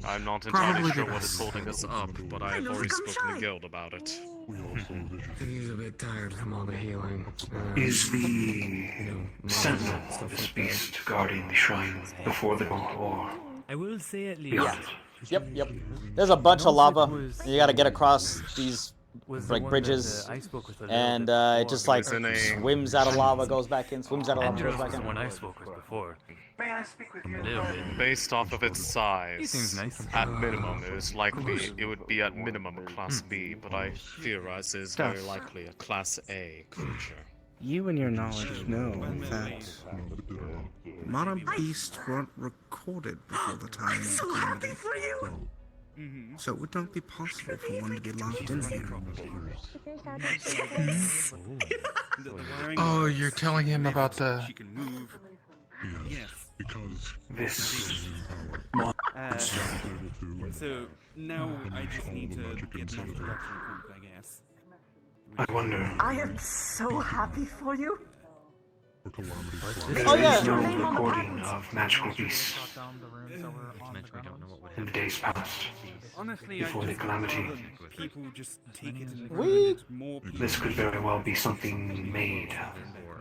I'm not entirely sure what is holding us up, but I have already spoken to Guild about it. He's a bit tired from all the healing. Is the sentinel of this beast guarding the shrine before the Cold War? I will say at least. Yeah. Yep. There's a bunch of lava. You gotta get across these like bridges, and it just like swims out of lava, goes back in, swims out of lava, goes back in. One I spoke with before. May I speak with you? Based off of its size, at minimum, it would be at minimum a Class B, but I theorize it is very likely a Class A creature. You and your knowledge know that modern beasts weren't recorded before the time of the calamity. So it would not be possible for one to be locked in here. Oh, you're telling him about the... She can move. Yes. Because This So now I just need to get mass production approved, I guess. I wonder. I am so happy for you. There Oh, yeah. is no recording of magical beasts in the days past. Honestly, Before the calamity. People just take it and We... more people. This could very well be something made.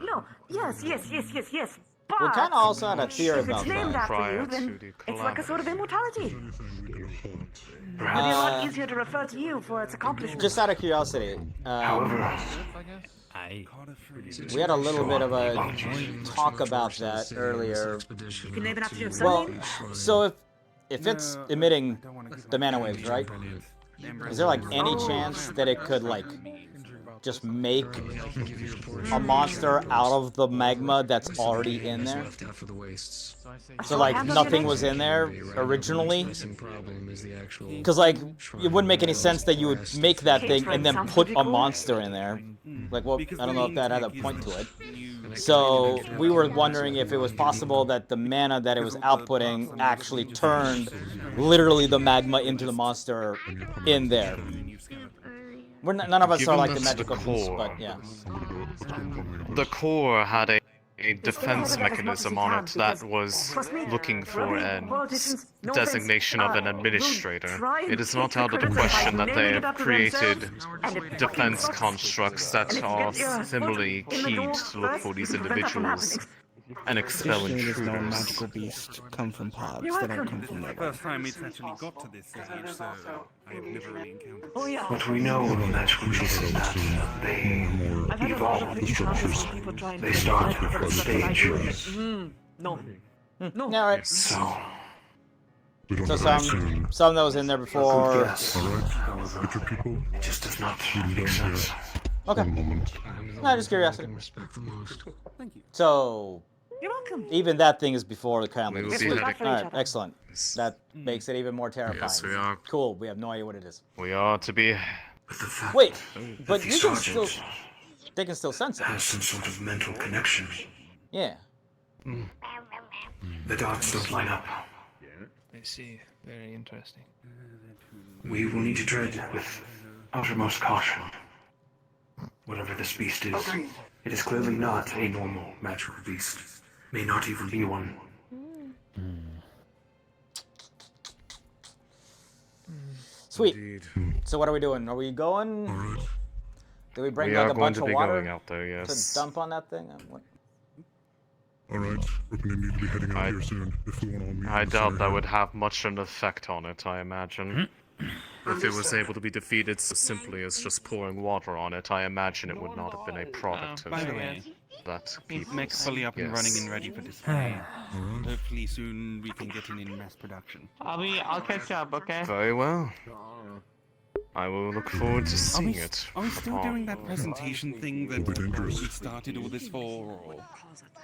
No, yes. We But kind of also had a theory if it's about named that. after Prior you, then to the it's like a sort of immortality. It'd be a lot easier to refer to you for its accomplishments. Just out of curiosity, However, we had a little bit of a talk about that earlier. You can name it after your Well, surname. so if it's emitting the mana waves, right? Is there like any chance that it could like just make a monster out of the magma that's already in there? So like nothing was in there originally? Because like it wouldn't make any sense that you would make that thing and then put a monster in there. Like, well, I don't know if that had a point to it. So we were wondering if it was possible that the mana that it was outputting actually turned literally the magma into the monster in there. We're not, none of us are like the Given magical the beasts, core. but yeah. The core had a defense mechanism on it that was looking for a designation of an administrator. It is not out of the question that they have created defense constructs that are similarly keyed to look for these individuals and expel Traditionally, there's no intruders. magical beast come from pods. You're They don't welcome. come from The nowhere. first time it's actually got to this stage, so I have never really encountered. Oh yeah. what we know of magical beasts is that they I've had a lot of evolve. encounters with people trying They to start but at it's not what I stage. do. No. Yeah, right. So, we don't So have some that was in there before. yes. Alright, However, future people, it just does not we make don't sense. Okay. One moment. No, just curiosity. Thank you. So You're welcome. even that thing is before the We calamity. will be We're heading. back for each Alright, other. excellent. That makes it even more terrifying. Yes, we are. Cool, we have no idea what it is. We are to be. But the fact Wait, that but the you can still... sergeant They can still sense it. has some sort of mental connection. Yeah. The dots don't line up. I see. Very interesting. We will need to tread with uttermost caution. Whatever this beast is, it is clearly not a normal magical beast. May not even be one. Sweet. Indeed. So what are we doing? Are we going? Alright. Do we bring We like are a going bunch to of be water going out there, yes. to dump on that thing? What? Alright, we're gonna need to be heading out I- here soon if we want to all meet. I in the doubt center that here. would have much an effect on it, I imagine. If it was able to be defeated so simply as just pouring water on it, I imagine it would not have been a product By the of way, that keep people. Mech's fully up and running and ready for display. Hopefully soon we can get it in mass production. I'll catch up, okay? Very well. I will look forward to seeing it. Are we still upon- doing that presentation thing that It'll be dangerous. we started all this for? Or...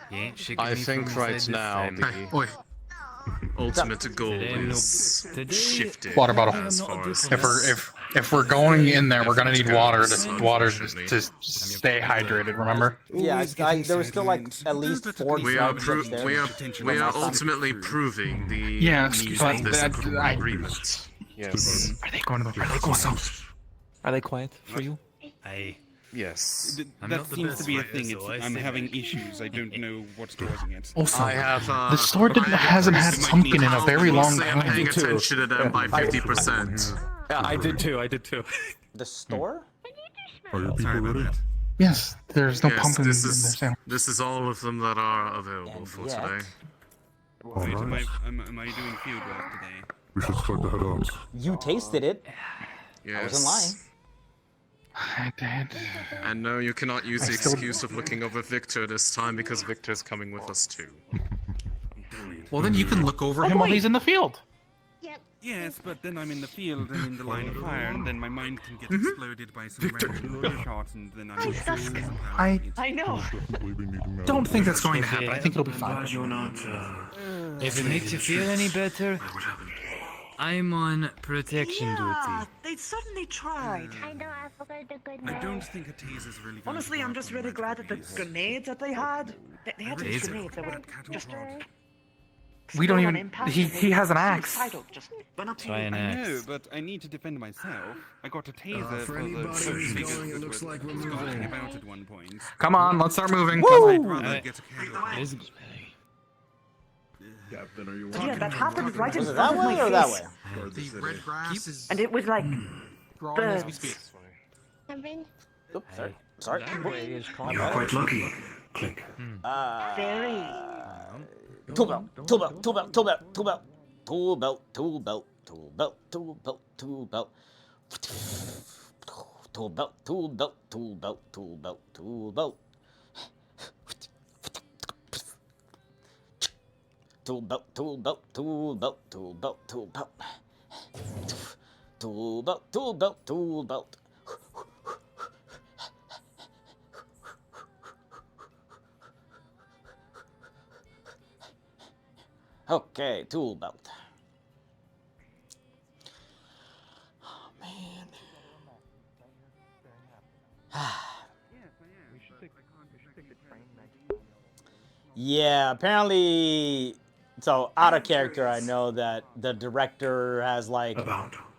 You ain't shaking I me from think inside right this now time. the ultimate goal is Today- shifted Water bottle. as far as If we're going in there, we're gonna need water to Unfortunately. stay hydrated. Remember? Yeah, there was still like at least 4 we are drugs upstairs. we are ultimately proving the Yes, need but of this that- I- agreement. Yes. Are they going to the? Are they going Are they quiet for you? Yes. That not the seems best to be a fighter, thing. so I I'm say having that. issues. I don't know what's causing it. Also, I have the sword hasn't had pumpkin in a very long I'm paying time. attention to them by 50%. Yeah, I did too. The store? Are your people Sorry about ready? that. Yes, there's no Yes, pumpkin in this the is sandwich. this is all of them that are available And for yet- today. Wait, Alright, am I doing field work today? we should start to head out. You tasted it. Yes. I wasn't lying. I did. And no, you cannot use the still- excuse of looking over Victor this time because Victor's coming with us too. Well, then you can look over him while he's in the field. Yes, but then I'm in the field and in the line of fire, and then my mind can get exploded by some random shots, and then I'm I know. Definitely be needing Don't that. think that's going to happen. I think it'll be I'm fine. glad you're not, If it makes you feel any better, what happened. I'm on protection Yeah, duty. they certainly tried. I know, I forgot the good I don't think a taser's really going Honestly, to I'm work just on really glad that the beasts. grenades that they had, they had these Taser. grenades that would have just We don't explode on even. impact He and he they'd has an be axe. suicidal, just run up to Try you. an I know, axe. but I need to defend myself. I got a taser for for anybody the who's figures going, it that looks were like we're skulking moving. about at one point. Come on, let's start moving. I'd rather Alright. get a casualty. Let's go. Captain, are you Yeah, that happened right in Was it front that of way my or that face. way? The red grass is And it was like growing as we birds. speak. Heaven. Oops, sorry. Sorry. You are quite lucky. Click. Very. Tool belt, tool belt, tool belt, tool belt, tool belt, tool belt, tool belt, tool belt, tool belt, tool belt. Tool belt, tool belt, tool belt, tool belt, tool belt. Tool belt, tool belt, tool belt, tool belt, tool belt. Tool belt, tool belt, tool belt. Okay, tool belt. Oh man. Yeah, apparently. So out of character, I know that the director has like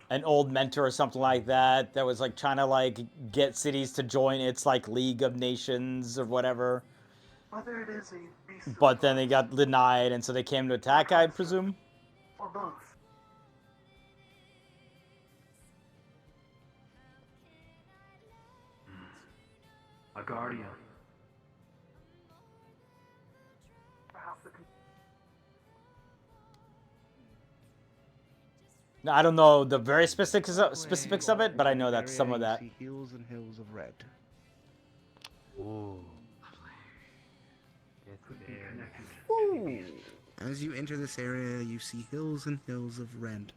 an old mentor or something like that that was like trying to like get cities to join its like League of Nations or whatever. Whether it is a beast But then they got denied, and so they came to attack, I presume. or both. A guardian. Perhaps the No, I don't know the very specifics of it, but I know that's some of that. See hills and hills of red. Ooh. As you enter this area, you see hills and hills of red.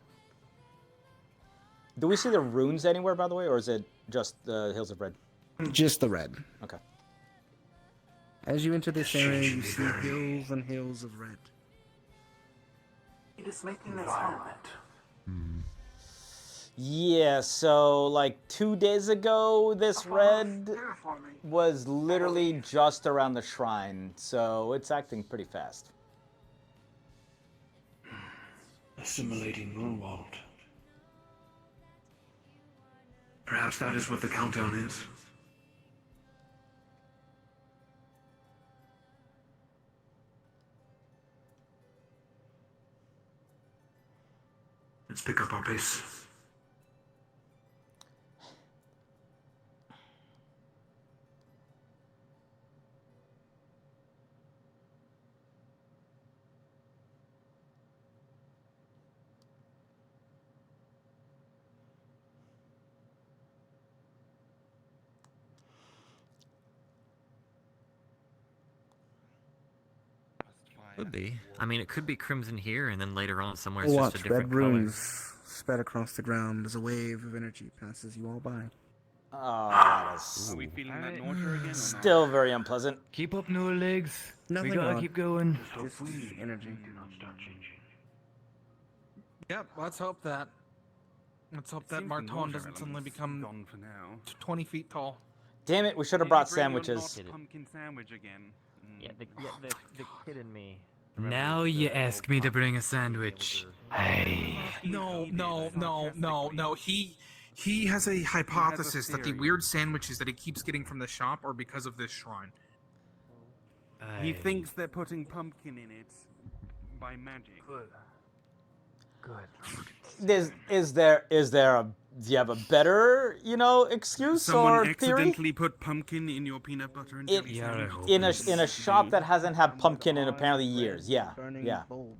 Do we see the runes anywhere, by the way, or is it just the Hills of Red? Just the red. Okay. As you enter this area, you see hills and hills of red. It is making this home. Yeah, so like 2 days ago, this red was literally just around the shrine, so it's acting pretty fast. Assimilating Moonwald. Perhaps that is what the countdown is. Let's pick up our pace. Could be. I mean, it could be crimson here, and then later on somewhere it's Watch just a different red color. runes spread across the ground as a wave of energy passes you all by. Oh, that's Are we feeling that nausea again or not? still very unpleasant. Keep up, no legs. Nothing we gotta odd. keep going. Just energy. Do not start changing. Yep, let's hope that. Let's hope that Seems the Marton nausea doesn't suddenly element's become gone for now. 20 feet tall. Damn it, we should have Did brought you bring your sandwiches. not pumpkin sandwich again. Yeah, the kid in me. Now you ask me to bring a sandwich. Hey. No. He has a hypothesis that the theory. weird sandwiches that he keeps getting from the shop are because of this shrine. He thinks they're putting pumpkin in it by magic. Good. Is there a do you have a better excuse Someone or theory? accidentally put pumpkin in your peanut butter and jelly sandwich. In a shop that hasn't had pumpkin in apparently years. Yeah, Burning yeah. bulbs.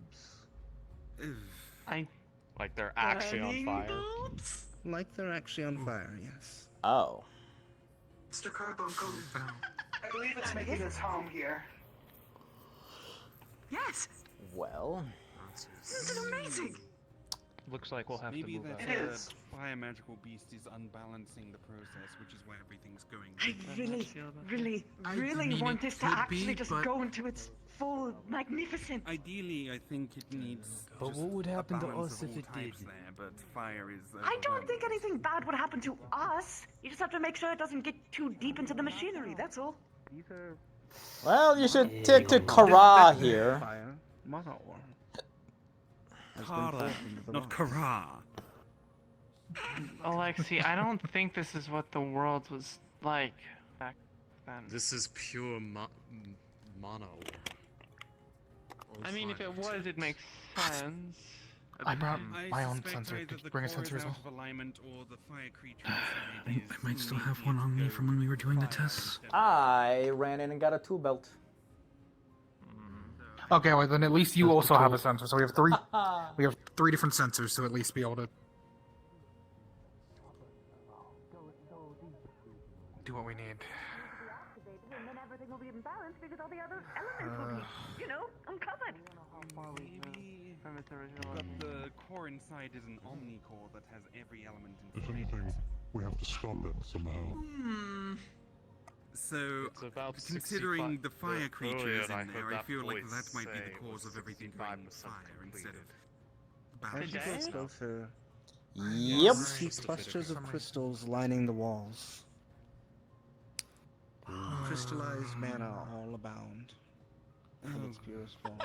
Like they're actually on fire. Like they're actually on fire, yes. Oh. Mr. Carbuncle, I believe it's making its home here. Yes, Well. this is amazing. Looks like we'll have Maybe to move that out. It is. fire magical beast is unbalancing the process, which is why everything's going. I I really mean, want it this to could actually be, just but- go into its full magnificence. Ideally, I think it needs. But just what would a happen to balance us of if all it types did? There, but fire is. I don't think anything bad would happen to us. You just have to make sure it doesn't get too deep into the machinery, that's all. These are Well, you should take to Kara here. fire mono ore. Has been Kara, poured into the not rocks. Kara. Alexi, I don't think this is what the world was like back then. This is pure mono. I mean, if it was, it makes sense. I brought my own suspect sensor. either Did the you bring a core is sensor as out well? of alignment or the fire creature I inside is might still have making one on it me go from when we were doing the fire tests. instead of- I ran in and got a tool belt. Okay, well then at least you also have a sensor. So we have three. Ah. We have 3 different sensors to at least be able to do what we need. And then everything will be in balance because all the other elements will be, you know, uncovered. Maybe but the core inside is an omni core that has every element If inside anything, it. we have to stop it somehow. So, It's about considering 65 the fire creature earlier is in I heard there, I that feel like voice that might be say the it cause was of everything going 65% fire instead of As you balance. get closer, Yep. you see clusters of crystals lining the walls. Crystallized mana all abound. In its purest form.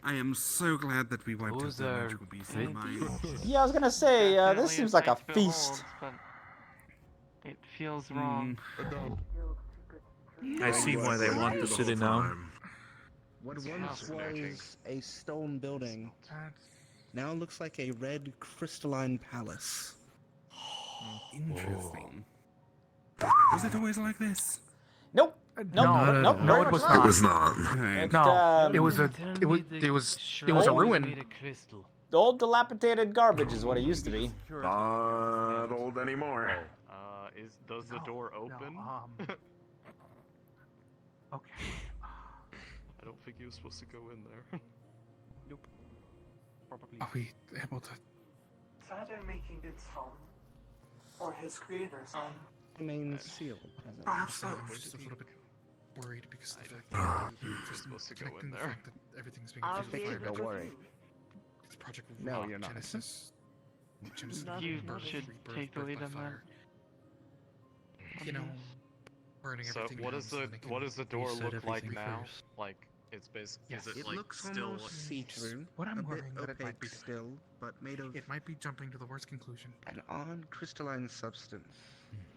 I am so glad that we wiped out Those the are magical beast in mind. Yeah, I was gonna say, Definitely this seems like a sight feast. beholds, but it feels wrong. I see why they want the city now. What once was a stone building now looks like a red crystalline palace. Interesting. Was it always like this? Nope. Nope. Nope. No, very it was much not. It was not. It, No, it was a. Tell It was. me It was. the It was a shrine ruin. made of crystal. The old dilapidated garbage is what it used to be. Not old anymore. Does the door open? Okay. I don't think he was supposed to go in there. Nope. Probably. Are we able to? It's either making its home or his creator's home. Remains sealed. as it Perhaps I'm both. just a little bit worried because of the fact Ah. that He's supposed to go connecting in the there. fact that everything's being I'll affected be by able Don't to worry. This project will No, rock you're not. Genesis. Genesis You should rebirth, take the birth lead by on that. fire. You know, burning So everything what down does so the they can what does the door reset look like everything now? first. Like it's basically Yes. is it, It like looks still almost see-through. What I'm a bit worrying that it might opaque be still, but made of It might be jumping to the worst conclusion. an odd crystalline substance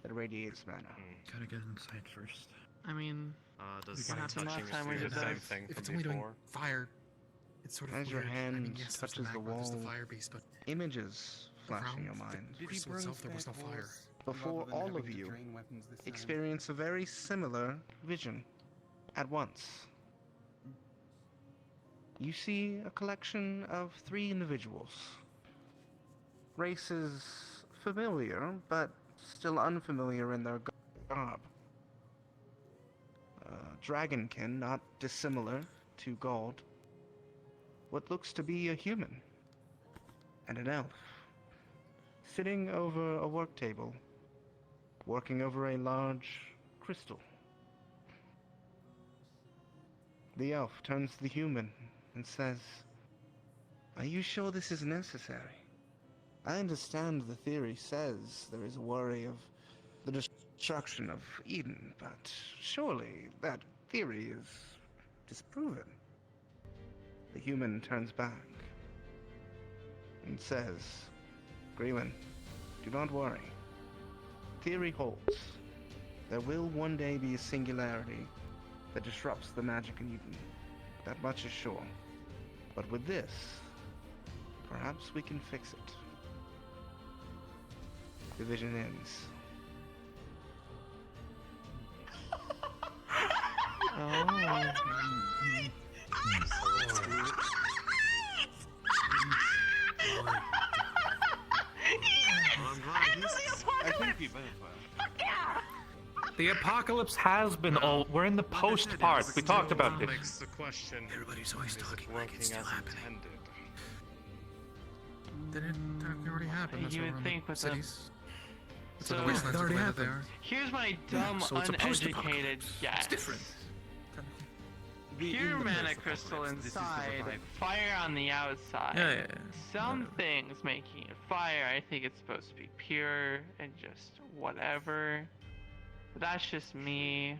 that radiates mana. Gotta get inside first. I mean, does What happened touching last time we do did the that? same If thing If from it's only doing before? fire, it's sort of As your weird. hand I mean, yes, there's touches the magma, there's the wall, fire beast, but images flash in your around mind. the crystal itself, there was no fire. Before all of you experience a very similar vision at once. You see a collection of 3 individuals. Races familiar, but still unfamiliar in their garb. Dragonkin, not dissimilar to Gold. What looks to be a human. And an elf. Sitting over a work table, working over a large crystal. The elf turns to the human and says, "Are you sure this is necessary? I understand the theory says there is a worry of the destruction of Eden, but surely that theory is disproven." The human turns back and says, "Grelin, do not worry. Theory holds. There will one day be a singularity that disrupts the magic in Eden. That much is sure. But with this, perhaps we can fix it." The vision ends. I think we both were. The apocalypse has been all. We're in the post part. We talked about this. Begs the question. Everybody's always is it talking like working it's still as happening. intended? Didn't it already happen? That's You why would we're in think the with cities. It's So like the wastelands it already are the way that they happened. are. here's my Yeah, dumb, so it's a uneducated post-apocalypse. guess. It's different. Pure mana crystal inside, fire on the outside. Yeah. Some things making it fire, I think it's supposed to be pure and just whatever. But that's just me.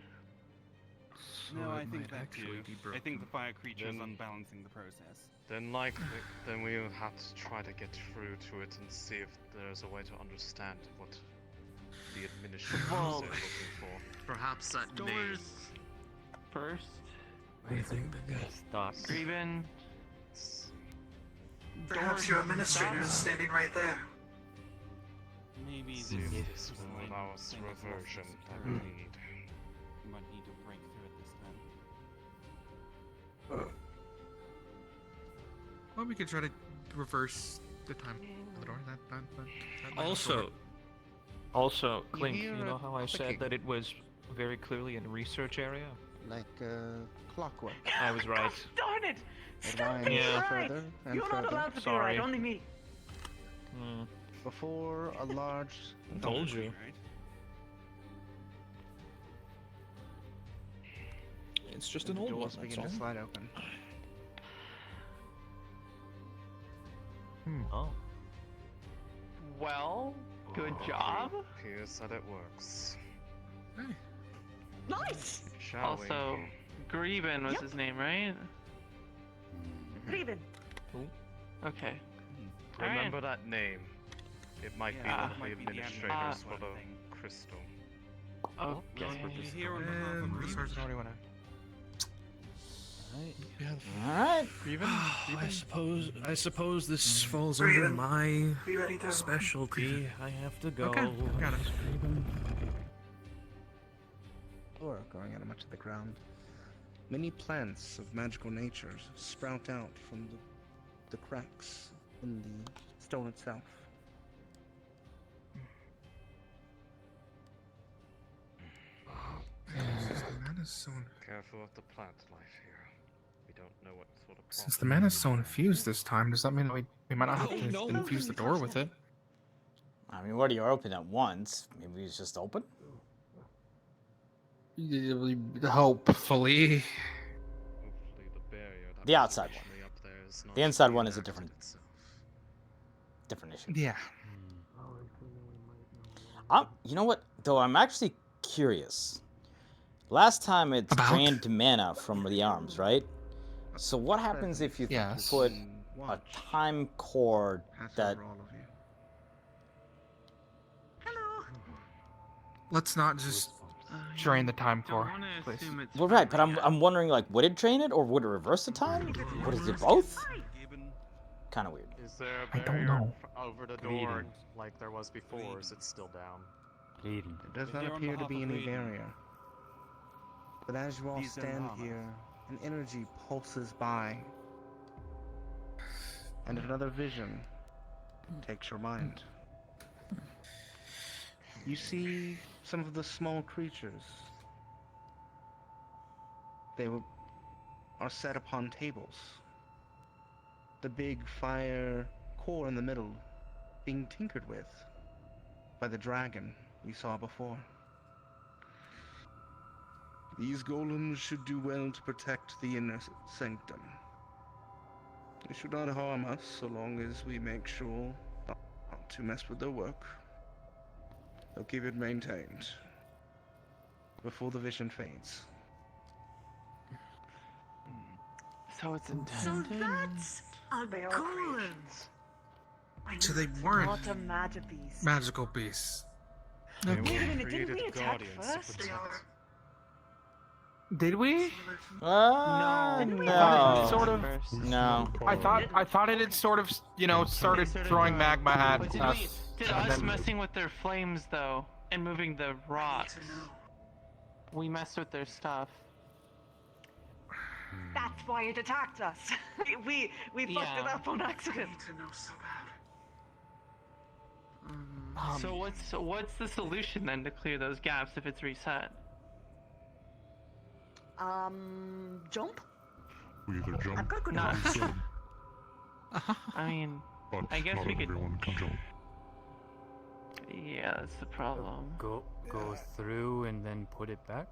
No, I think that too. I think the fire creature is unbalancing the process. Then then we'll have to try to get through to it and see if there's a way to understand what the administrators are looking for. Perhaps that name. First. What do you think? Stop. Greben. Perhaps your administrator is standing right there. Maybe This will allow us reversion that we need. You might need to break through it this time. Well, we could try to reverse the time of the door. That might Also, Clink, hear you know a how I said clicking. that it was very clearly in research area? Like clockwork. I was right. Darn it! It Stop winds being Yeah. right. further and You're not further allowed to be Sorry. right, only me. before a large. Told you. It's just an old one, Doors that's begin all. to slide open. Oh. Well, good job. Appears that it works. Nice! Shall Also, Greben was his name, right? Greben. Okay. Remember that name. It might be Yeah. one of the Might be the administrators for administrator the thing. crystal. Okay. Here on behalf of the sergeant already went out. Alright. I suppose this falls under my specialty. I have to go. Okay, got it. Or growing out of much of the ground. Many plants of magical natures sprout out from the cracks in the stone itself. Careful with the plant life here. We don't know what sort of Since the mana's so infused this time, does that mean we might not have to infuse the door with it? I mean, what do you open at once? Maybe it's just open? Hopefully. The outside one. The inside one is a different issue. Yeah. You know what, though? I'm actually curious. Last time it drained mana from the arms, right? So what happens if you put a time cord that... Let's not just drain the time core, please. Well, right, but I'm wondering, like, would it drain it or would it reverse the time? Would it do both? Kind of weird. Is there a I don't barrier know. over the door like there was before, or is it still down? It does not appear to be any barrier. But as you all stand here, an energy pulses by. And another vision takes your mind. You see some of the small creatures. They are set upon tables. The big fire core in the middle being tinkered with by the dragon we saw before. These golems should do well to protect the inner sanctum. They should not harm us so long as we make sure not to mess with their work. They'll keep it maintained before the vision fades. So it's So intended. that's a golem. So they weren't Not a magic beast. magical beasts. Wait a minute, didn't we attack first? Did we? No. Sort of. No. I thought it had sort of, started throwing magma at But us. did and us then- messing with their flames though and moving the rocks? We messed with their stuff. That's why it attacked us. we fucked it Yeah. up on accident. So what's the solution then to clear those gaps if it's reset? Jump? We either jump I've got good No. enough. I mean, but I guess not we could. everyone can jump. Yeah, that's the problem. Go through and then put it back.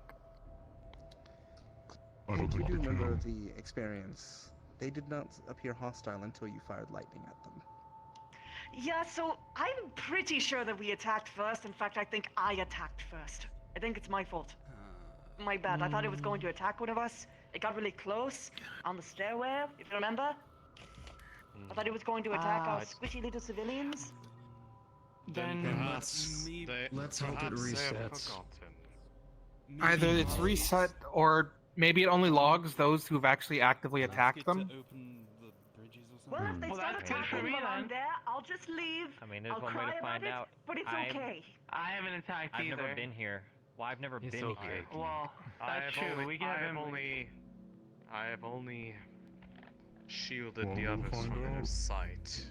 I don't We think do we can. remember the experience. They did not appear hostile until you fired lightning at them. Yeah, so I'm pretty sure that we attacked first. In fact, I think I attacked first. I think it's my fault. My bad. I thought it was going to attack one of us. It got really close on the stairwell, if you remember. I thought it was going to attack our squishy little civilians. Then let's hope it resets. Either it's reset or maybe it only logs those who've actually actively attacked them. Well, if they start attacking while I'm there, I'll just leave. I mean, there's I'll one way cry to about find it, out. but it's okay. I haven't attacked I've either. never been here. Well, I've never been here. Well, that's true. We can have him. I have only shielded Well, the we'll others find from their out. sight.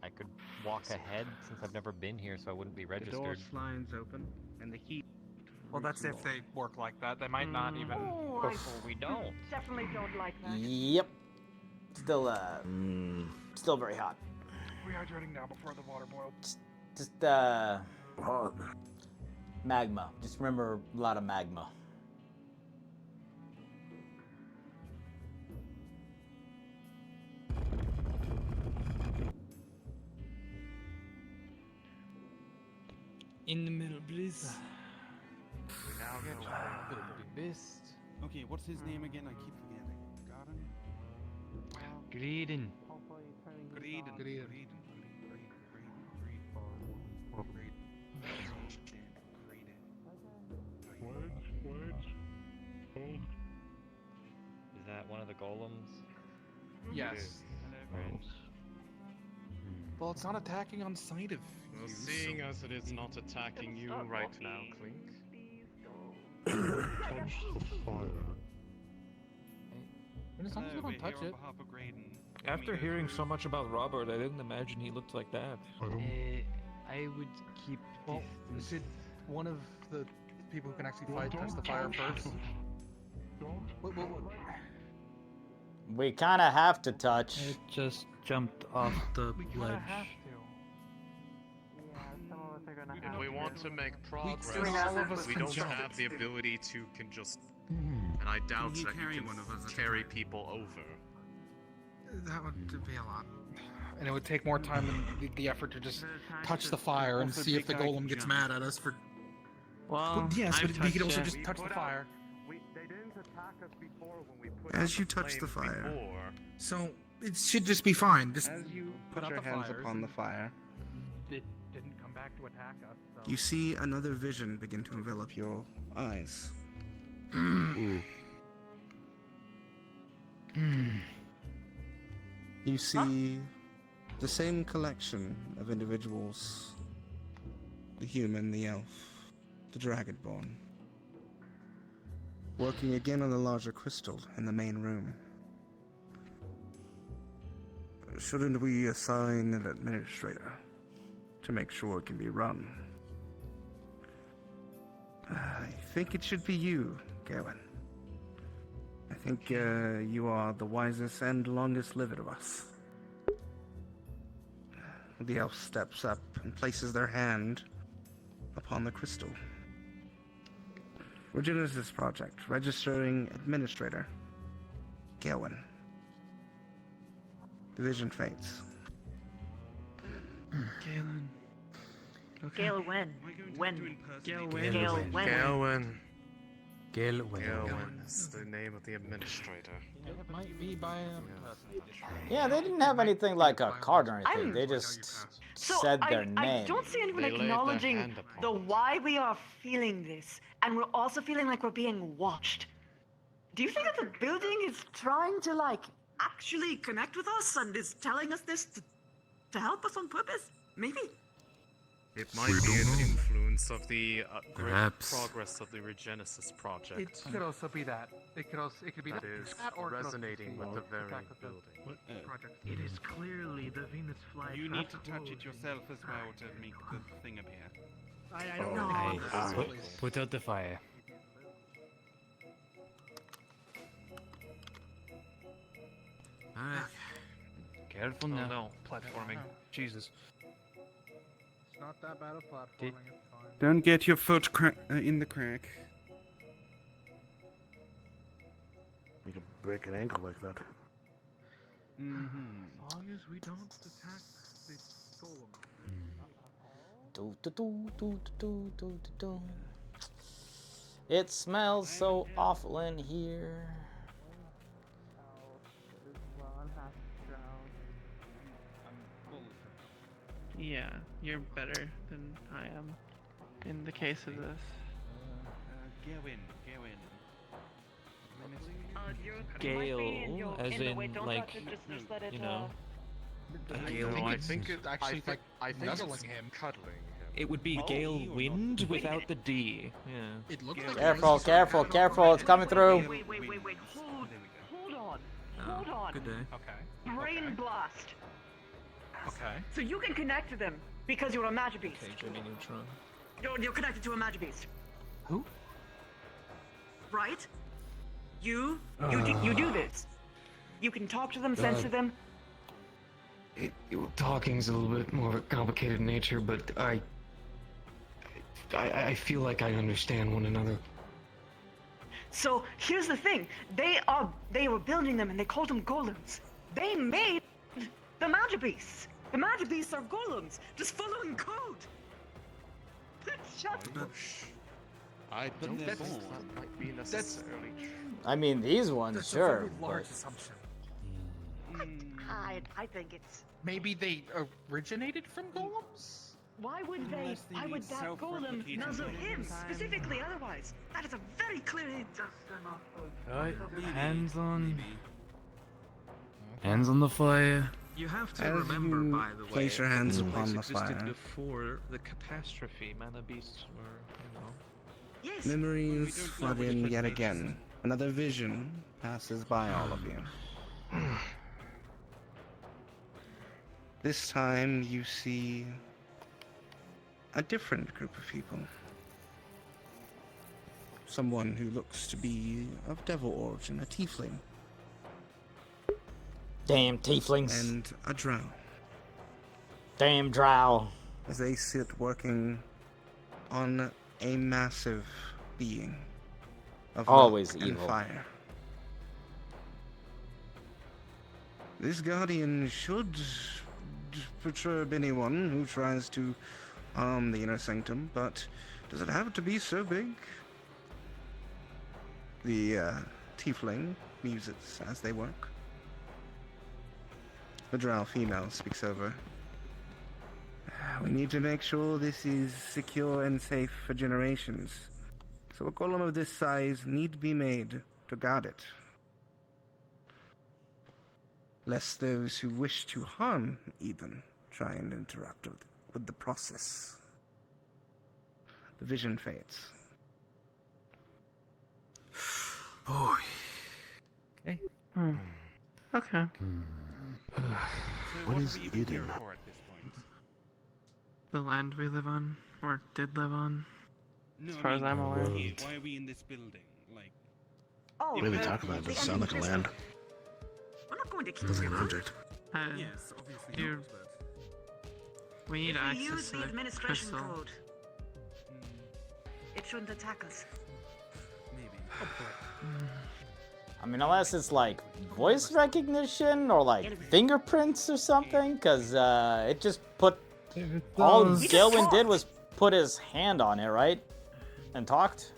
I could walk ahead since I've never been here, so I wouldn't be The door registered. slides open, and the heat. Well, that's if they work like that. They might not even. Oh, Or we don't. Definitely don't like that. Yep. Still, still very hot. Rehydrating now before the water boils. Just, magma. Just remember a lot of magma. In the middle, please. We now know. Best. Okay, what's his name again? I keep forgetting. Garden? Greedin. Greedin. Is that one of the golems? Yes. Right. Well, it's not attacking on sight of Well, you, seeing so- as it is not attacking you right now, Clink. Touch the fire. And as long as we don't touch it. After hearing so much about Robert, I didn't imagine he looked like that. I would keep. Well, should one of the people who can actually fight touch the fire first? What? We kind of have to touch. It just jumped off the ledge. If we want to make progress, all of us we can don't jump. have the ability to and I doubt Can you that carry you can one of us at a carry time? people over. That would be a lot. And it would take more time than the effort to just touch the fire and Also, see if the big guy golem can gets jump. mad at us for. Well, Yes, I've but we could touched also it. just touch the fire. They didn't attack us before when we put As you touch the fire. So it should just be fine. Just As you Put put out your the hands fires upon the and- fire, It didn't come back to attack us. So. you see another vision begin to envelop your eyes. You see the same collection of individuals: the human, the elf, the dragonborn, working again on the larger crystal in the main room. Shouldn't we assign an administrator to make sure it can be run? I think it should be you, Galen. I think you are the wisest and longest lived of us. The elf steps up and places their hand upon the crystal. Regenesis Project, registering administrator, Galen. Division fates. Galen. Gale when? When? Gale Gale when? Gawain. Gawain. Is the name of the administrator. It might be by Yeah, they didn't have anything like a card or anything. They just So said their I name. don't see anyone They laid their acknowledging hand upon the why we are feeling this, and we're also feeling like we're being watched. Do you think that the building is trying to like actually connect with us and is telling us this to help us on purpose? Maybe. It might be an influence of the great Perhaps. progress of the Regenesis project. It could also be that. It could be That is that, or it could also resonating be with the very attack with the building. project. It is clearly the Venus flight. You need to touch it yourself as well to make the thing appear. I don't know. Hey, put out the fire. Alright. Careful Oh now. no, platforming. Jesus. It's not that bad of platforming. It's fine. Don't get your foot in the crack. You can break an ankle like that. Mm-hmm. As long as we don't attack the golem. Do, do, do, do, do, do, do, do. It smells so awful in here. Yeah, you're better than I am in the case of this. Gawain. Gale, as in, like, you know. I think it actually like nuzzling him. Cuddling him. It would be Gale Wind without the D. Yeah. It looks like Careful, careful, careful! It's coming through. Wait. Hold on. Hold on. Good day. Okay. Brain blast. Okay. So you can connect to them because you're a magic beast. Okay, Jimmy Neutron. You're connected to a magic beast. Who? Right? You do this. You can talk to them, sense to them. Talking's a little bit more of a complicated nature, but I feel like I understand one another. So here's the thing: they were building them and they called them golems. They made the magic beasts. The magic beasts are golems, just following code. Shut up. I don't think that might be necessarily true. I mean, these ones, sure. Large But assumption. I think it's. Maybe they originated from golems? Why would they? Unless they Why would need that golem self-replicating nuzzle him golems. specifically? Otherwise, that is a very clear hint. Right, hands on the fire. You have to As remember, you by the way, place your hands that upon the existed fire. before the catastrophe. Mana beasts were, Yes. Memories flood in yet again. Another vision passes by all of you. This time you see a different group of people. Someone who looks to be of devil origin, a tiefling, damn tieflings. and a drow. Damn drow. As they sit working on a massive being of Always rock and evil. fire. This guardian should perturb anyone who tries to harm the inner sanctum, but does it have to be so big? The tiefling muses as they work. The drow female speaks over. We need to make sure this is secure and safe for generations. So a golem of this size need be made to guard it. Lest those who wish to harm Eden try and interrupt with the process. The vision fades. Boy. Okay. Okay. What is Eden? The land we live on, or did live on, No, as far as I'm aware. Why are we in this building? Like, Oh, What are we talking about? Does it sound like a land? I'm not going to kill Sounds like you. an object. yes, obviously. you- not, but- We need If we access use to the the administration crystal. code, it shouldn't attack us. Maybe. I mean, unless it's like voice recognition or like fingerprints or something, because it just put. All Gilwin did was put his hand on it, right? And talked.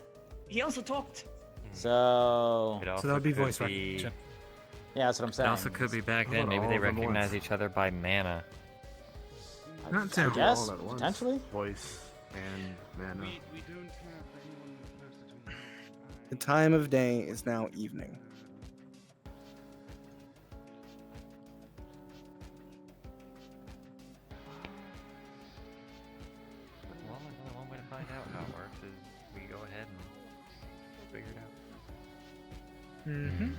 He also talked. So. So that would be voice recognition. Yeah, that's what I'm It saying. also could be back How then. about Maybe all they of them recognize once? each other by mana. Not I terrible. guess, All at once. potentially. Voice and mana. We don't have anyone versatile. The time of day is now evening. Well, there's only one way to find out how it works is we go ahead and figure it out. Mm-hmm.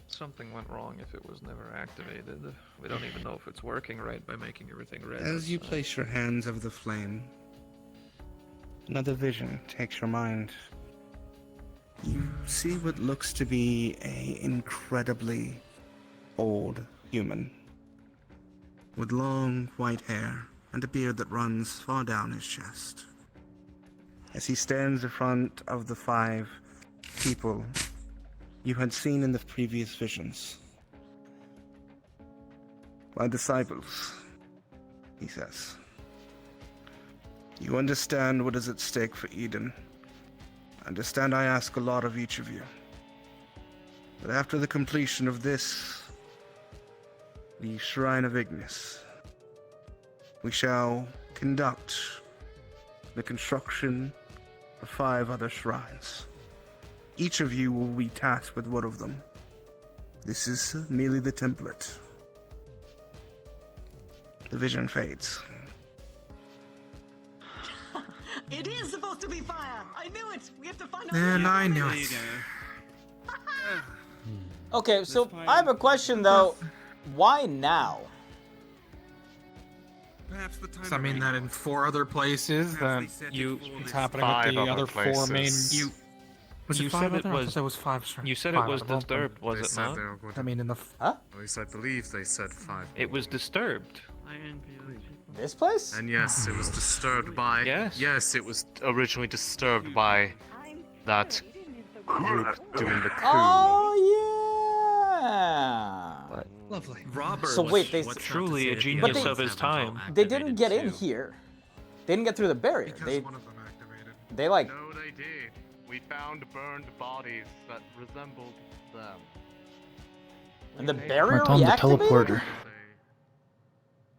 Something went wrong if it was never activated. We don't even know if it's working right by making everything red. As you place your hands over the flame, another vision takes your mind. You see what looks to be a incredibly old human with long white hair and a beard that runs far down his chest. As he stands in front of the 5 people you had seen in the previous visions. My disciples, he says. You understand what is at stake for Eden. Understand I ask a lot of each of you. But after the completion of this, the Shrine of Ignis, we shall conduct the construction of 5 other shrines. Each of you will be tasked with one of them. This is merely the template. The vision fades. It is supposed to be fire! I knew it! We have to find out. And I knew it. Okay, so I have a question though. Why now? Perhaps the time. So I mean that in 4 other places that it's happening 5 with the other other 4 main. places. Was You it said 5 it other? I was- thought it was 5 strands. You said it 5 was other ones. disturbed, was They it said not? they were going I mean, in the. Huh? At least I believe they said 5. It was disturbed. This place? And yes, it was disturbed by. Yes. Yes, it was originally disturbed by that group doing the coup. Oh yeah. Lovely. Robert. So wait, they Truly a But genius they- of his time. They didn't get in here. They didn't get through the barrier. They like. No, they did. We found burned bodies that resembled them. And the barrier Marked on the reactivated? teleporter.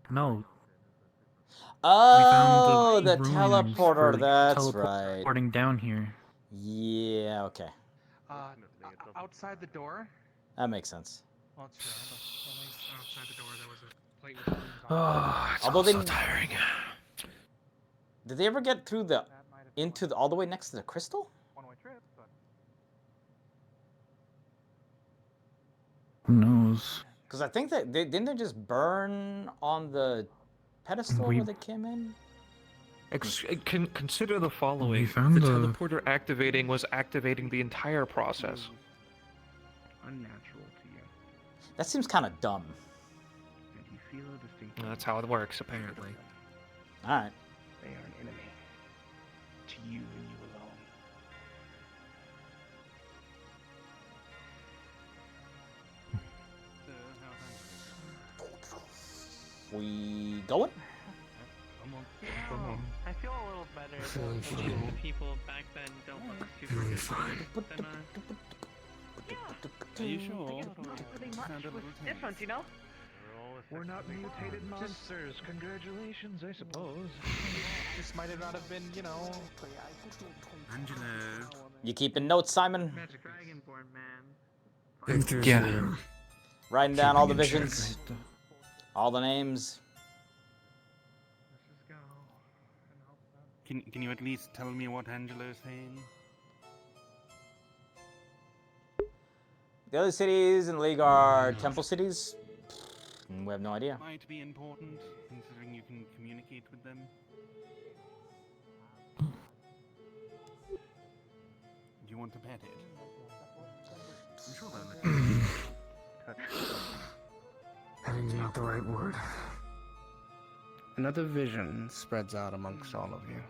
No. Oh, the ruins teleporter. for That's right. teleporting down here. Yeah. Okay. Outside the door. That makes sense. Well, it's outside the door. There was a plate with Oh, it's Although all they so tiring. Did they ever get through the into the all the way next to the crystal? one-way trip, but Who knows? Because I think that didn't they just burn on the pedestal We- where they came in? Consider the following. found The the- teleporter activating was activating the entire process. Unnatural to you. That seems kind of dumb. And you feel a distinct. That's how it works, apparently. All right. They are an enemy. To you and you alone. We going? I feel a little better. The people back then don't look super different. Are you sure? Pretty much was different, you know? We're not mutated monsters. Congratulations, I suppose. this might have not have been, you know. Angelo. You keeping notes, Simon? Yeah. Writing down all the Keeping in check visions, right all the names. Can you at least tell me what Angelo's saying? The other cities in the league are temple cities. We have no idea. Might be important, considering you can communicate with them. Do you want to pet it? I'm sure they'll let you touch. Petting's not the right word. Another vision spreads out amongst all of you.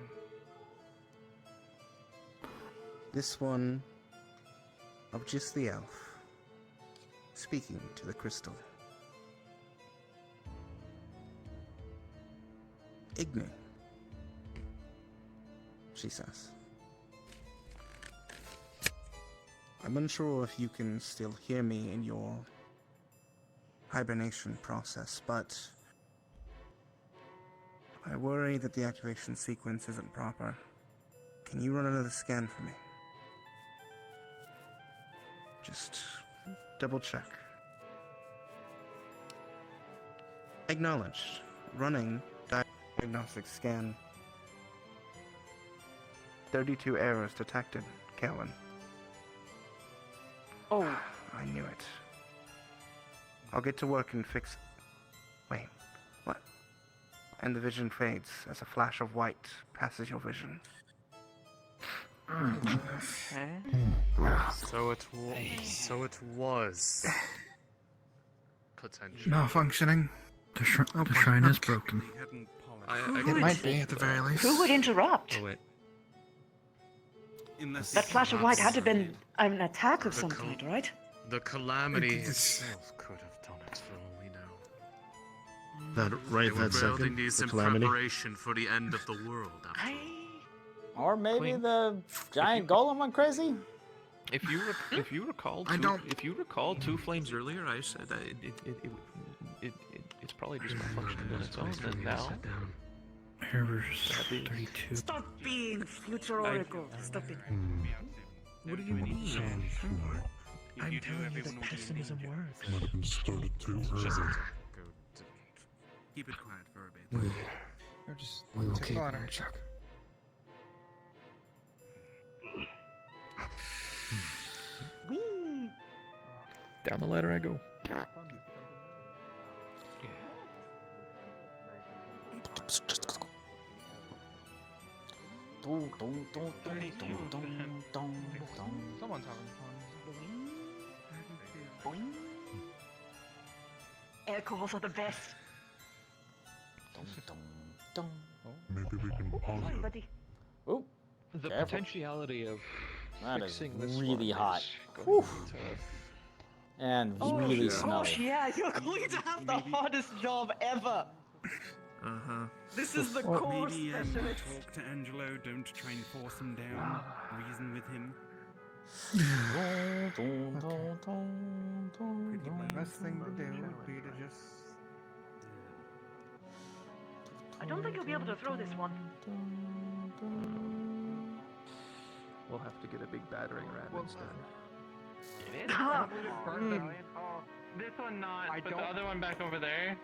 This one of just the elf speaking to the crystal. Igni, she says. I'm unsure if you can still hear me in your hibernation process, but I worry that the activation sequence isn't proper. Can you run another scan for me? Just double check. Acknowledged. Running diagnostic scan. 32 errors detected, Kellen. Oh. I knew it. I'll get to work and fix... Wait, what? And the vision fades as a flash of white passes your vision. Okay. So it was potentially Malfunctioning. The shrine is broken. It might be, at the very least. Who would interrupt? Oh, wait. That flash of white had to have been an attack of some kind, right? The calamity itself could have done it for all we know. That right They were that building second, these the in calamity. preparation for the end of the world. After all. Or maybe the giant golem went crazy? If you recall, if you recall 2 flames earlier, I said that it's probably just malfunctioning on its own. And now, Errors 32. Stop being future oracle. Stop it. What do you mean? I'm telling you that pessimism works. Might have been started too early. Keep it quiet for a bit. Or just We will take keep a ladder. check. down the ladder I go. Someone's having fun. Air calls are the best. Maybe we can pause Sorry, it. buddy. Ooh, The careful. potentiality of That is fixing this really one hot. is going Whew. to be tough. And Oh, really gosh, smelly. yeah, you're going to have the hardest job ever. Uh-huh. This is the core Maybe specialist. talk to Angelo. Don't try and force him down. Reason with him. The best thing to do would be to just. I don't think you'll be able to throw this one. We'll have to get a big battering ram instead. It is? This one not, but the other one back over there.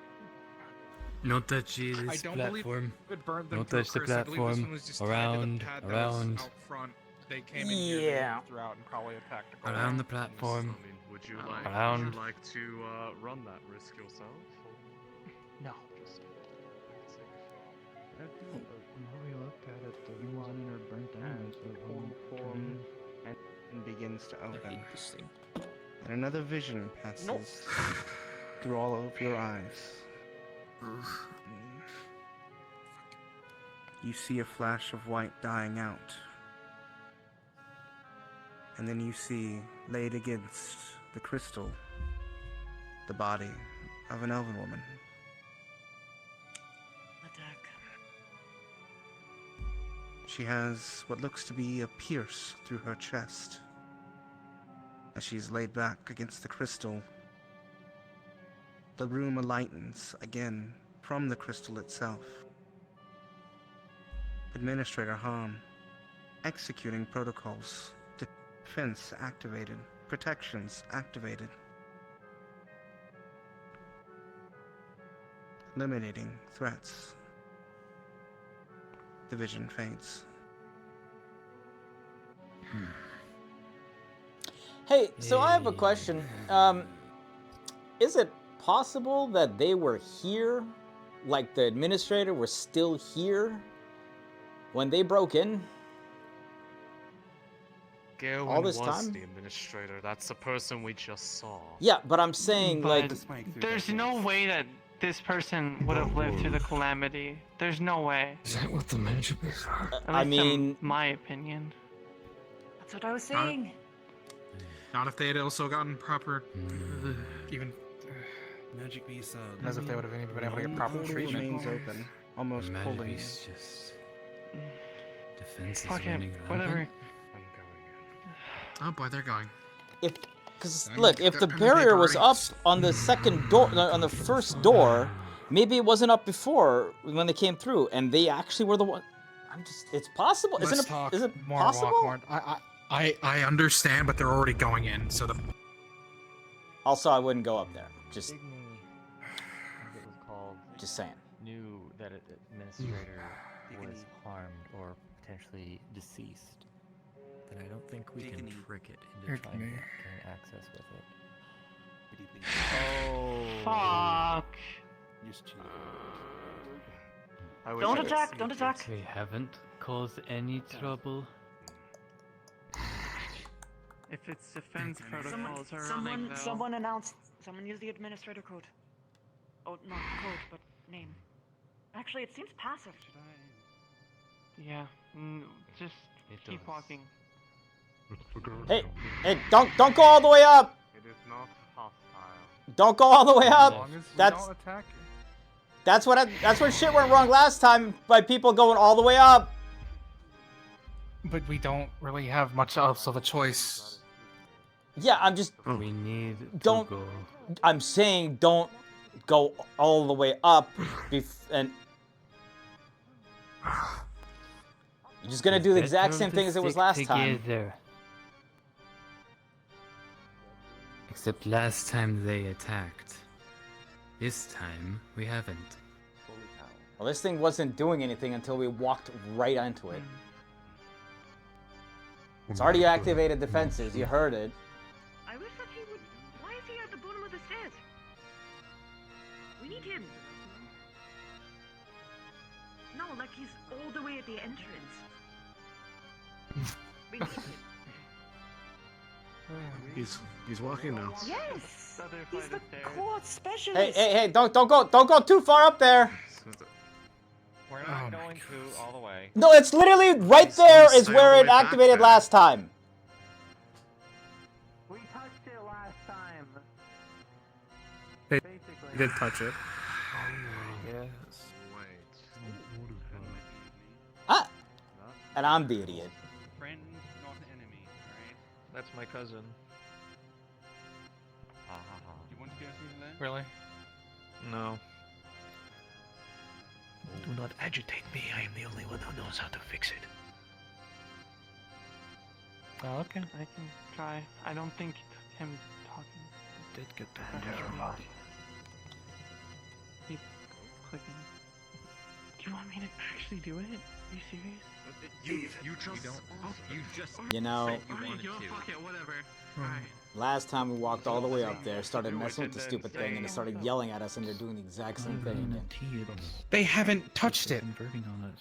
Not touch I this don't believe platform. it burned them Don't to a touch the crisp. I believe this platform. one was just tied to the Around, pad that was around. out front. They came in here, Yeah. they threw out and probably attacked the goal. Around the platform. I mean, would you Around. like to run that risk yourself? No. Just We looked at it, the rooms in it are burnt down, so it won't form and begins to open. And another vision passes through all of your eyes. You see a flash of white dying out. And then you see, laid against the crystal, the body of an elven woman. Attack. She has what looks to be a pierce through her chest. As she's laid back against the crystal, the room lightens again from the crystal itself. Administrator Hahn, executing protocols, defense activated, protections activated, eliminating threats. The vision fades. Hey, so I have a question. Is it possible that they were here, like the administrator was still here when they broke in? Gerwin All this was time? the administrator. That's the person we just saw. Yeah, but I'm saying, like, There's no way that this person would have lived through the calamity. There's no way. Is that what the magic is? I mean, in my opinion. That's what I was saying. Not if they had also gotten proper, even Magic beast. as if they would have even been able to get proper Portal treatment. remains open, almost pulling you. just defense is Fuck it, running whatever. rampant. Oh boy, they're going. because look, if the barrier was up on the second door, on the first door, maybe it wasn't up before when they came through, and they actually were the one. It's possible. Let's Isn't talk it? Is it more, possible? Walk more. I understand, but they're already going in, so the. Also, I wouldn't go up there. Just Igni, as it was called, Just saying. knew that an administrator was harmed or potentially deceased. Then I don't think we can trick it into trying to gain access with it. Oh. Fuck. Don't attack, don't attack. We haven't caused any trouble. If it's defense Someone, protocols are running, someone, though. someone announced. Someone use the administrator code. Oh, not code, but name. Actually, it seems passive. Yeah, just keep walking. Hey, don't go all the way up. It is not hostile. Don't go all the way As up. long as we That's don't attack it. that's where shit went wrong last time by people going all the way up. But we don't really have much else of a choice. Yeah, I'm just. We need Don't. to go. I'm saying don't go all the way up, and you're just gonna do the exact same thing as it was last time. Except last time they attacked. This time we haven't. Well, this thing wasn't doing anything until we walked right into it. It's already activated defenses. You heard it. I wish that he would. Why is he at the bottom of the stairs? We need him. No, like he's all the way at the entrance. We need him. He's walking now. Yes. He's the core specialist. Hey! Don't go too far up there. We're not going to all the way. No, it's literally right there is where it activated last time. We touched it last time. They did touch it. Yes. Ah, and I'm the idiot. Friend, not enemy, right? That's my cousin. You want to go through there? Really? No. Do not agitate me. I am the only one who knows how to fix it. Oh, okay. I can try. I don't think him talking did get the Keep clicking. Do you want me to actually do it? Are you serious? You just You know, said you wanted to. Fuck it, whatever. Alright. last time we walked all the way up there, started messing with the stupid thing, and it started yelling at us, and they're doing the exact same thing again. They haven't touched it. Converting on it.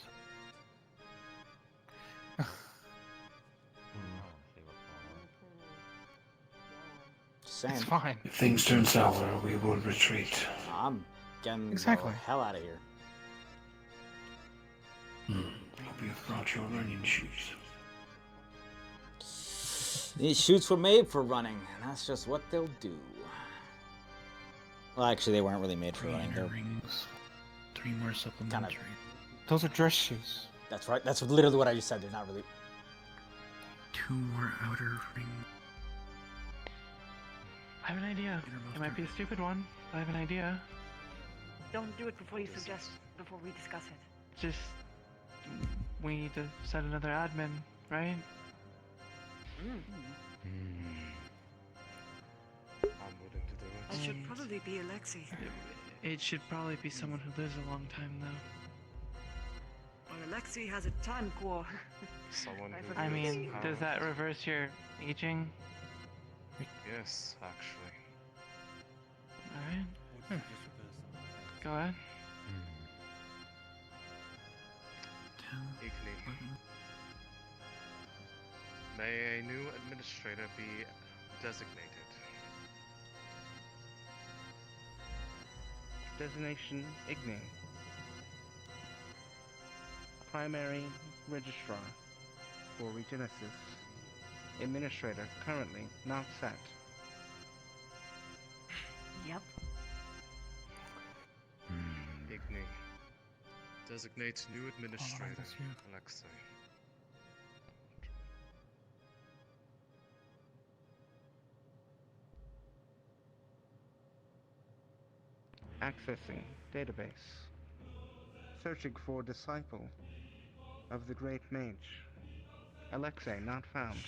Just saying. It's fine. If things turn sour, we will retreat. I'm getting Exactly. the hell out of here. Hope you've brought your running shoes. These shoots were made for running, and that's just what they'll do. Well, actually, they weren't really made for running. They're rings. 3 more supplementary. Those are dress shoes. That's right. That's literally what I just said. They're not really. 2 more outer rings. I have an idea. It might be a stupid one, but I have an idea. Don't do it before you suggest. Before we discuss it. Just we need to set another admin, right? I'm willing to do it. It should probably be Alexei. It should probably be someone who lives a long time, though. Well, Alexei has a time core. Someone who I mean, lives does that reverse your aging? Yes, actually. Alright. Go ahead. Igni. May a new administrator be designated. Designation Igni. Primary Registrar for Regenesis. Administrator currently not set. Yep. Igni. Designate new administrator, Alexei. Accessing database. Searching for disciple of the Great Mage. Alexei not found.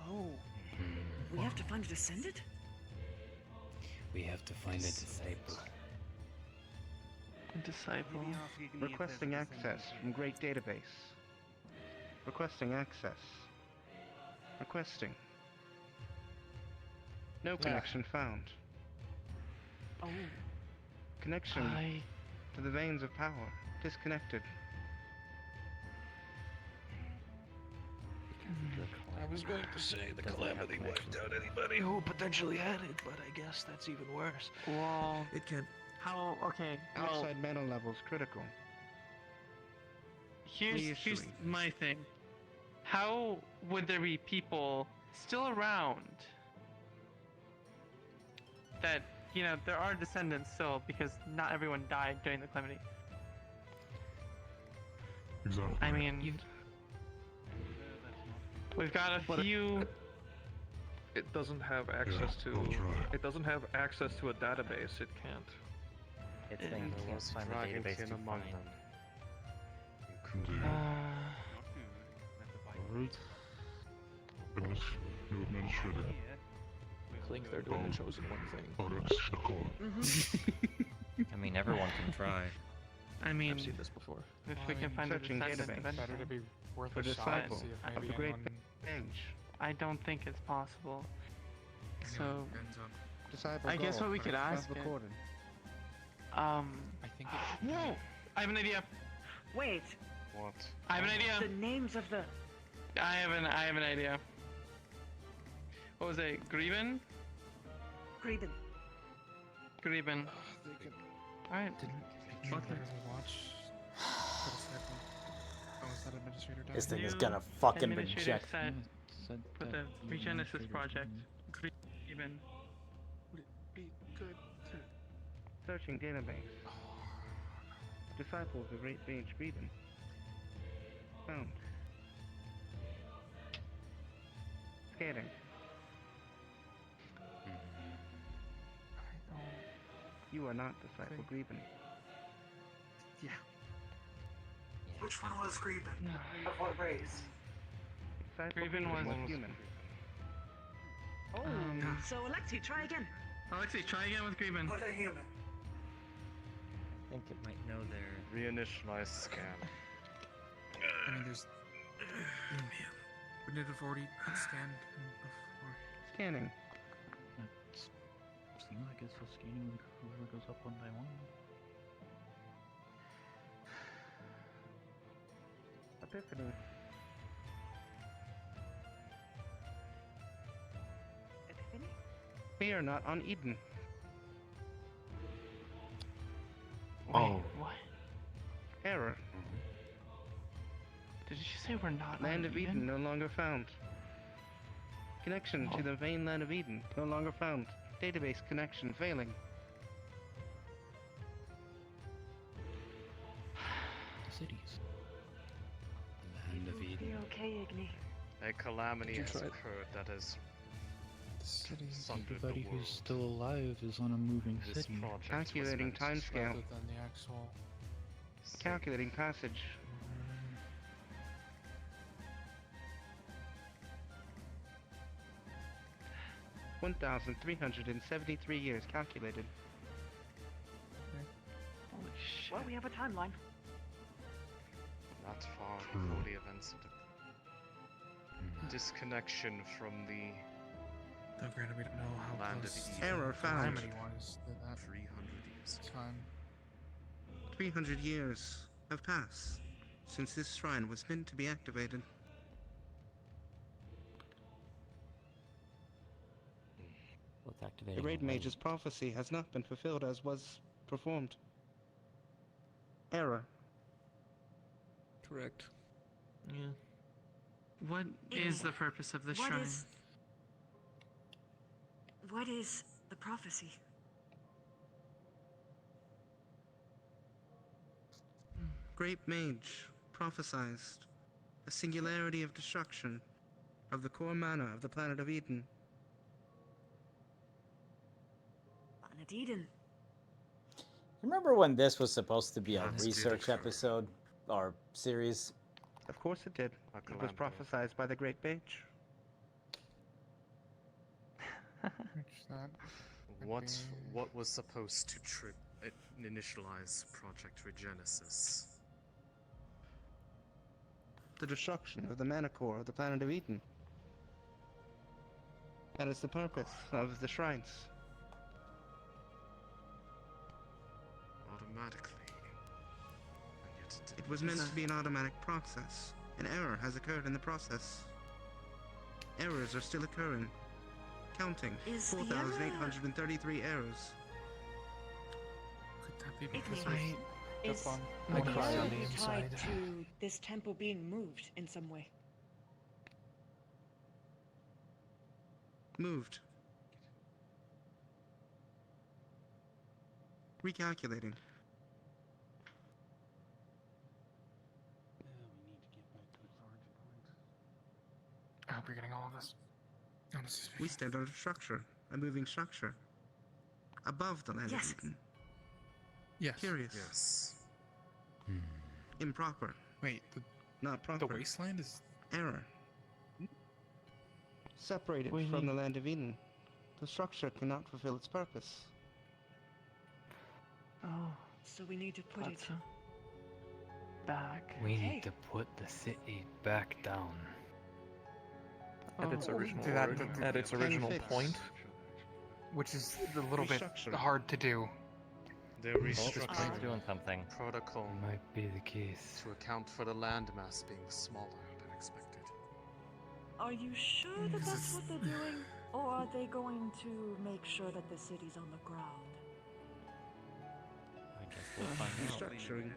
Oh. We have to find a descendant? We have to find a disciple. A disciple. Requesting access from Great Database. Requesting access. Requesting. No connection found. Oh. Connection to the veins of power. Disconnected. was going to say the calamity wiped out anybody who potentially had it, but I guess that's even worse. Well, It can. how? Okay. Well, Outside mana levels critical. here's Reassuring. my thing. How would there be people still around that, you know, there are descendants still, because not everyone died during the calamity. Exactly. I mean, we've got a few. It doesn't have access to. It doesn't have access to a database. It can't. It's saying we can't find the database to find. New administrator. I think they're doing the chosen one thing. Oh, that's the core. I mean, everyone can try. I mean, I've seen this before. If we can find a Searching descendant database. eventually. Better to be worth For a shot and disciple see if of maybe the great anyone- mage. I don't think it's possible. So, Disciple I guess goal. what we could Not ask it. recorded. I think. Whoa! I have an idea. Wait. What? I have an idea. The names of the. I have an idea. What was it? Greben? Greben. Greben. Alright. Fuck it. This thing is New gonna fucking administrator reject. said for the Regenesis project. Greben. Searching database. Disciple of the great mage Greben. Found. Scanning. You are not Disciple Greben. Yeah. Which one was Greben? Of what race? Disciple Greben was human. Oh. So Alexi, try again. Alexei, try again with Greben. What a human. I think it might know their. Reinitialize scan. I mean, there's. Wouldn't it have already scanned before? Scanning. Seems like it's still scanning whoever goes up one by one. Epiphany. Epiphany? We are not on Eden. Oh. What? Error. Did you say we're not Land on of Eden no longer found. Connection to the vain land of Eden no longer found. Database connection failing. Cities. Land of Eden. Be okay, Igni. A calamity Did you has try- occurred that has sundered the Everybody world. who's still alive is on a moving This city. project was Calculating meant to timescale. Rather than the actual. Calculating passage. $1,373 years calculated. Holy shit. Well, we have a timeline. Not far before the events of the disconnection from the Though granted, we don't know how land of close Eden. the Error found. calamity was to that 300 years ago. time. 300 years have passed since this shrine was meant to be activated. What's The activating? Great the Mage's prophecy has not been fulfilled as was performed. Error. Correct. Yeah. What is the purpose of this What shrine? What is the prophecy? Great Mage prophesied a singularity of destruction of the core mana of the planet of Eden. Planet Eden. Remember when this was supposed to be a Yes, research episode or series? Of course it did. It was prophesied by the Great Mage. What was supposed to initialize Project Regenesis? The destruction of the mana core of the planet of Eden. That is the purpose of the shrines. Automatically. And yet It was meant to be an automatic process. An error has occurred in the process. Errors are still occurring. Counting. Is the 4,833 errors. Could that be Igni, because is I the cried error on the inside. tied to this temple being moved in some way? Moved. Recalculating. I hope you're getting all of this. Honestly We speaking. stand on a structure, a moving structure. Above the land Yes. of Eden. Yes. Curious. Yes. Improper. Wait, Not proper. the wasteland is. Error. Separated We from need- the land of Eden, the structure cannot fulfill its purpose. Oh, So we need to put it gotcha. Back. We Okay. need to put the city back down. At its Oh, original that- origin, at its original fix. point. Which is a little bit Restructuring. hard to do. They're Oh, this restructuring plane's doing something. protocol Might be the case. to account for the landmass being smaller than expected. Are you sure that that's what they're doing? Or are they going to make sure that the city's on the ground? I guess we'll find out. Restructuring.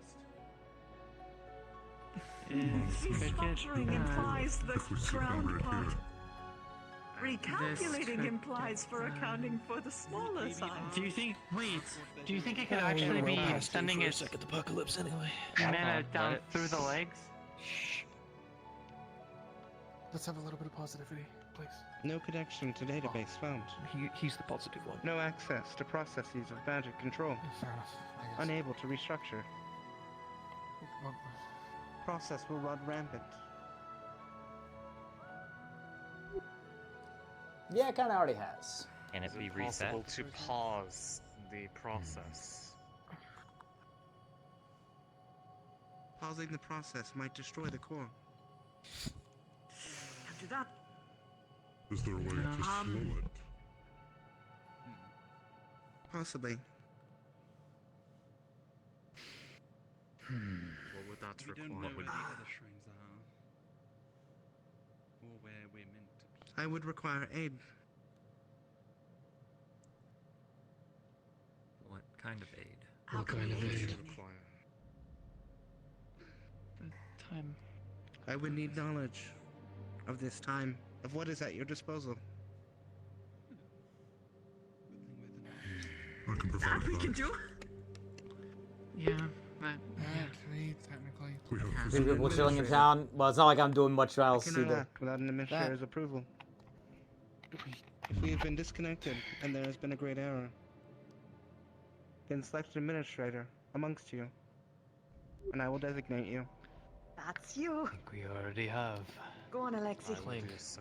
Restructuring implies the If we sit down ground right part. here. Recalculating implies for accounting for the smaller size. Do you think? Wait. Do you think it could Yeah, actually we're be past due sending for a its second apocalypse anyway. mana down let it- through the legs? Let's have a little bit of positivity, please. No connection to database found. He's the positive one. No access to processes of magic control. Fair enough, I guess. Unable to restructure. Well, Process will run rampant. Yeah, it kind of already has. Can it Is be it reset? possible to pause the process? Pausing the process might destroy the core. Can't do that. Is there a way to slow it? Possibly. What would that We don't know require? where the other shrines are. Or where we're meant to be. I would require aid. What kind of aid? What kind of aid? Require? Time. I would need knowledge of this time, of what is at your disposal. I can provide That we that. can do. Yeah. But, actually, technically. We have As Three an people chilling in administrator, town. Well, it's not like I'm doing much I else cannot either. act without an administrator's approval. If we have been disconnected and there has been a great error, then select an administrator amongst you, and I will designate you. That's you. I think we already have. Go on, Alexi. I will do so.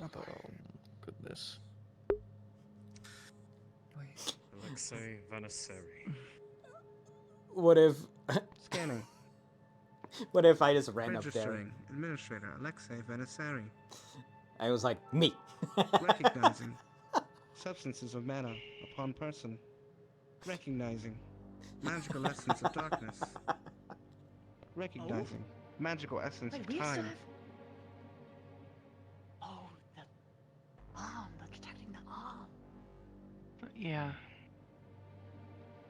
Oh, goodness. Alexei Vaniseri. What if? Scanning. What if I just ran up there? Registering. Administrator Alexei Venisari. I was like, me. Recognizing. Substances of mana upon person. Recognizing. Magical essence of darkness. Recognizing. Magical essence Wait, of we still time. have. Oh, the arm. The detecting the arm. yeah.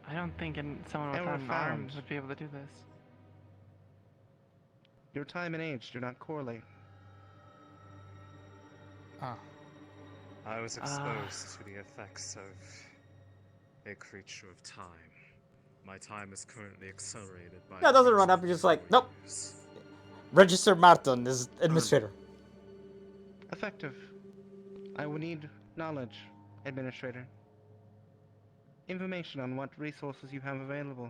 I don't think someone Error without an arm found. would be able to do this. Your time and age do not correlate. Ah. I was exposed to the effects of a creature of time. My time is currently accelerated by. Yeah, it doesn't run up. You're just like, nope. Register Martin is administrator. Effective. I will need knowledge, Administrator. Information on what resources you have available.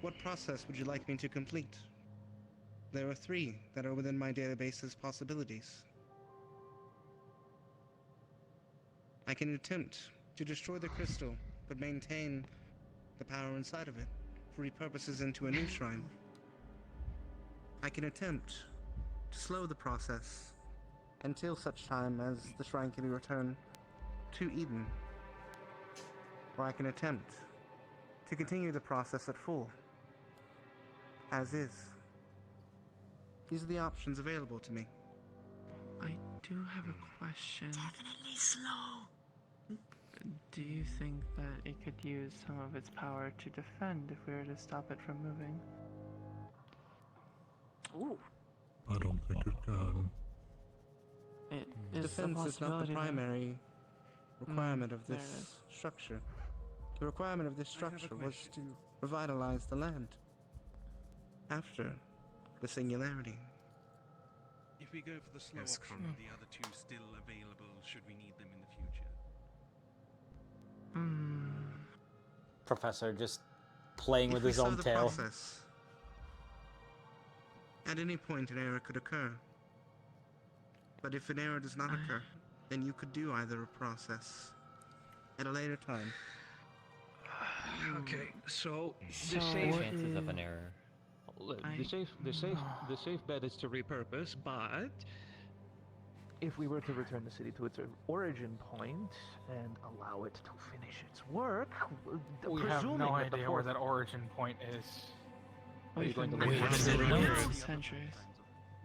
What process would you like me to complete? There are 3 that are within my database's possibilities. I can attempt to destroy the crystal, but maintain the power inside of it for repurposes into a new shrine. I can attempt to slow the process until such time as the shrine can be returned to Eden. Or I can attempt to continue the process at full as is. These are the options available to me. I do have a question. Definitely slow. Do you think that it could use some of its power to defend if we were to stop it from moving? Ooh. I don't think it can. It is Defense is not the primary requirement of there this it is. structure. The requirement of this structure was to revitalize the land after the singularity. If we go for the slow Yes, option, Colonel. are the other two still available should we need them in the future? Professor just playing with If we his slow own the tail. process, at any point an error could occur. But if an error does not occur, then you could do either a process at a later time. Okay, so The the safe chances of an error. the safe bet is to repurpose, but if we were to return the city to its origin point and allow it to finish its work, We have presuming no that the idea where fourth- that origin point is. Are you going to We leave have it the in records. Centuries.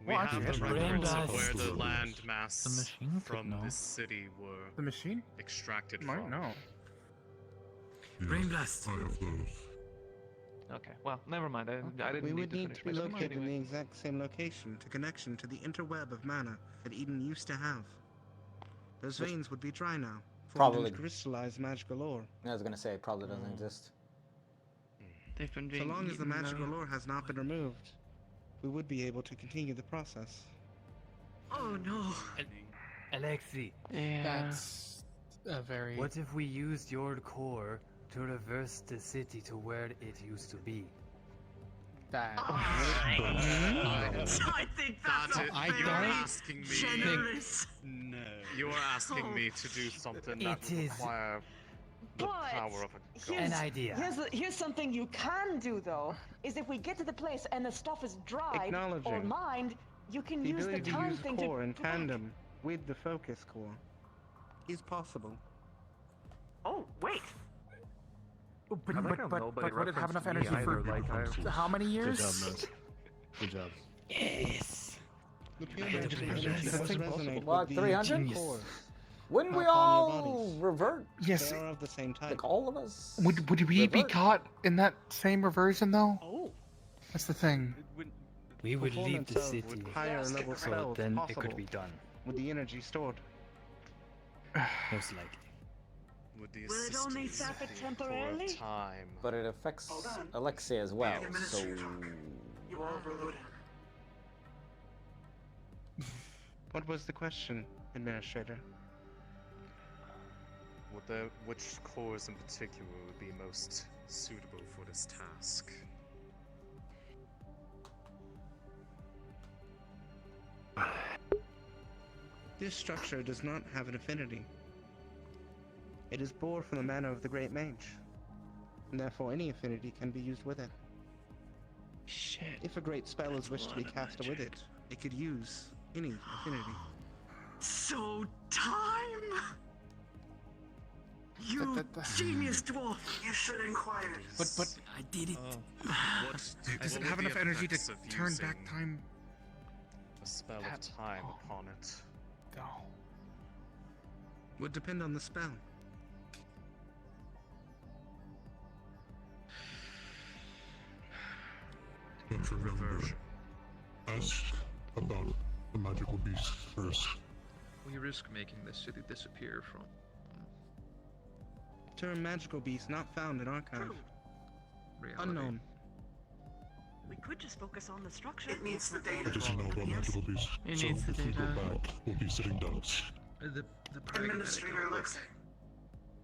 We Well, have actually, the that's records brain of where blast. the land mass The machine could from know. this city were The machine extracted might from. know. Brain blast. I have those. Okay, well, never mind. I didn't We need would to need finish to be my speech located in anyway. the exact same location to connection to the interweb of mana that Eden used to have. Those veins would be dry now, formed Probably. into crystallized magical ore. I was gonna say it probably doesn't exist. They've been So being long as the eaten, magical though. ore has not been removed, we would be able to continue the process. Oh no. Alexi, Yeah. That's a very. what if we used your core to reverse the city to where it used to be? That. I think that's That a is, you're very asking me. generous. No. You're asking me to do something that It would is- require the But power of a god. An idea. Here's something you can do though, is if we get to the place and the stuff is dried or Acknowledging mined, you can The use the ability to time use thing core in to go back. tandem with the focus core is possible. Oh, wait. But, I like how nobody would it have enough referenced me energy for either, how many Good years? job, Ness. Good job. Yes. The pure magical energy does resonate What, with the 300? core. Wouldn't we upon your all bodies. revert? Yes. They are of the same type. Like all of us? Would we be revert? caught in that same reversion though? Oh. That's the thing. We would leave Performance the of city, higher level so spells then it possible could be done. with the energy stored. Most likely. With the Will it only assistance sap it of the core of temporarily? time. But it affects Hold on. Alexei as well, so... You are overloaded. What was the question, Administrator? Which cores in particular would be most suitable for this task? This structure does not have an affinity. It is born from the mana of the Great Mage, and therefore any affinity can be used with it. Shit. If a great spell is wished to be cast with it, it could use any affinity. So time. You genius dwarf. You should inquire. But I did it. does it what have would enough the energy to effects of turn back using time? A spell of time upon it. No. Would depend on the spell. But remember, ask about the magical beast first. We risk making this city disappear from. Term magical beast not found in archive. Reality. Unknown. We could just focus on the structure. It needs the I data. just know about magical beasts. It So needs the if we go data. back, we'll be sitting ducks. The pragmatic Administrator outlook Alexei,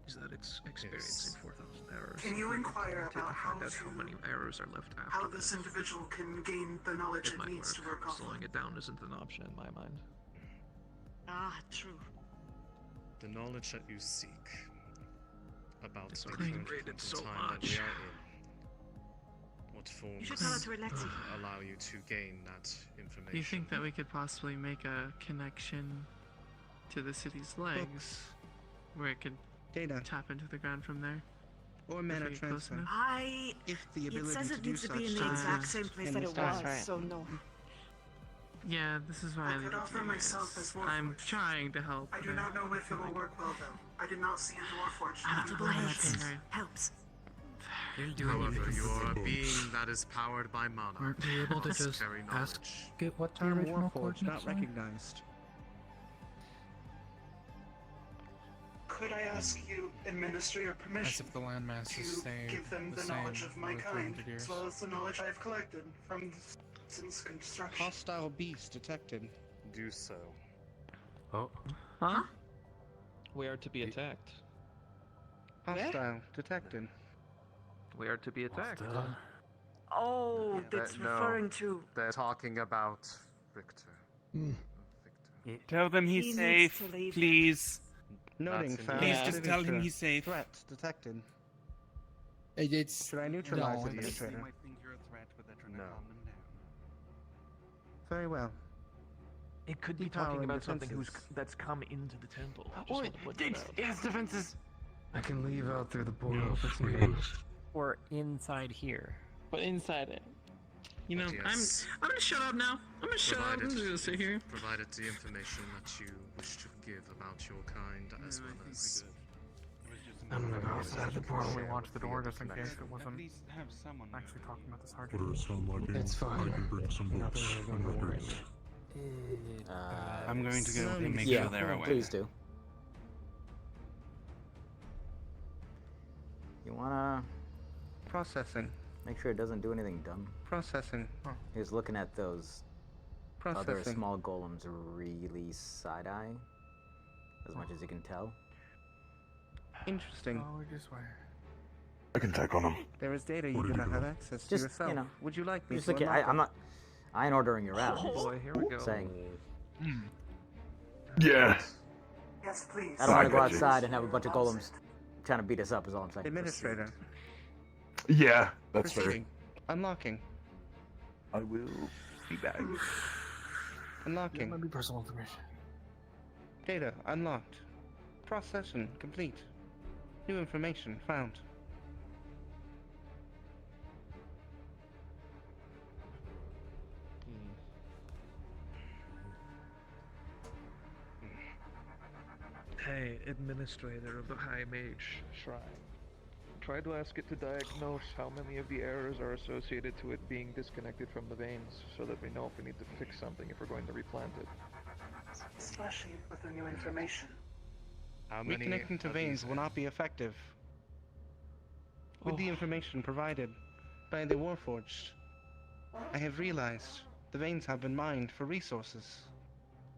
is that it's experiencing 4,000 errors. can you inquire Take about to how find out how many errors are left after how this individual can gain the knowledge It it might needs to work off? Slowing it down isn't an option in my mind. Ah, true. The knowledge that you seek about It's the being current rated point in so time that we much. are in. What forms You should tell it to Alexei. allow you to gain that information? Do you think that we could possibly make a connection to the city's legs, where it could Data. tap into the ground from there? or mana transfer. If the It ability says to it do needs to such be in the exists exact same place in that this it task. was, so no. Yeah, this is why I could offer myself as Warforged. I'm trying to help. I do not know if it will work well, though. I did not see any Warforged. Multiple hits helps. However, you are a being that is powered by mana. Aren't we able to Must just carry ask knowledge. it what the Term original Warforged coordinates not are? recognized. Could I ask you, Administrator, As permission if the landmass to is staying give them the same knowledge of my over kind, 300 years. as well as the knowledge I've collected from since construction? Hostile beast detected. Do so. Oh. Huh? We are to be attacked. Hostile detected. We are to be attacked. Oh, that's referring to. They're talking about Richter. Tell them He he's needs safe, to leave. please. Noting That's found. Please just tell him he's safe. Threat detected. It's Should I neutralize no, the it's- administrator? might think you're a threat, but they're trying to No. calm them down. Very well. It could be Keep power talking and about something defenses. that's come into the temple. Just Oh, want to point that out. it has defenses. I can leave out through the portal Yes, if it's yes. needed. Or inside here. But inside it. You know, But yes. I'm gonna shut up now. I'm gonna shut up. I'm just gonna sit here. Provided the information that you wish to give about your kind, as well as I'm gonna go Yes, outside the portal and share watch the via door just in case connection. it wasn't At least have someone actually talking about this hard. What does it sound like? It's fine. I can bring some books Nothing and we're gonna worry records. I'm going to go and make Yeah, sure they're aware. please do. You wanna Processing. make sure it doesn't do anything dumb? Processing. He's looking at those other Processing. small golems really side-eye, as much as you can tell. Interesting. Oh, just where? I can take on them. There is data you Where do did not you have go? access to Just, yourself. you know, Would you like me Just to look at, unlock them? I ain't ordering you around. Oh boy, here we go. Saying, Yeah. Yes, please. I don't want to go got you. outside and have a bunch of golems trying to beat us up. Is all I'm saying. Administrator. Yeah, that's fair. Proceeding. Unlocking. I will be back. Unlocking. Might be personal information. Data unlocked. Processing complete. New information found. Hey, administrator of the High Mage Shrine. Try to ask it to diagnose how many of the errors are associated to it being disconnected from the veins, so that we know if we need to fix something if we're going to replant it. Especially with the new information. how many Reconnecting to of veins these- will not be effective. With the information provided by the Warforged, I have realized the veins have been mined for resources.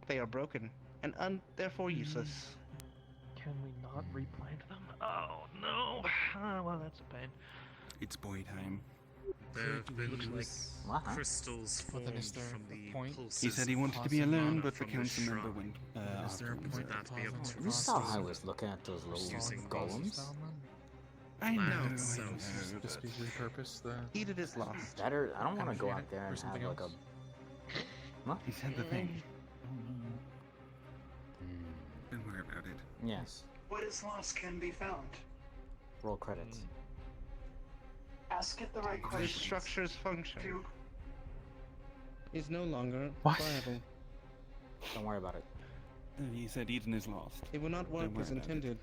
They are broken and therefore useless. Can we not replant them? Oh no! Ah, well, that's a pain. It's boy time. There have been What? crystals But then formed is there from a the point? pulses He said he of wanted to be cosmic alone, mana but the from council member shrine. went. Is there a Would point that be able to You saw restore I was looking at those little Using golems. I know. Land I itself. know, Just but- be repurposed. The Heated is lost. That or I don't want to go Energy out there or and have something like a. else? What? He said the thing. Don't worry about it. Yes. What is lost can be found. Roll credits. Ask it the right This questions. structure's function To is no longer What? viable. Don't worry about it. And he said Eden is lost. It will not work Don't worry as about it. intended.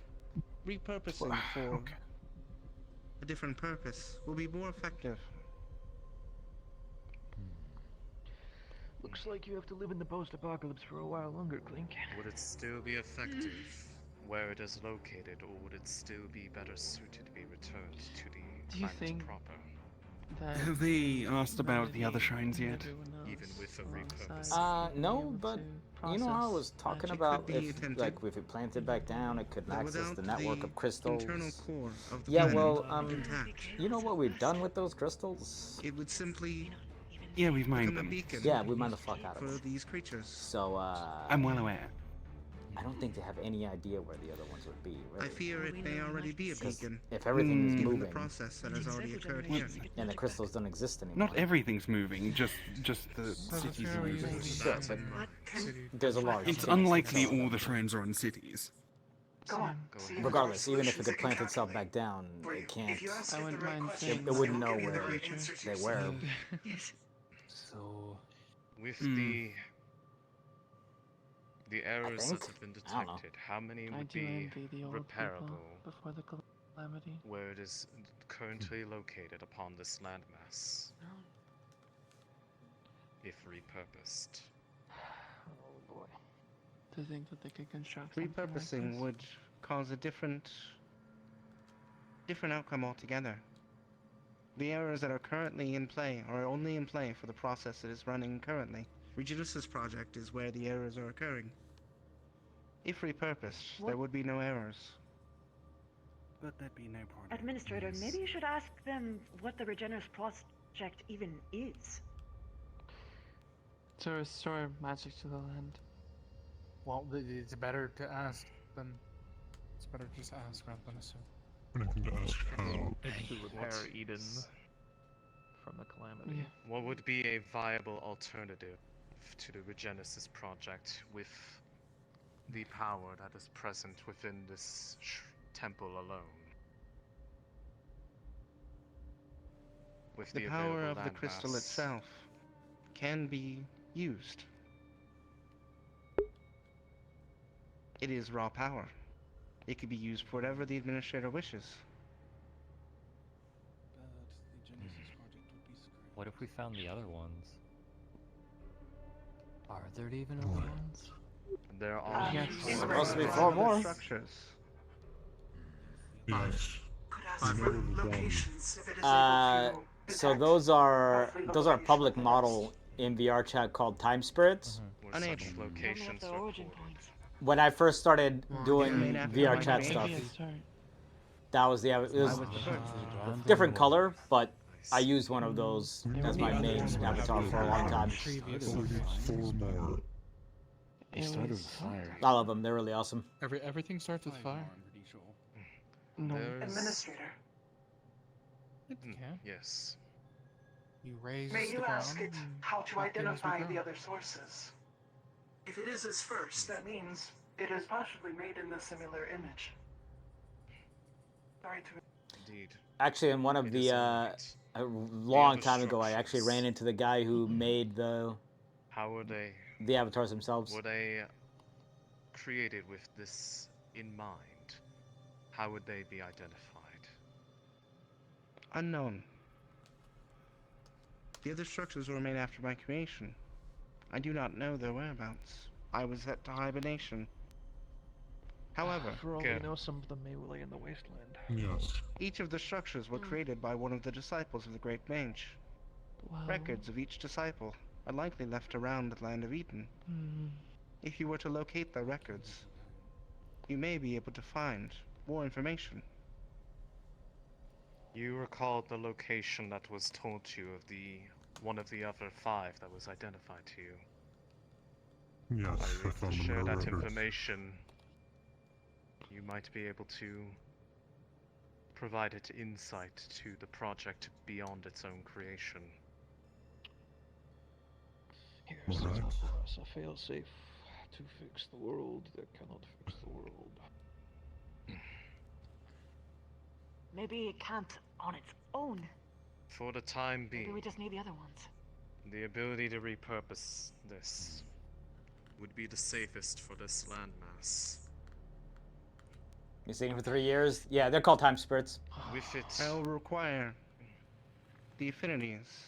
Repurposing for Okay. a different purpose will be more effective. Looks like you have to live in the post-apocalypse for a while longer, Clink. Would it still be effective where it is located, or would it still be better suited to be returned to the Do you planet think proper, Have they asked about the other shrines yet? even with a repurpose? No, but you know how I was talking about be if attempted. like if it planted back down, it could But access without the network of crystals. internal core of the Yeah, planet well, intact, you know what we've done with those crystals? it would simply Yeah, we've mined become a them. beacon Yeah, we mined the fuck out of for them. these creatures. So I'm well aware. I don't think they have any idea where the other ones would be. Really. I fear it may already be a 'Cause beacon, if everything is given moving the process that has already occurred here. and the crystals don't exist anymore, Not everything's moving, just the cities are moving. sure, but there's a large. It's chance. unlikely all the shrines are on cities. Come on. Regardless, even if it could plant itself back down, it can't. I wouldn't mind It wouldn't know where they were. Yes. So, With Hmm. the errors think? that have been I don't know. detected, how many I would do be envy the old people repairable before the calamity. where it is currently located upon this landmass, if repurposed? Oh boy. To think that they could construct something like Repurposing this. would cause a different outcome altogether. The errors that are currently in play are only in play for the process that is running currently. Regenesis project is where the errors are occurring. If repurposed, there would be no errors. Let that be no part. Administrator, maybe you should ask them what the Regenesis project even is. To restore magic to the land. Well, it's better to ask than. It's better just to ask rather than assume. I can ask how. It's to repair What- Eden from the calamity. What would be a viable alternative to the Regenesis project with the power that is present within this temple alone? With The the power available of the crystal landmass. itself can be used. It is raw power. It can be used for whatever the administrator wishes. what if we found the other ones? Are there even other ones? There are Yes. Supposed to be There are 4 other more. structures. Yes. Could ask for locations if it is So those are public model in VR chat called time spirits. where Unable. such locations Their were origin recorded. points. When I first started Remain doing after VR my chat creation. stuff, Maybe a start. that was it was was the first. different color, but I used one of those as my main avatar for a long time. Only 4 more. It was I love them; they're really awesome. Everything starts with fire. no. There's... Administrator, It can. Yes. You raise may the you ask ground. it and how to put things identify with the ground. other sources. If it is its first, that means it is possibly made in the similar image. Sorry to... Indeed. Actually, in one of It the is indeed. a long other time ago, I actually structures. ran into the guy who made How were they? the avatars themselves. Were they created with this in mind? How would they be identified? Unknown. The other structures were made after my creation. I do not know their whereabouts. I was set to hibernation. However, For all Okay. we know, some of them may lay in the wasteland. Yes. each of the structures were created by one of the disciples of the Great Mage. Wow. Records of each disciple are likely left around the land of Eden. Hmm. If you were to locate their records, you may be able to find more information. You recalled the location that was told to you of the one of the other 5 that was identified to you. Yes, Are I you able found to them share in our that records. information? You might be able to provide it insight to the project beyond its own creation. Here's Alright. for us, a failsafe to fix the world that cannot fix the world. Maybe it can't on its own. For the time Maybe we being, just need the other ones. the ability to repurpose this would be the safest for this landmass. You seen it for 3 years? Yeah, they're called time spirits. With it, I will require the affinities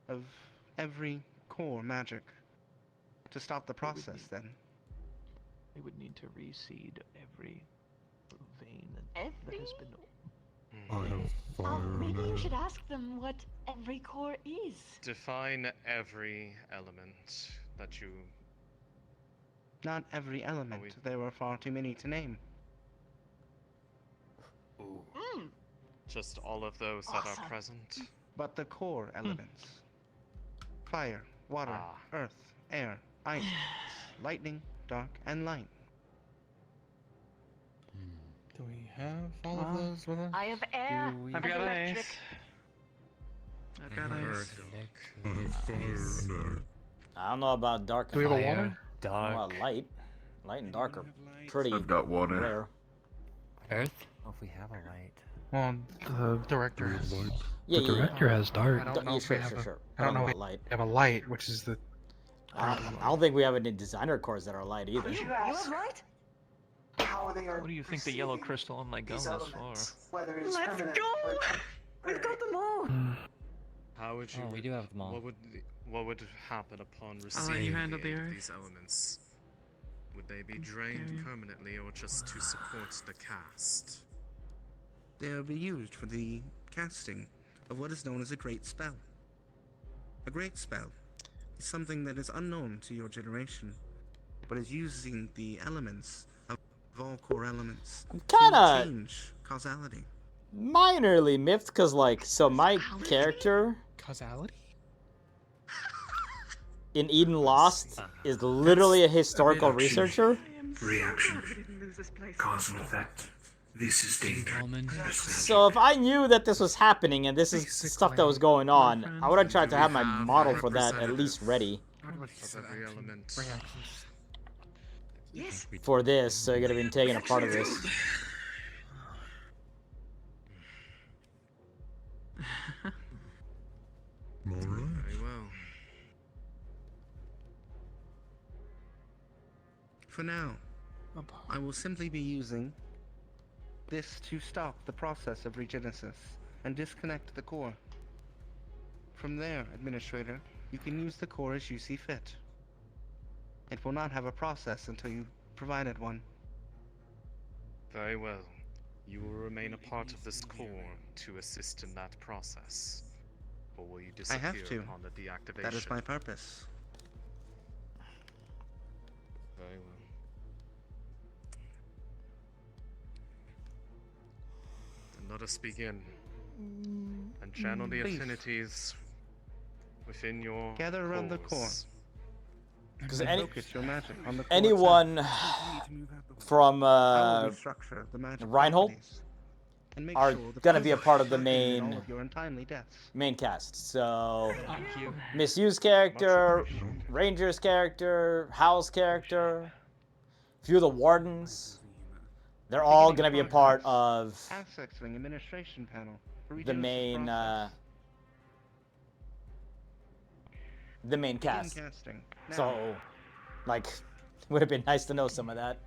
of every core magic to stop the process then. We would need to reseed every vein that has been. I have fire Maybe you now. should ask them what every core is. define every element that you... Not every element. There are far too many to name. Just all of those that are Awesome. present? But the core elements. Fire, water, Ah. earth, air, ice, lightning, dark, and light. Do we have all of those with us? I have air. Do we- I've and got electric. ice. I've got ice. I have fire and air. I don't know about dark Do and we have a light. water? I don't know about light. Light and dark are pretty I've got water. rare. Earth? Well, if we have a light. Well, the director has. Yeah, The director has dark. I don't know if we have I don't know if about light. we have a light, which is the. I don't think we have any designer cores that are light either. You have light? How they are What do you think the yellow crystal on my gun these is elements, for? whether it's Let's permanent go! or We've got them all! How would you? Oh, we do have them all. What would happen upon I'll let you receiving handle the the aid of earth. these elements? Would they be drained permanently, or just to support the cast? They'll be used for the casting of what is known as a great spell. A great spell is something that is unknown to your generation, but is using the elements of all core elements to Kinda change causality. minorly miffed because, like, so my character Causality? in Eden Lost is literally a historical researcher. Reaction. Cause and effect. This is danger. So if I knew that this was happening and this is stuff that was going on, I would have tried to have my model for that at least ready Of every element. Yes. for this, so you're gonna be taking a part of this. Very well. For now, I will simply be using this to stop the process of regenesis and disconnect the core. From there, Administrator, you can use the core as you see fit. It will not have a process until you provided one. Very well. You will remain a part of this core to assist in that process. Or will you I disappear have to. upon the deactivation? That is my purpose. Very well. Then let us begin. And channel the Please. affinities within your Gather around the core. cores. Because And focus your magic on the core anyone from I will restructure the magic Reinhold properties and make are sure the gonna be a process part of the circulates main all of your untimely deaths. main cast. So Thank you. Misused character, Ranger's character, Howl's character, a few of the wardens. They're all gonna be a part of Accessing administration panel for the regenesis main process. the main Begin cast. casting. Now. So, like, would have been nice to know some of that.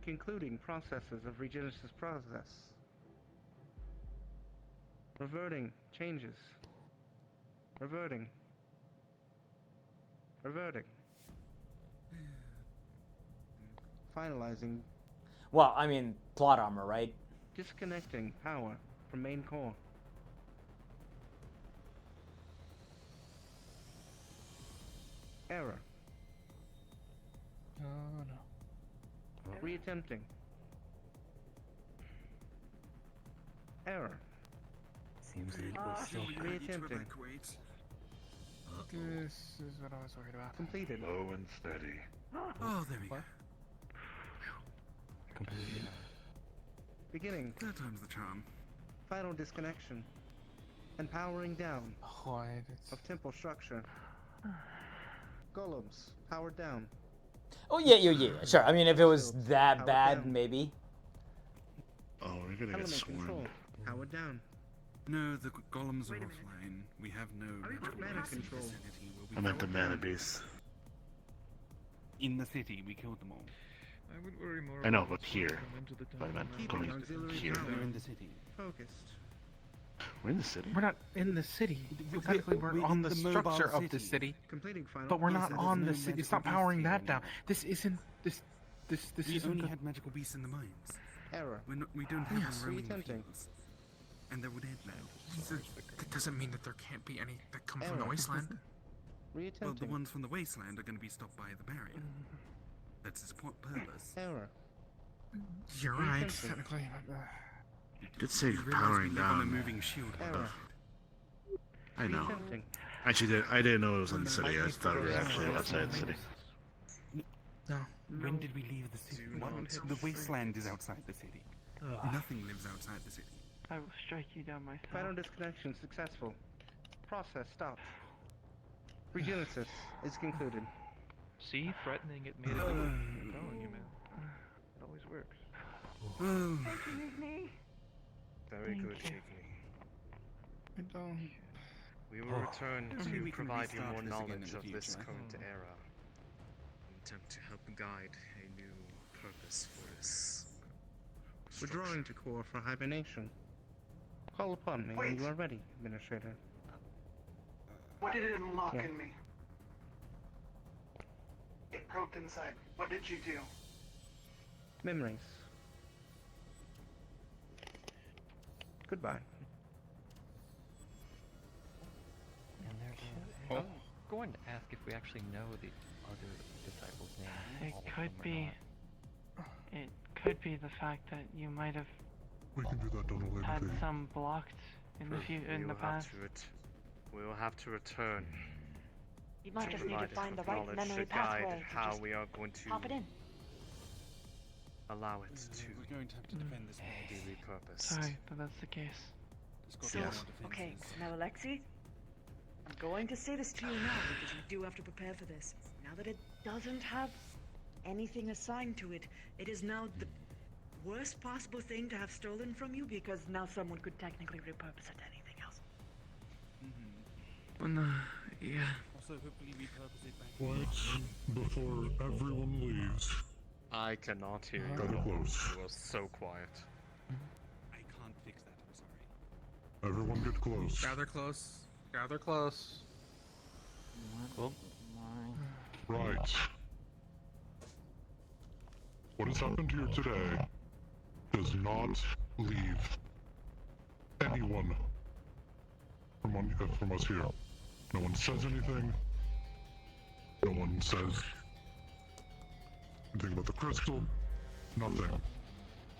Concluding processes of regenesis process. Reverting changes. Reverting. Reverting. Finalizing. Well, I mean, plot armor, right? Disconnecting power from main core. Error. Oh no. Reattempting. Error. Seems the equal still. Reattempting. This is what I was worried about. Completed. Low and steady. Oh, there we go. Completed. Beginning. Third time's the charm. Final disconnection. And powering down Why? of temple structure. Golems. Powered down. Oh yeah, sure. I mean, if it was that bad, maybe. Oh, we're gonna get Element control. swarmed. Powered down. No, the golems are offline. We have no magical Mana beasts in the control. vicinity where we I meant the killed mana them. beast. In the city, we killed them all. I would worry more I know, about but what's here. gonna come into the I town meant now. Keeping going auxiliary here. power. We're in the city. Focused. We're in the city. We're not in the city. Technically, we're on the mobile structure of the city, Completing final but we're not process. on the no city. It's magical not powering beast that here down. anymore. This isn't this We isn't only the. had magical beasts in the mines. Error. We don't have Yes. them roaming the Reattempting. fields. And they're dead now. That doesn't mean that there can't be any that come from the Error. wasteland. Well, the Reattempting. ones from the wasteland are going to be stopped by the barrier. That's its purpose. Error. You're right. Reattempting. Technically, Did say You realize powering we live on a down. moving shield. Error. I know. Reattempting. Actually, I didn't know it was in the city. I thought it was actually outside the city. no. When did we leave the city? The wasteland is outside the city. Nothing lives outside the city. I will strike you down myself. Final disconnection successful. process stops. Regenesis is concluded. See, threatening it made it. I'm telling you, man. It always works. Thank you, Igni. Very Thank good, you. Igni. I don't. We will return Maybe to we can provide you restart more this again in knowledge the of this future. current era. And attempt to help guide a new purpose for this. Withdrawing to core for hibernation. Call upon me when you are ready, Administrator. What did it unlock Yeah. in me? It probed inside. What did you do? Memories. Goodbye. And there's I'm going to ask if we actually know the other disciple's name. It could be. It could be the fact that you might have We can do that on a later had date. some blocked in the past. We will have to return. You might just need to provide us find the with right knowledge memory to guide pathway to how just we are going to pop it in. allow it to We're going to have to defend this be body. repurposed. Sorry that that's the case. It's got So, more defenses. okay, now Alexi, I'm going to say this to you now because you do have to prepare for this. Now that it doesn't have anything assigned to it, it is now the worst possible thing to have stolen from you because now someone could technically repurpose it to anything else. Well, no, yeah. Also, hopefully repurpose it back. Wait before everyone leaves. I cannot hear you. Gather close. You are so quiet. I can't fix that, I'm sorry. Everyone get close. Gather close. Gather close. Cool. Right. What has happened here today does not leave anyone from us here. No one says anything. No one says anything about the crystal. Nothing.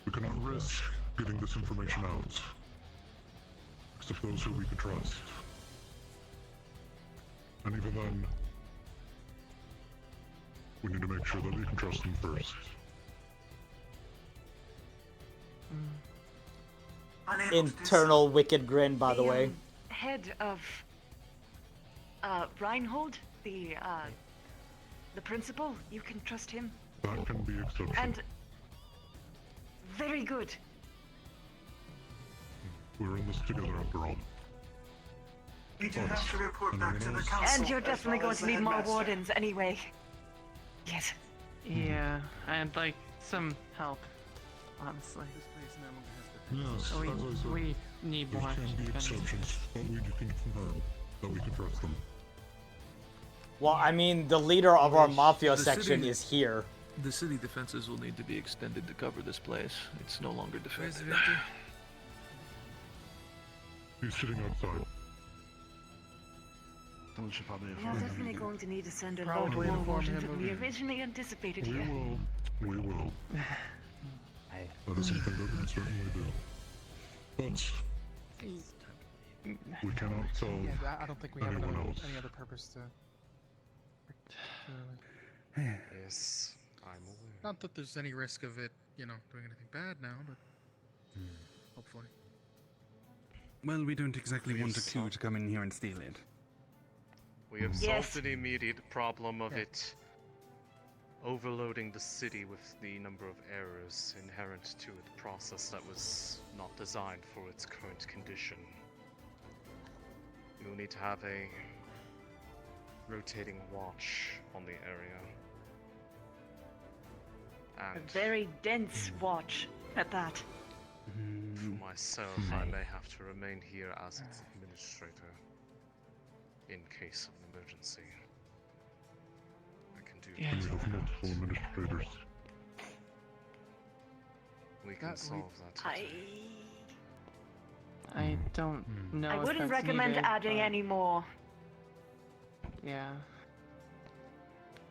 We cannot risk getting this information out. Except those who we can trust. And even then, we need to make sure that we can trust them first. Internal wicked grin, by the way. Head of Reinhold, the principal, you can trust him. That can be exception. And very good. We're in this together after all. You do have to report back to the council. And you're as definitely well going as to the need more headmaster. wardens anyway. Yes. Yeah, I'd like some help, honestly. This place no longer has Yes, So as I said, we need there more can be defenders. exceptions, but we can confirm that we can trust them. Well, I mean, the leader of our mafia The section city- is here. The city defenses will need to be extended to cover this place. It's no longer defended. He's sitting outside. We should probably We are definitely going to need to send a lot Probably more inform wardens him than we of- originally anticipated We here. will. We will. That is something that we can certainly do. But we cannot tell Yeah, I don't think we have anyone else. any other purpose to. Yes, I'm aware. Not that there's any risk of it, doing anything bad now, but hopefully. Well, we don't exactly want a clue to come in here and steal it. We have Yes. solved the immediate problem of it overloading the city with the number of errors inherent to a process that was not designed for its current condition. We will need to have a rotating watch on the area. A And very dense watch at that. for myself, I may have to remain here as its administrator in case of an emergency. I can do Yeah. We have multiple administrators. We can solve that. I don't know. I if wouldn't that's recommend needed, adding but- any more. Yeah.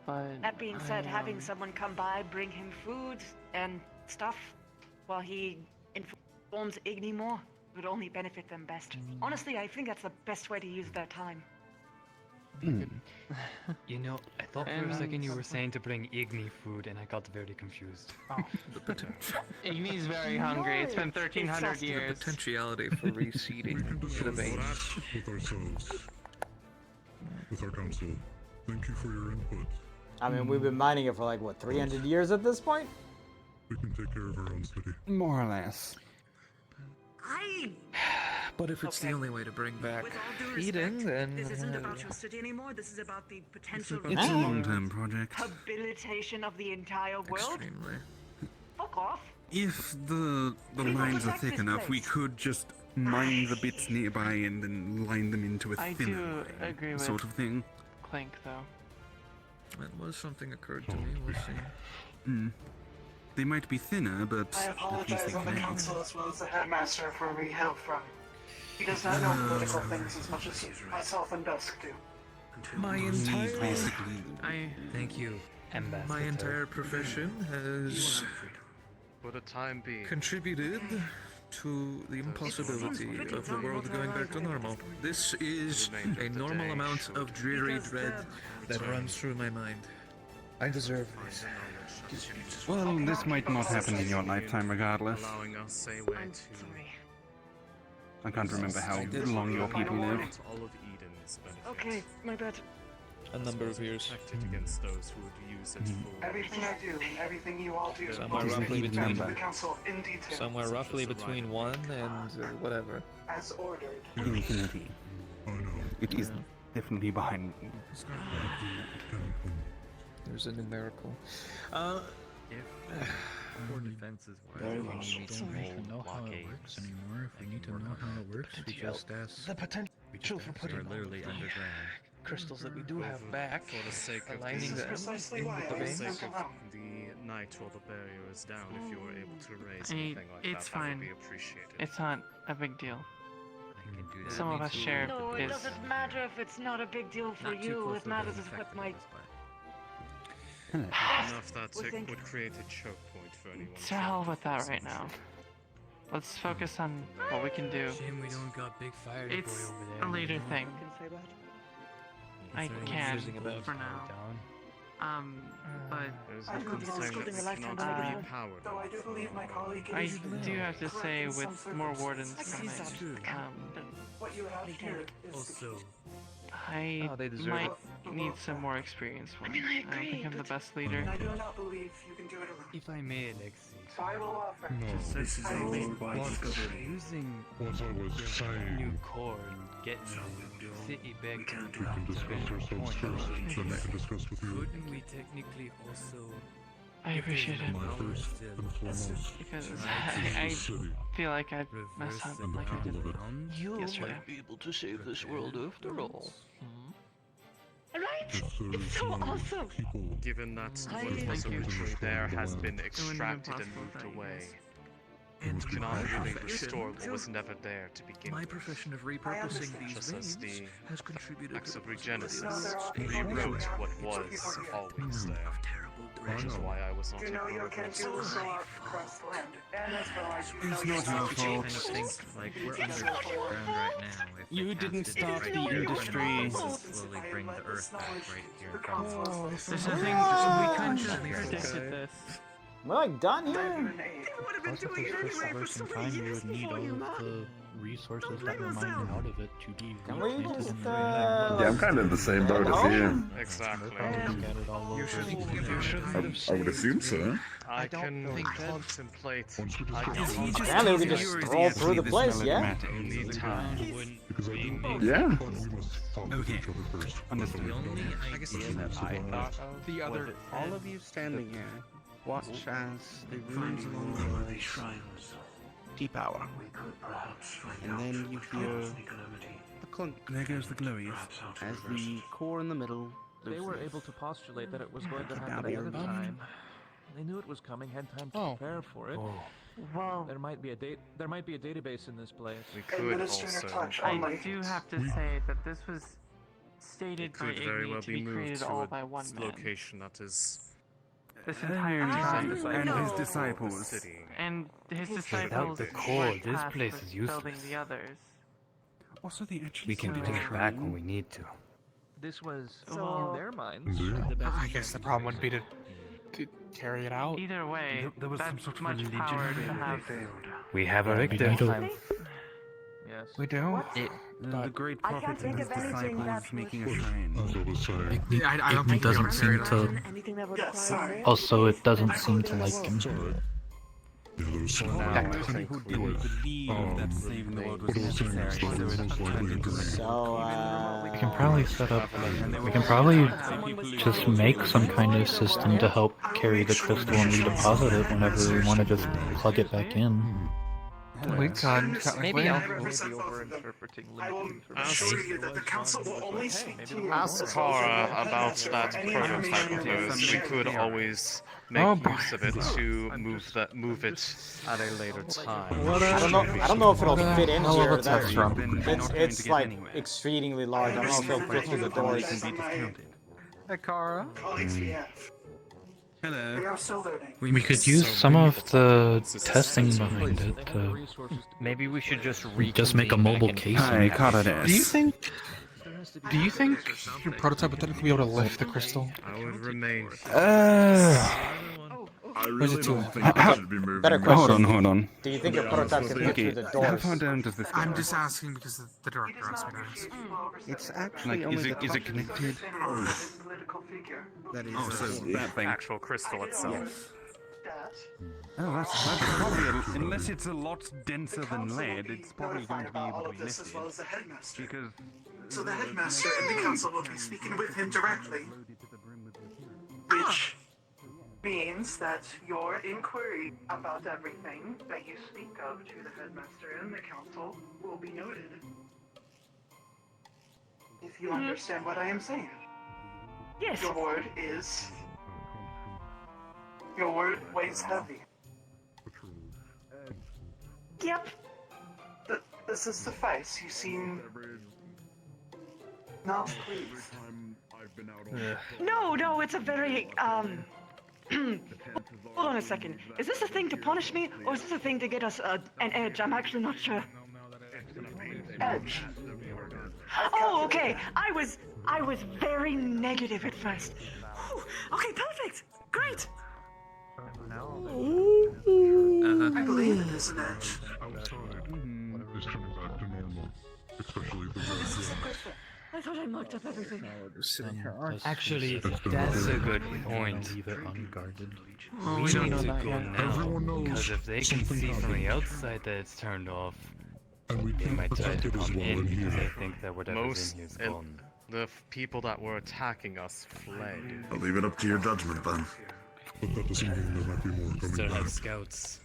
But That being said, having um, someone come by, bring him food and stuff while he informs Igni more would only benefit them best. Honestly, I think that's the best way to use their time. You know, I thought for a second you were saying to bring Igni food, and I got very confused. Igni's very hungry. It's been 1,300 The years. potentiality for reseeding the veins. With ourselves. With our council. Thank you for your input. I mean, we've been mining it for like, what, 300 years at this point? We can take care of our own city. More or less. But if it's the only way to bring back With all due feeding, respect, then this isn't about your city anymore. This is about the potential It's a long-term project. rehabilitation of the entire world. Extremely. Fuck off. If the People lines are protect thick this enough, we place. could just mine the bits nearby and then line them into a I thinner do line, agree with sort of thing. Clink, though. That was something occurred to me. We'll see. They might be thinner, but I at least apologize they on the can council as well as the headmaster for where we hail from. He does not know political things as much as myself and Dusk do. My entire Thank you, Ambassador. my entire profession has For the time being. contributed to the impossibility of the world going back to normal. This is a normal amount of dreary dread that runs through my mind. I deserve this. Well, this might not happen in your lifetime regardless. Allowing us say way to I can't remember how long your people live. all of Eden's benefits. Okay, my bad. A number of years. Protected against those who would use it for Everything I do and everything you all do Somewhere will be roughly reported to between the council in detail. somewhere roughly between 1 and whatever. As ordered. Infinity. It is definitely behind. There's a numerical. For defenses wise, Very we well. need to don't hold know how it blockades. works anymore. If we need to know how it works, we just ask. The potential for putting We're literally all of the underground. crystals that we do have back, for the sake of aligning them precisely in why with the I veins. sent sake them. of the night while the barrier is down, if you were able to raise I mean, anything like it's that, that fine. would be appreciated. It's not a big deal. I can do that. Some of us share No, it is doesn't matter if it's not a big deal for Not too you. close It to matters the is what my Enough that Well, it thank would create a choke point for anyone. to hell with that right now. Let's focus on what we can do. Shame we don't got big fire boy It's over there. a later thing. can say that. I Considering can he's using a bit for of now. down. But There's I could be nothing holding a that's lifetime not to be ban, powered. though I do believe my colleague I is do have to correct say, in some with more wardens circumstances. coming, What you have here is Also, I Oh, they deserve might it. need some more experience. I mean, I don't agree, think I'm the but- best leader. I do not believe you can do it alone. if I may, Alexi, So I will offer. This is a worldwide using As I was new saying, core and getting the city back we can discuss ourselves first, then we can discuss with you. couldn't we technically also... I appreciate it. My first and foremost Because is I the city. feel like I messed reverse up it like I did people of it. You yesterday. might be able to save this world after all. Right? If there It's is so no awesome. people, Given that I- what was Thank you. originally there has been wouldn't have been extracted and possible moved without you away, guys. and cannot really profession restore what was never there to begin My with. profession of repurposing these Just as veins the has contributed acts to of the possibility regenesis rewrote what was always there. Which is why I was not You know able you to can do so lot across the land, and as well as you know It's you not can your do fault. it. I think like we're underground right now. If You they didn't casted it stop right the here, industry. this will slowly bring the earth back right here in front of us. There's nothing we couldn't just predicted this. We're like done here. would have been Plus, if doing it's it just anyway the for so first many time, you years would need before all you of left. the resources that we're mining out of it to be Can we replanted just, in the Yeah, I'm kind of in the same boat as you. Exactly. scattered all over. I would assume so. I can contemplate. I Apparently we can just stroll through the place, yeah? need time. because I do Yeah. we must talk with each other first. The only idea that I thought of The other, was all of you standing here, watch as the runes along the walls shrines. depower. We could perhaps find And out then you hear the calamity. the clunk There goes the glowies. as the core in the middle They were loosens. able to postulate that it was going to Keep out happen of ahead your of mind. time. They knew it was coming, had time to Oh. prepare for it. Wow. There might be a there might be a database in this place. We could also. I do have to say that this was stated It by could very Igni well to be be moved created to all a by one man. location that is This entire And time. his disciples. city. And his Without disciples the core, went this past place with is useless. building the others. Also, they actually We can seem bring to it back try. when we need to. this was So- in their minds. I guess the problem would be to carry it out. Either way, There was some that's sort of much religion power to failure. have. We have a Alright, we victim. need to- Yes. We do. The great I can't prophet and think his of anything disciples that's making a worth- shrine. Igni, I don't Igni think doesn't we seem carried to. Anything that would Yes, require sorry. more? Also, it doesn't I seem to quoted like as him. Yeah, there was some. Somebody who didn't believe that saving the world was necessary, so it turned into So, We can probably set up. We can probably just make some kind of system to help carry the crystal and redeposit it whenever we want to just plug it back in. We can. Maybe I'll I'll represent be both of them. over-interpreting I will limited assure information. you that the council will only speak to you. Ask Kara about that prototype of yours. We could always make use of it to move it at a later time. I don't know if it'll fit in How here. about that from? It's like exceedingly large. I don't know if it'll fit through the doors. Hey, Kara. Colleagues we have. They Hello. are still learning. We could use some of the testing behind it to Maybe we should just just make a mobile casing. Do you think? Do you think your prototype would technically be able to lift the crystal? I would remain. I Where's really it don't to? think we should be moving. Better this. question. Hold on. Do you think your prototype can fit through the doors? How far down does this go? I'm just asking because the director asked me to ask. It's actually Like, only is the it top connected? Political figure. that is. Oh, so that thing. Actual crystal itself. That. Oh, that's probably unless it's a lot denser than lead, it's probably going to be able all to of be this as lifted. well as the headmaster. Because So the headmaster and the council will be speaking with him directly, which means that your inquiry about everything that you speak of to the headmaster and the council will be noted. If you understand what I am saying. Yes. Your word is... Your word weighs heavy. Yep. Does this suffice? You seem... not pleased. No, it's a very, Hold on a second. Is this a thing to punish me, or is this a thing to get us an edge? I'm actually not sure. Edge. Oh, okay. I was very negative at first. Whew. Okay, perfect. Great. I believe it is an edge. Is coming back to normal, especially the red. I thought I marked up everything. Actually, that's a good point. Leave it unguarded. Well, We don't need know to that go yet. now, Everyone knows because if they can something see from happened. the outside that it's turned off, And we they can't might try protect to it as come well in in because they here. think that whatever's in here is Most gone. the people that were attacking us fled. I'll leave it up to your judgment then. But that doesn't mean there might be more coming Still have back. scouts.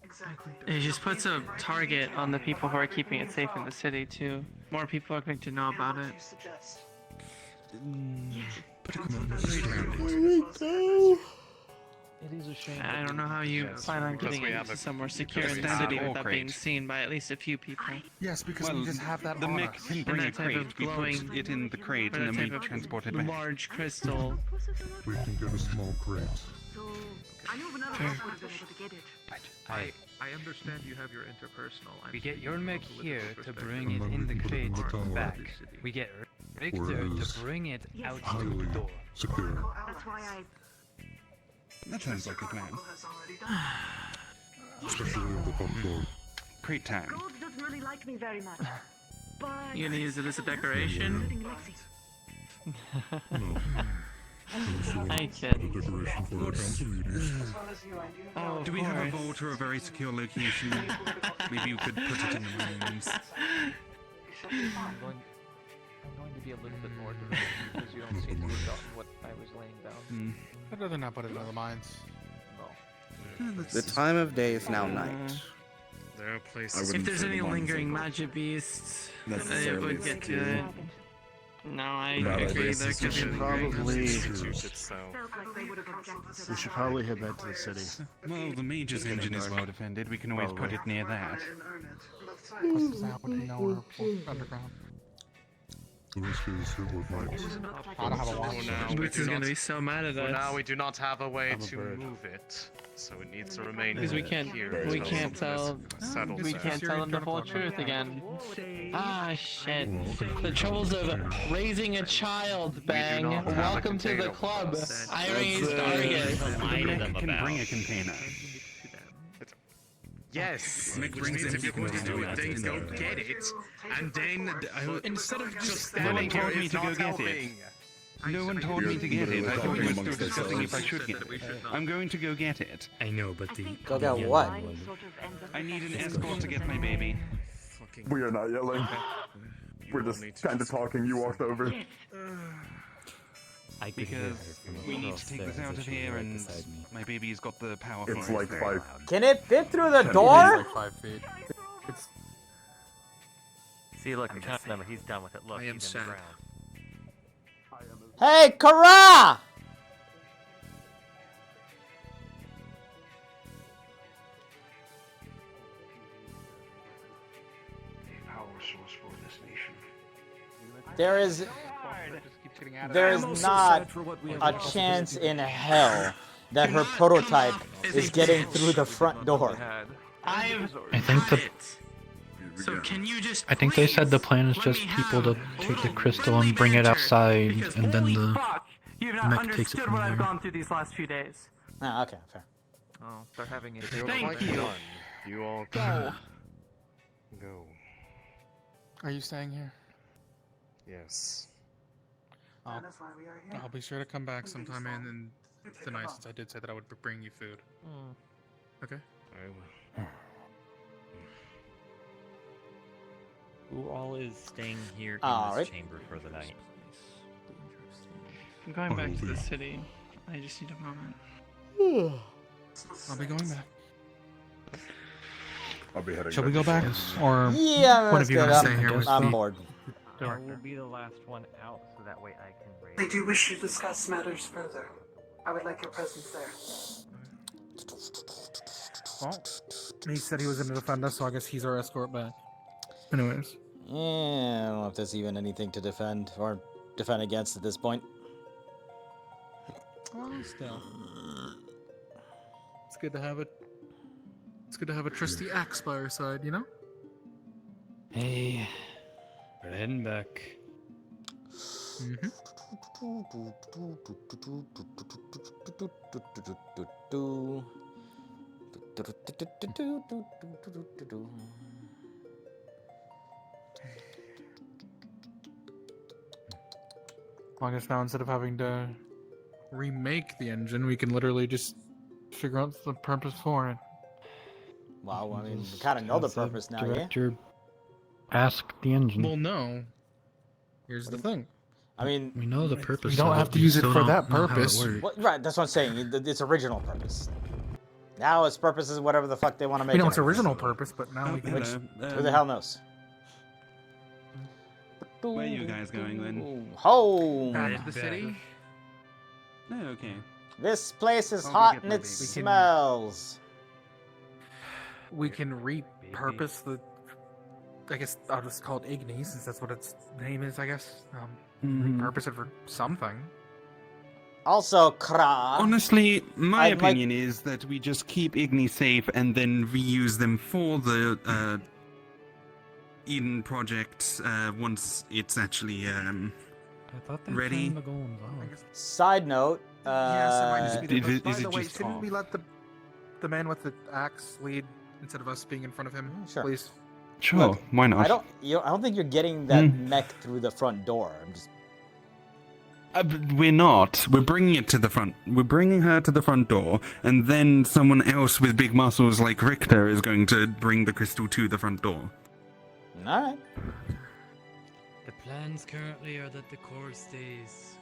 Exactly. It just puts a target on the people who are keeping it safe in the city too. More people are going to know about it. Suggest. It is a shame. I don't know how you plan on because getting we it have into a- somewhere secure because in we the have city a without being crate. seen by at least a few people. Yes, because we just have that the on mech us. can bring a that type of crate. We put glowing it in the crate and then we prototype of transport it back. large crystal. We can get a small crate. I know of another Sure. house would have been able to get it. I understand you have your interpersonal. We get your mech here to bring And it then in we the can put it in crate the tower. back. We get Richter Whereas- to bring it out to Highly the door. secure. That's why I. That sounds like a plan. Has already done. Especially on the top floor. Crate time. Gold doesn't really like me very much. But. You gonna use it as a decoration? Including Lexi. No. I The kid. decoration for the council meeting. As well as you, I do. Oh, Do we have a vault or a very secure location? Maybe you could put it in the rooms. I'm going to be a little bit more direct because you don't seem to have gotten what I was laying down. I'd rather not put it in other minds. The time of day is now night. There are I places. wouldn't If there's say any the mines lingering are magic beasts, it necessarily would get to secure. it. No, I No, agree. this There is could be just lingering. probably- Institute itself. Felt like they would have objected to We that. should probably head back to the city. Well, the Mage's engine is well defended. We can always put Probably. it near that. And earn it. Let's Plus, it's out, you know, we're underground. The risk is it would might. I don't have a watch. Boots is gonna be so mad at For us. now, we do not have a way I'm a to bird. move it, so it needs to remain Because we can't, here. we until can't something tell, is settled we there. can't tell them the full truth again. Ah, shit. The troubles of raising a child, Bang. not have a Welcome to the container club. with us. I raised target. Lie to them can bring a container. Yes. Mick Which brings means it if you want to do it, then go get it, and then instead of just standing No one here, told me it's to go not get helping. it. No one told me to get it. I thought we were still discussing if I should get it. I'm going to go get it. I know, but the Go get what? I need an escort to get my baby. We are not yelling. We're just kind of talking. You walked over. Because we need to take this out of here, and my baby's got the power for it. It's like 5. Can it fit through the door? Like 5 feet. It's See, look, I'm counting number. He's done with it. Look, I am he's in the sad. ground. Hey, Kara! A power source for this nation. There is not a chance in hell that her prototype is getting through the front door. I think the. So can you just I think they said the plan is just people to take the crystal and bring it outside, and then the You've mech takes it from what I've there. gone through these last few days. Ah, okay, fair. Oh, they're having it. Thank you. You all Go. Go. Are you staying here? Yes. I'll, I'll be sure to come back sometime in the night, since I did say that I would bring you food. Okay. I will. Who all is staying here in Alright. this chamber for the night? I'm going back to the city. I just need a moment. I'll be going back. I'll be heading Shall we back go to back? Shores. Or Yeah, one let's of you get want to up. stay here with I'm me? bored. I will be the last one out, so that way I can raise. I do wish to discuss matters further. I would like your presence there. Well, he said he was going to defend us, so I guess he's our escort back. Anyways. Yeah, I don't know if there's even anything to defend or defend against at this point. Well, still. It's good to have it. It's good to have a trusty axe by our side, you know? Hey, we're heading back. Well, I guess now instead of having to remake the engine, we can literally just figure out the purpose for it. Well, I mean, we kind of know the purpose now, yeah? Director, ask the engine. Well, no. Here's the thing. I mean, We know the purpose. We don't of have it, to we use it still for don't that know how it purpose. works. what, right, that's what I'm saying. Its original purpose. Now its purpose is whatever the fuck they want to make We know it. its original purpose, but now we can. Which, who the hell knows? Where are you guys going then? Home. Back to the city? No, okay. This place is I'll go hot get and my it baby. smells. We can repurpose the. I guess I'll just call it Igni, since that's what its name is, I guess. Repurpose it for something. Also, Kra. Honestly, my I'd like- opinion is that we just keep Igni safe and then reuse them for the Eden project once it's actually I thought they were ready. trying to go involved. Side note. Yes, it might just be is the- it- By is the it way, just shouldn't talk? we let the man with the axe lead instead of us being in front of him? Sure. Please. Sure, Look, why not? I don't think you're getting that mech through the front door. I'm just. But we're not. We're bringing it to the front. We're bringing her to the front door, and then someone else with big muscles like Richter is going to bring the crystal to the front door. All right. The plans currently are that the core stays.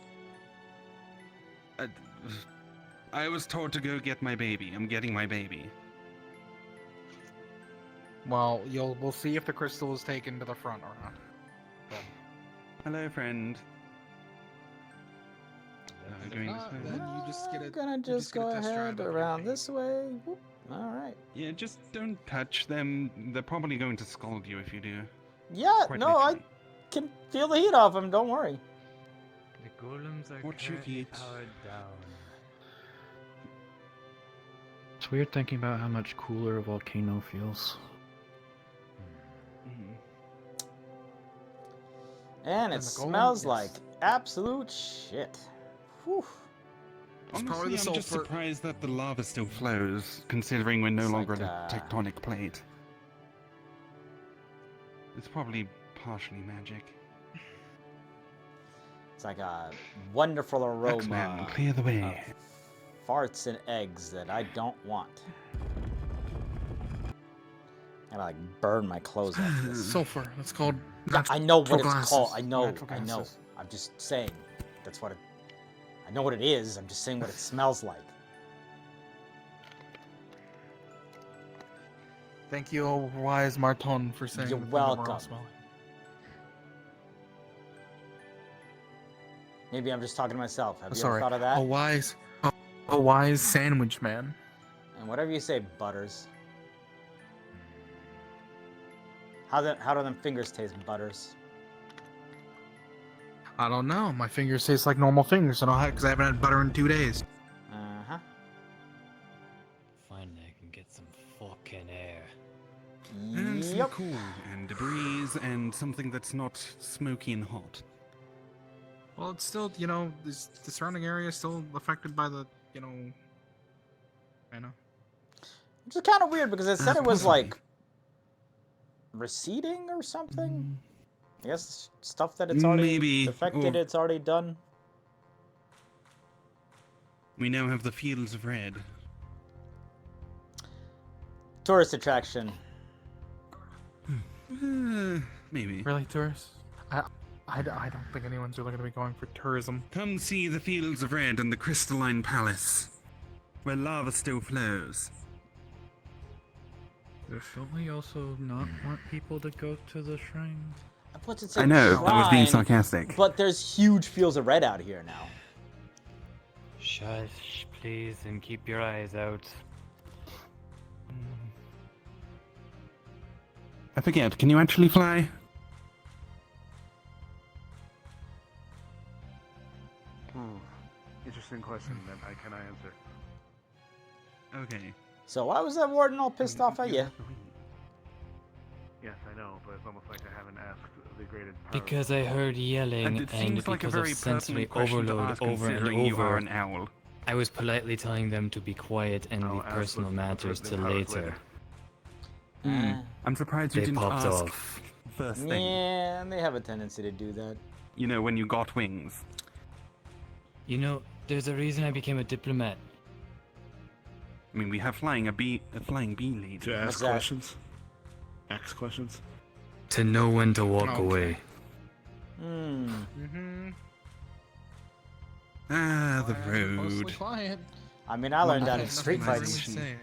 I was told to go get my baby. I'm getting my baby. Well, we'll see if the crystal is taken to the front or not. Hello, friend. Going this way? Then you just get I'm gonna just go ahead around this way. Whoop. All right. Yeah, just don't touch them. They're probably going to scold you if you do. Yeah. Quite No, I. literally. can feel the heat off them. Don't worry. The golems are What's your currently heat? powered down. It's weird thinking about how much cooler a volcano feels. And it And the golem, smells yes. like absolute shit. Whew. Honestly, the I'm just sulfur. surprised that the lava still flows, considering we're no It's longer like, on a tectonic plate. It's probably partially magic. It's like a wonderful X-Men, aroma clear the way. of farts and eggs that I don't want. I like burn my clothes off this. Sulfur. That's called. Yeah, I know what it's glasses. called. I know. Natural I know. gases. I'm just saying. That's what it. I know what it is. I'm just saying what it smells like. Thank you, oh, wise Marton, for saying You're the thing that we're all welcome. smelling. Maybe I'm just talking to myself. Have you Sorry. ever thought of that? A wise sandwich man. And whatever you say, Butters. How do them fingers taste, Butters? I don't know. My fingers taste like normal fingers, because I haven't had butter in 2 days. Uh-huh. Finally, I can get some fucking air. And some cool, and a breeze, and something that's not smoky and hot. Well, it's still, the surrounding area is still affected by the, I know. Which is kind of weird because it said it was like receding or something. I guess stuff that it's already Maybe, affected, or- it's already done. We now have the fields of red. Tourist attraction. Maybe. Really, tourists? I don't think anyone's really going to be going for tourism. Come see the fields of red and the crystalline palace, where lava still flows. Don't we also not want people to go to the shrine? What's it I know, I was being shrine, sarcastic. But there's huge fields of red out here now. Shush, please, and keep your eyes out. I forget, can you actually fly? Interesting question that I cannot answer. Okay. So why was that warden all pissed off at you? Yes, I know, but it's almost like I haven't asked the graded Because I heard yelling, And it seems like a because very of sensory pertinent question to overload ask over and considering you are over, an owl. I was politely telling them to be quiet and leave ask personal the matters to pertinent powers later. later. I'm surprised you They didn't popped ask off. first thing. Yeah, they have a tendency to do that. You know, when you got wings. You know, there's a reason I became a diplomat. I mean, we have a flying bee lead. To ask questions? Ask questions? To know when to walk Okay. away. Ah, the Mostly road. quiet. I mean, I learned that in Nothing street really fighting. to say.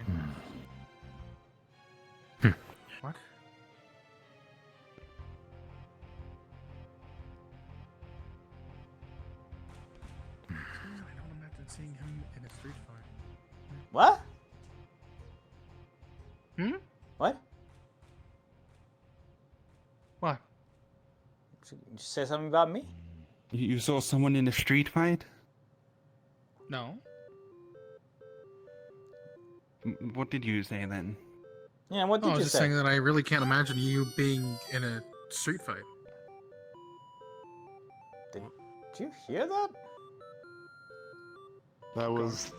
What? I don't imagine seeing him in a street fight. What? Hmm? What? What? Did you say something about me? You saw someone in a street fight? No. What did you say then? Yeah, what I did was you just say? saying that I really can't imagine you being in a street fight. Did you hear that? That was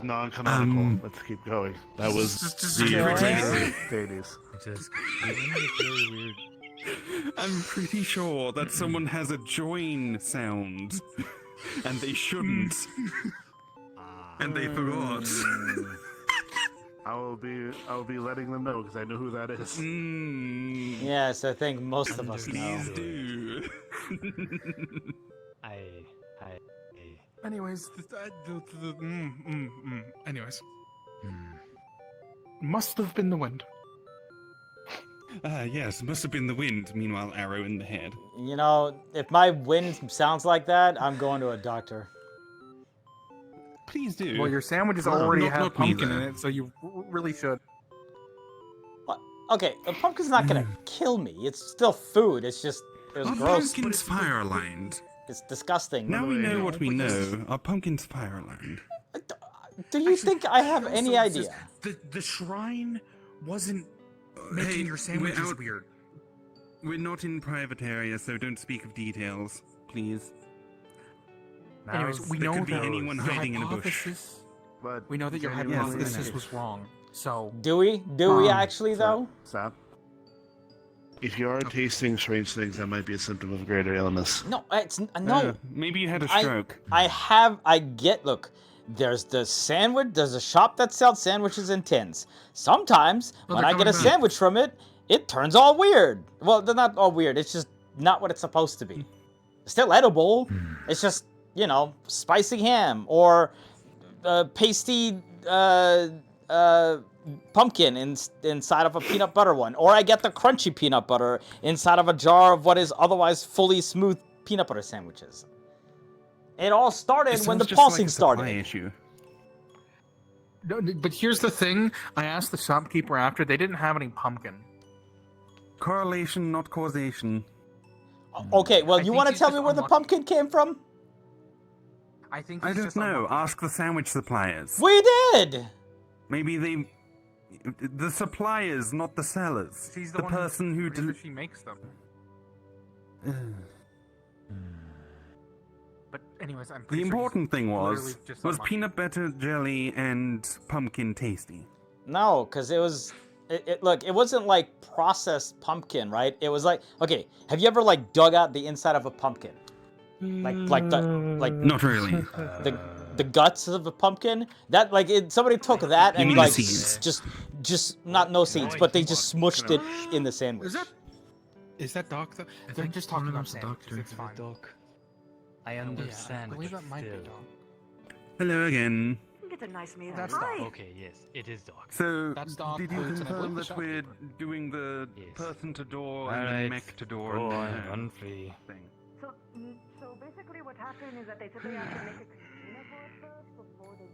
non-canonical. Let's keep going. That was the early 80s. Just it's really weird. I'm pretty sure that someone has a join sound, and they shouldn't, and they forgot. I will be letting them know because I know who that is. Yes, I think most of us know. Please do. Anyways, anyways. Must have been the wind. Yes, must have been the wind. Meanwhile, arrow in the head. You know, if my wind sounds like that, I'm going to a doctor. Please do. Well, your sandwiches No, already not have me, pumpkin though. in it, so you really should. What? Okay, a pumpkin's not gonna kill me. It's still food. It's just It was Our gross. pumpkins fire aligned. It's disgusting. Now we know what we know. Our pumpkins fire aligned. Do you think I have any idea? The shrine wasn't making your sandwiches weird. We're not in private area, so don't speak of details, please. Anyways, we there know could be that anyone your hiding in a bush. hypothesis- But we know that your genuinely- hypothesis was wrong. So Do we? Do we actually though? Stop. If you are tasting strange things, that might be a symptom of a greater illness. No, it's no. Maybe you had a I- stroke. Look, there's the sandwich, there's a shop that sells sandwiches in tins. Sometimes Oh, when they're I get a coming back. sandwich from it, it turns all weird. Well, they're not all weird, it's just not what it's supposed to be. Still edible, it's just, spicy ham or pasty pumpkin inside of a peanut butter one. Or I get the crunchy peanut butter inside of a jar of what is otherwise fully smooth peanut butter sandwiches. It all started when the pulsing started. Issue. No, but here's the thing. I asked the shopkeeper after. They didn't have any pumpkin. Correlation, not causation. Okay, well, I you think want to he's tell just me where the unlucky. pumpkin came from? I think I he's don't just know. unlucky. Ask the sandwich suppliers. We did! Maybe they... The suppliers, not the sellers. She's the the one person who... she makes them. But anyways, I'm The pretty sure important thing literally was just unlucky. peanut butter jelly and pumpkin tasty. No, because it was... Look, it wasn't like processed pumpkin, right? It was like... Okay, have you ever like dug out the inside of a pumpkin? Not really. The guts of a pumpkin? That somebody took that You and mean like the seeds? just not no seeds, but they just smushed it in the sandwich. Is that Doc though? I They're think just one talking of about them's a sandwiches. doctor. It's fine. Doc, I Yeah, understand. I believe that might be still. Doc. Hello again. It's a nice meal. That's Hi. Doc. Okay, yes, it is Doc. So, That's Doc did you Boots, and I confirm believe the that we're shopkeeper. doing the person to door and Alright. the mech to door Go on, and run free. thing? So basically what happened is that they said they have to make a casino for it first before they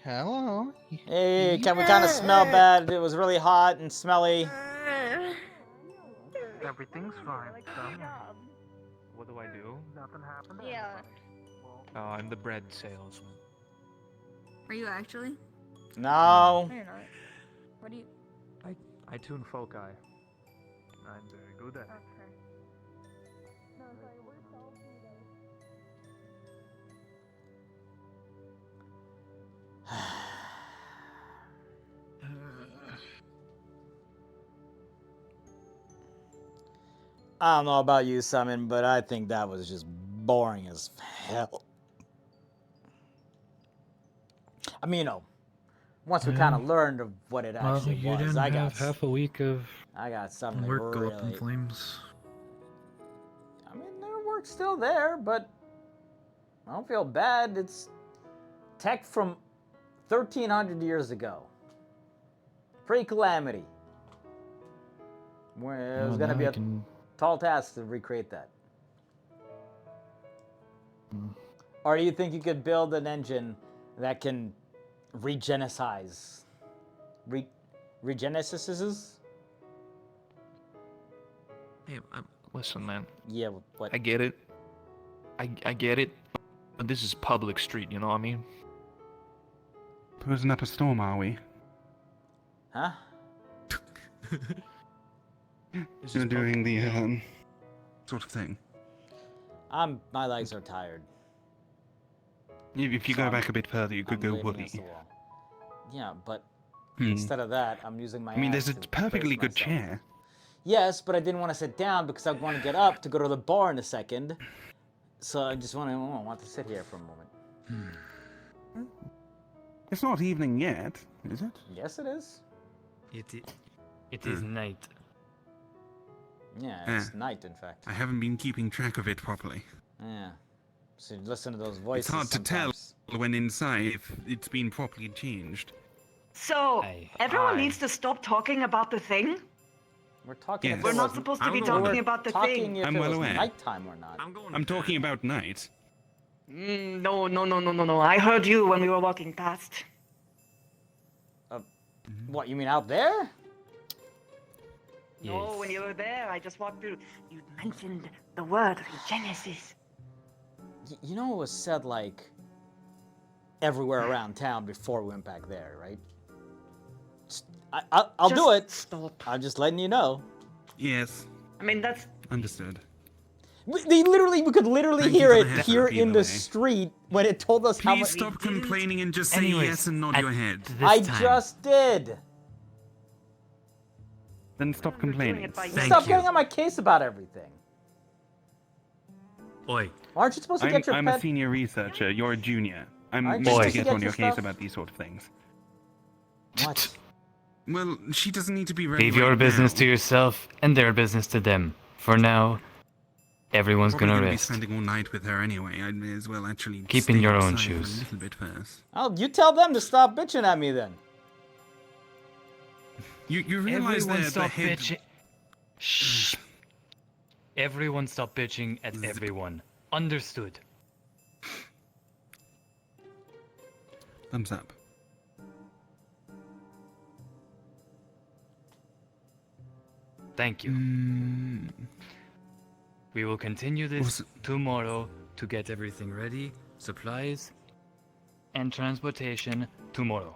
Hello. Hey, can we kind of smell bad? It was really hot and smelly. Everything's fine. What do I do? Nothing happened. Yeah. Oh, I'm the bread salesman. Are you actually? No. No, you're not. What do you? I tune foci. I'm very good at it. No, sorry, we're salty I don't know about you, Simon, but I think that was just boring as hell. I mean, once we kind of learned of what it Well, actually you was, didn't I have got half a week of something work go up in really. flames. I mean, their work's still there, but I don't feel bad. It's tech from 1,300 years ago. Pre-calamity. Where it was Well, gonna now be I a can- tall task to recreate that. Hmm. Or do you think you could build an engine that can regenesize? Regenesis? Hey, listen, man. Yeah, what? I get it. I get it. But this is public street, you know what I mean? Posing up a storm, are we? Huh? You're doing the sort of thing. My legs are tired. If you go back a bit further, you could I'm go leaning against woolly. the wall. Yeah, but Hmm. instead of that, I'm using my I mean, ass there's a to perfectly brace good myself. chair. Yes, but I didn't want to sit down because I want to get up to go to the bar in a second. So I just want to sit here for a moment. It's not evening yet, is it? Yes, it is. It is night. Yeah, Ah. it's night, in fact. I haven't been keeping track of it properly. Yeah. So you listen to those voices. It's hard to sometimes. tell when inside if it's been properly changed. So, everyone needs to stop talking about the thing? We're talking. Yes. if We're it not was- supposed to be I'm talking aware. about the talking thing. if I'm it well was aware. nighttime or not. I'm talking about night. No. I heard you when we were walking past. What, you mean out there? No, when you were there, I just walked through. You mentioned the word Genesis. You know it was said, like, everywhere around town before we went back there, right? I'll do it. Stop. I'm just letting you know. Yes. I mean, that's... Understood. We could literally Thank you hear for it the heads here up, in either the way. street when it told us how Please much. stop complaining and just say Anyways, yes and nod at your head. I just did. Then stop complaining. Stop getting on my case about everything. Oi. Aren't you supposed to get your I'm pet? a senior researcher. You're a junior. I'm Aren't meant you to supposed to get on get your your case stuff? about these sort of things. What? Well, she doesn't need to be ready Leave your right business now. to yourself and their business to them. For now, everyone's Probably gonna be rest. spending all night with her anyway. I may as well actually Keep in stay your own outside for shoes. a little bit first. Oh, you tell them to stop bitching at me then. You realize Everyone that the stop head... bitching. Shh. Everyone stop bitching at everyone. Understood. Thumbs up. Thank you. We will continue this tomorrow to get everything ready, supplies, and transportation tomorrow.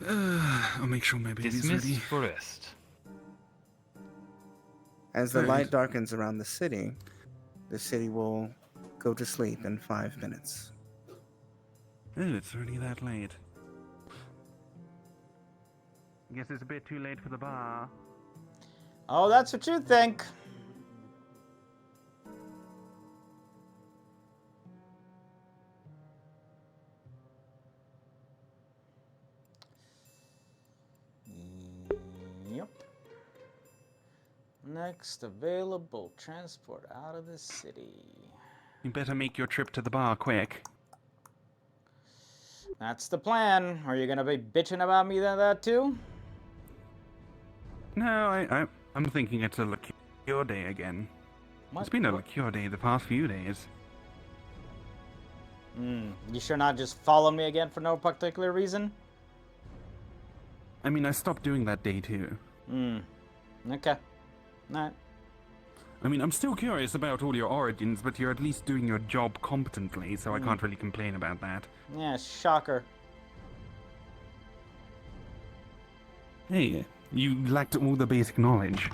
I'll make sure my baby's Dismissed ready. for rest. As the Right. light darkens around the city will go to sleep in 5 minutes. Oh, it's already that late. Guess it's a bit too late for the bar. Oh, that's what you think. Yep. Next available transport out of the city. You better make your trip to the bar quick. That's the plan. Are you gonna be bitching about me that too? No, I'm thinking it's a liqueur day again. What? It's been a liqueur day the past few days. You sure not just follow me again for no particular reason? I mean, I stopped doing that day too. Okay. Alright. I mean, I'm still curious about all your origins, but you're at least doing your job competently, so I can't really complain about that. Yeah, shocker. Hey, you lacked all the basic knowledge.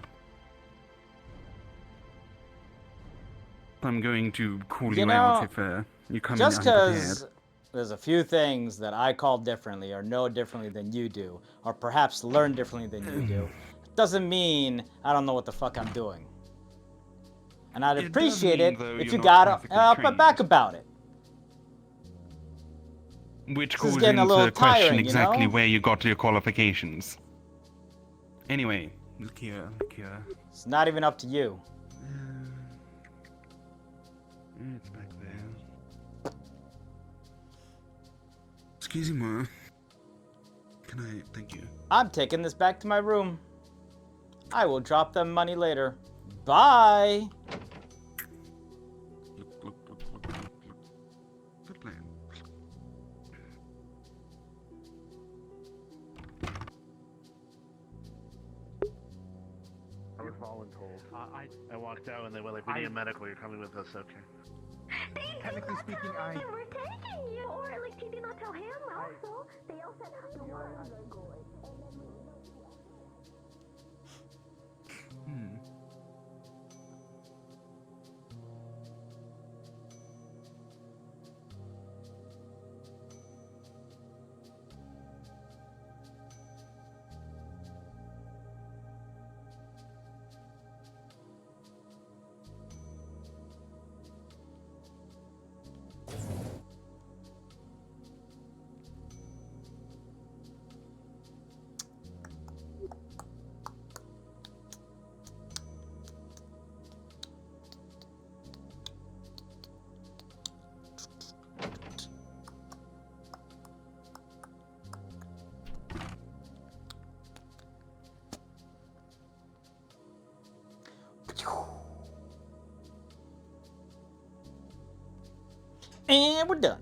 I'm going to call you out if you come in just unprepared. because there's a few things that I call differently or know differently than you do, or perhaps learn differently than you do, doesn't mean I don't know what the fuck I'm doing. And I'd appreciate it if you got up back about it. Which This is calls getting a into little question tiring, you exactly know? where you got your qualifications. Anyway, liqueur. It's not even up to you. It's back there. Excuse me. Can I... Thank you. I'm taking this back to my room. I will drop them money later. Bye! Look. Good plan. I was voluntold. I walked out and they were like, we need a medical, you're coming with us, okay. Technically speaking, I... They were taking you, or at least he did not tell him also. They all said, don't worry, I'm gonna go away. And we're done.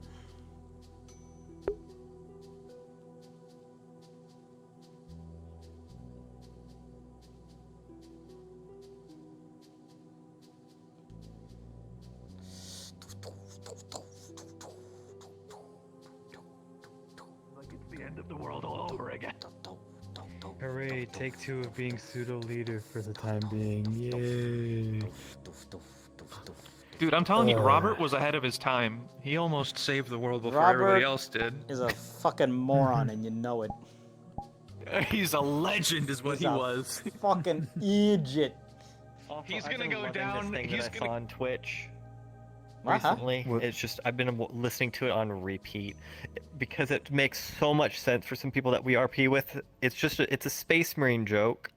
of the world all over again. Hooray, take 2 of being pseudo-leader for the time being. Yay. Dude, I'm telling you, Robert was ahead of his time. He almost saved the world before Robert everybody else did. is a fucking moron, and you know it. He's a legend, is what He's he a was. Fucking idiot. He's I've gonna been go loving down. This thing He's that I gonna. saw on Twitch Uh-huh. recently. It's just I've been listening to it on repeat because it makes so much sense for some people that we RP with. It's just it's a Space Marine joke,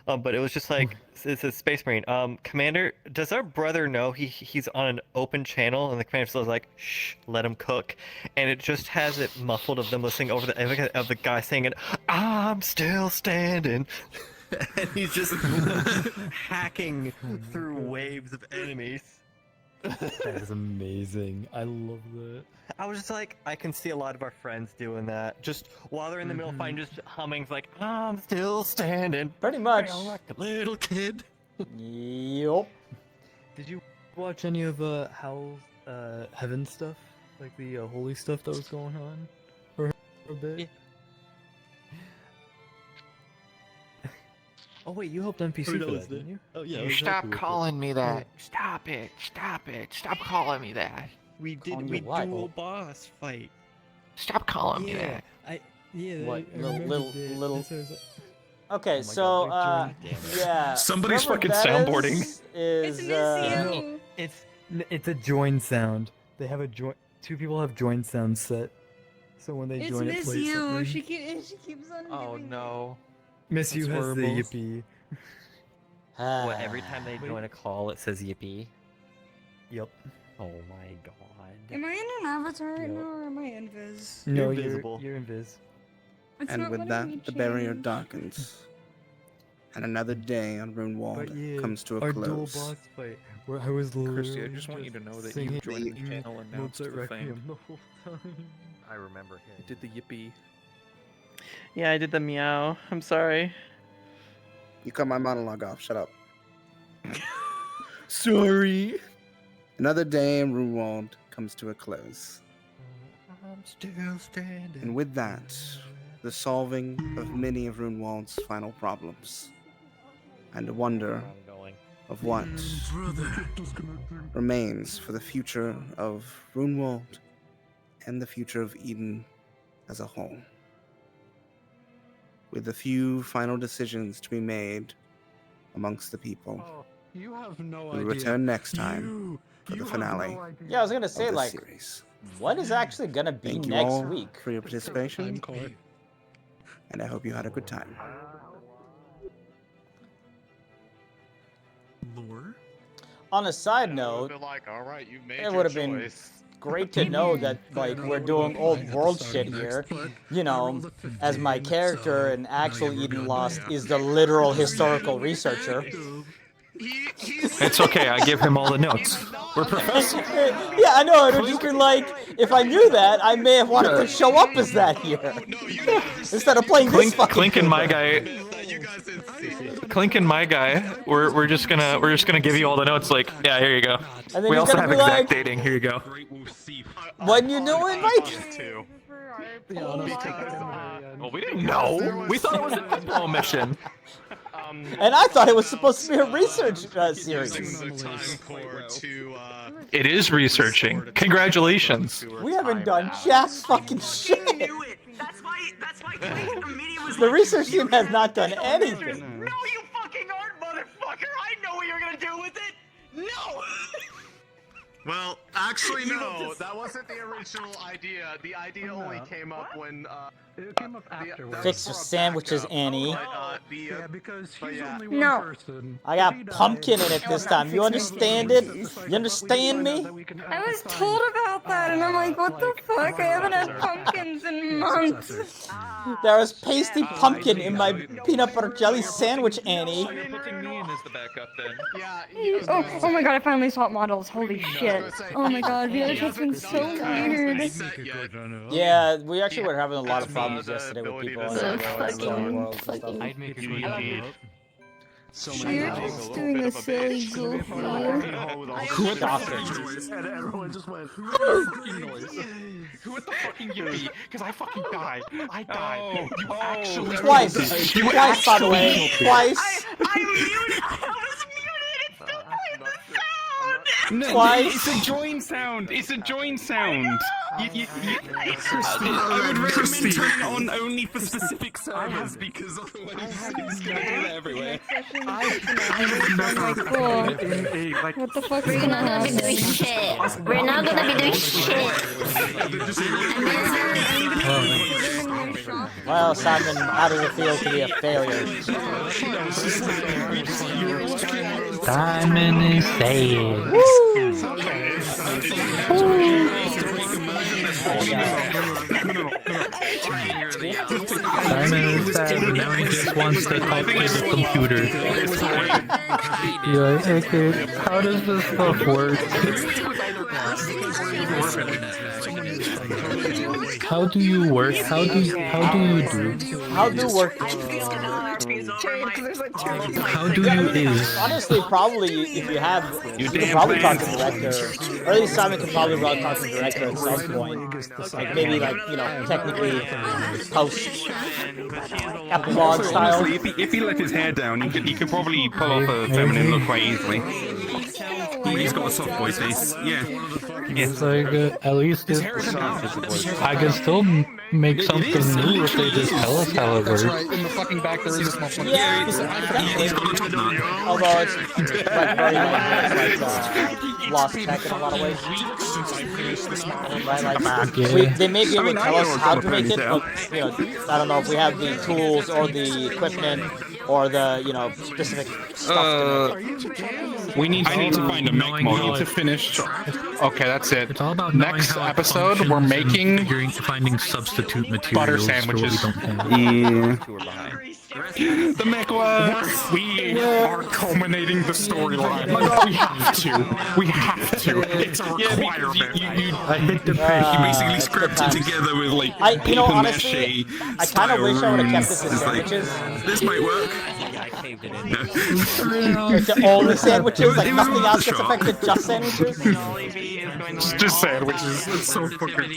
but it was just like it's a Space Marine. Commander, does our brother know he's on an open channel? And the commander still is like, shh, let him cook. And it just has it muffled of them listening over the guy saying it. I'm still standing. And he's just hacking through waves of enemies. That is amazing. I love that. I was just like, I can see a lot of our friends doing that. Just while they're in the middle of fighting, just humming like, I'm still standing. Pretty much. Like a little kid. Yup. Did you watch any of Howl's Heaven stuff? Like the holy stuff that was going on for a bit? Yeah. Oh wait, you helped NPC for that, didn't you? Oh yeah. You Stop calling me that. Stop it. Stop it. Stop calling me that. We Calling did you what? dual boss fight. Stop calling me that. What? Little. That's what I was like- Okay, my so God, yeah. Somebody's whoever fucking that soundboarding. Is No, it's a join sound. They have a join. 2 people have join sound set. So when they It's join, it Miss plays You. something. She keeps on. Oh doing no. Miss That's You has horrible. the yippee. What, every time they join a call, it says yippee? Yep. Oh my god. Am I in an avatar right now, or am I invis? No, You're invisible. You're invis. It's And not with letting me that, the barrier change. darkens. And another day on Runewald But yeah, comes to a our dual close. boss fight, where I was literally Christy, I just want you to know that singing you joined the channel and announced Mozart the thing. Requiem the whole time. I remember You did the yippee. Yeah, I did the meow. I'm sorry. You cut my monologue off. Shut up. Sorry. Another day in Runewald comes to a close. I'm still standing. And with that, the solving of many of Runewald's final problems. And a wonder of what remains for the future of Runewald and the future of Eden as a whole. With a few final decisions to be made amongst the people. You have no We idea. return next time for the finale. Yeah, I was gonna say of the like, series. what is actually gonna be Thank you next all week? for your participation, and I hope you had a good time. Lore? On a side note, Like, all right, you made it your would have been choice. great to know that like we're doing old world shit here. You know, as my character in actual Eden Lost is the literal historical researcher. It's okay. I give him all the notes. We're professionals. Yeah, I know. It would just be like, if I knew that, I may have wanted to show up as that here instead of playing this fucking. Clink and my game. guy. Clink and my guy. We're just gonna give you all the notes. Like, yeah, here you go. And then We he's also gonna have be exact like- dating. Here you go. When you know it, Mike. Well, we didn't know. We thought it was an info mission. And I thought it was supposed to be a research series. It is researching. Congratulations. We haven't done jack fucking shit. The research team has not done anything. No, you fucking aren't, motherfucker! I know what you're gonna do with it! No! Well, actually, no. That wasn't the original idea. The idea only came up when. It came up afterwards. Fix your sandwiches, Annie. Yeah, because he's only one No. person. I got pumpkin in it this time. You understand it? You understand me? I was told about that, and I'm like, what the fuck? I haven't had pumpkins in months. There was pasty pumpkin in my peanut butter jelly sandwich, Annie. You're putting me in as the backup then. Oh my god, I finally swapped models. Holy shit. Oh my god, the other shit's been so weird. Yeah, we actually were having a lot of problems yesterday with people. Fucking- I'd make a good You're just doing a silly goofy. And everyone just went. Who with the fucking yippee? Because I fucking died. I died. You actually Twice. You Twice, by the way. actually- Twice. No, Twice. it's a join sound. It's a join sound. I would recommend turning it on only for specific servers because otherwise it's gonna do that everywhere. What the fuck is gonna happen? We're not gonna be doing shit. Well, Simon, how does it feel to be a failure? Simon is saying. Simon is sad, now he just wants to talk to the computer. You're like, hey kid, how does this stuff work? How do you work? How do you do? How do work? How do you is? Honestly, probably if you have, you can probably talk to the director, or at least Simon can probably talk to the director at some point. Like maybe like technically post epilogue style. Honestly, if he let his hair down, he could probably pull off a feminine look quite easily. He's got a soft boy face. Yeah. It's like at least I can still make something new if they just tell us how it works. Right, in the fucking back there is this motherfucker. Yeah, he's got a top knot. Although it's like very lost tech in a lot of ways. Right, like they may be able to tell us how to make it, but I don't know if we have the tools or the equipment or the specific stuff to make it. I need to find a mech model to finish. Okay, that's it. It's all about next episode. We're making finding substitute materials butter sandwiches. For what we don't have. Yeah. The mech was. We are culminating the storyline. We have to. We have to. It's a requirement. I hit the You basically scrapped it together with like paper honestly, mache. I kind of wish I would have kept this as sandwiches. This might work. It's all the sandwiches, like nothing else gets affected, just sandwiches. Just sandwiches. It's so fucking.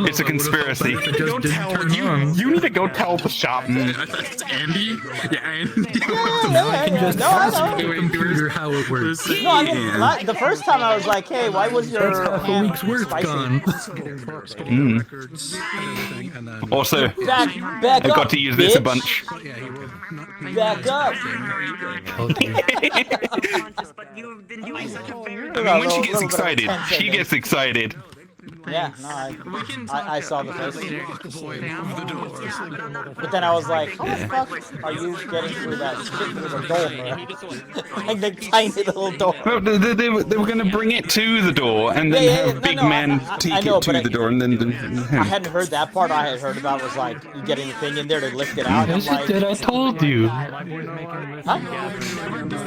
It's a conspiracy. Don't tell you need to go tell the shop. Andy? Yeah, Andy. I can just ask the computer how it works. No, I mean, the first time I was like, hey, why was your That's half a week's work spicy? gone. Also, Back I up, got to use this a bitch. bunch. Back up. I mean, when she gets excited, she gets excited. Yeah, no, I saw the face. But then I was like, how the fuck are you getting through that shit through the door? Like the tiny little door. No, they were going to bring it to the door and then have big man take it to the door and then. I hadn't heard that part. I had heard about was like you getting the thing in there to lift it out. Yes, I'm it like, did. I told you. huh?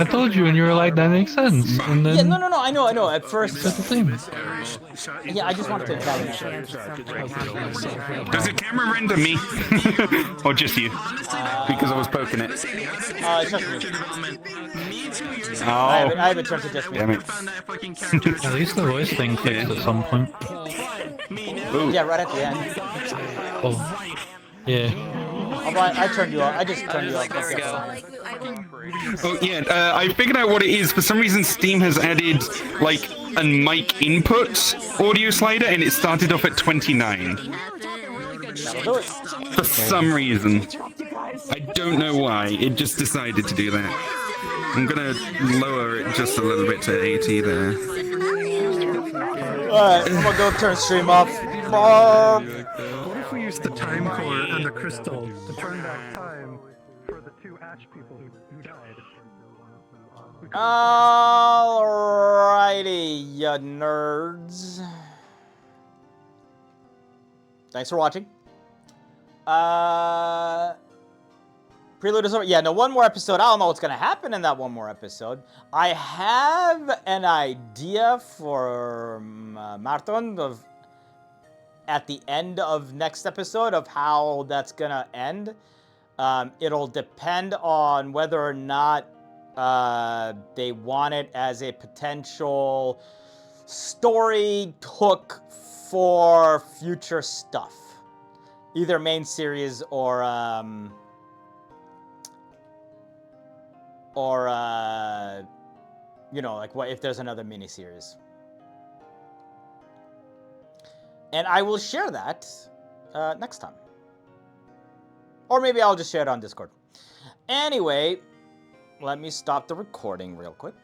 I told you, and you were like, that makes sense. And then Yeah, no. I know. At first, that's the thing. yeah, I just wanted to tell you. Does the camera render me? Or just you? Because I was poking it. It's just me. Oh. I have it turned to just me. Damn it. At least the voice thing fixed at some point. Yeah, right at the end. Oh, yeah. I turned you off. I just turned you off. Oh yeah, I figured out what it is. For some reason, Steam has added like a mic input audio slider, and it started off at 29. For some reason, I don't know why. It just decided to do that. I'm gonna lower it just a little bit to 80 there. Alright, I'm gonna go turn stream off. What if we use the time core and the crystal to turn back time for the two ash people who died? Alrighty, ya nerds. Thanks for watching. Prelude is over. Yeah, no, one more episode. I don't know what's going to happen in that one more episode. I have an idea for Marton of at the end of next episode of how that's going to end. It'll depend on whether or not they want it as a potential story hook for future stuff, either main series or you know, like what if there's another miniseries. And I will share that next time. Or maybe I'll just share it on Discord. Anyway, let me stop the recording real quick.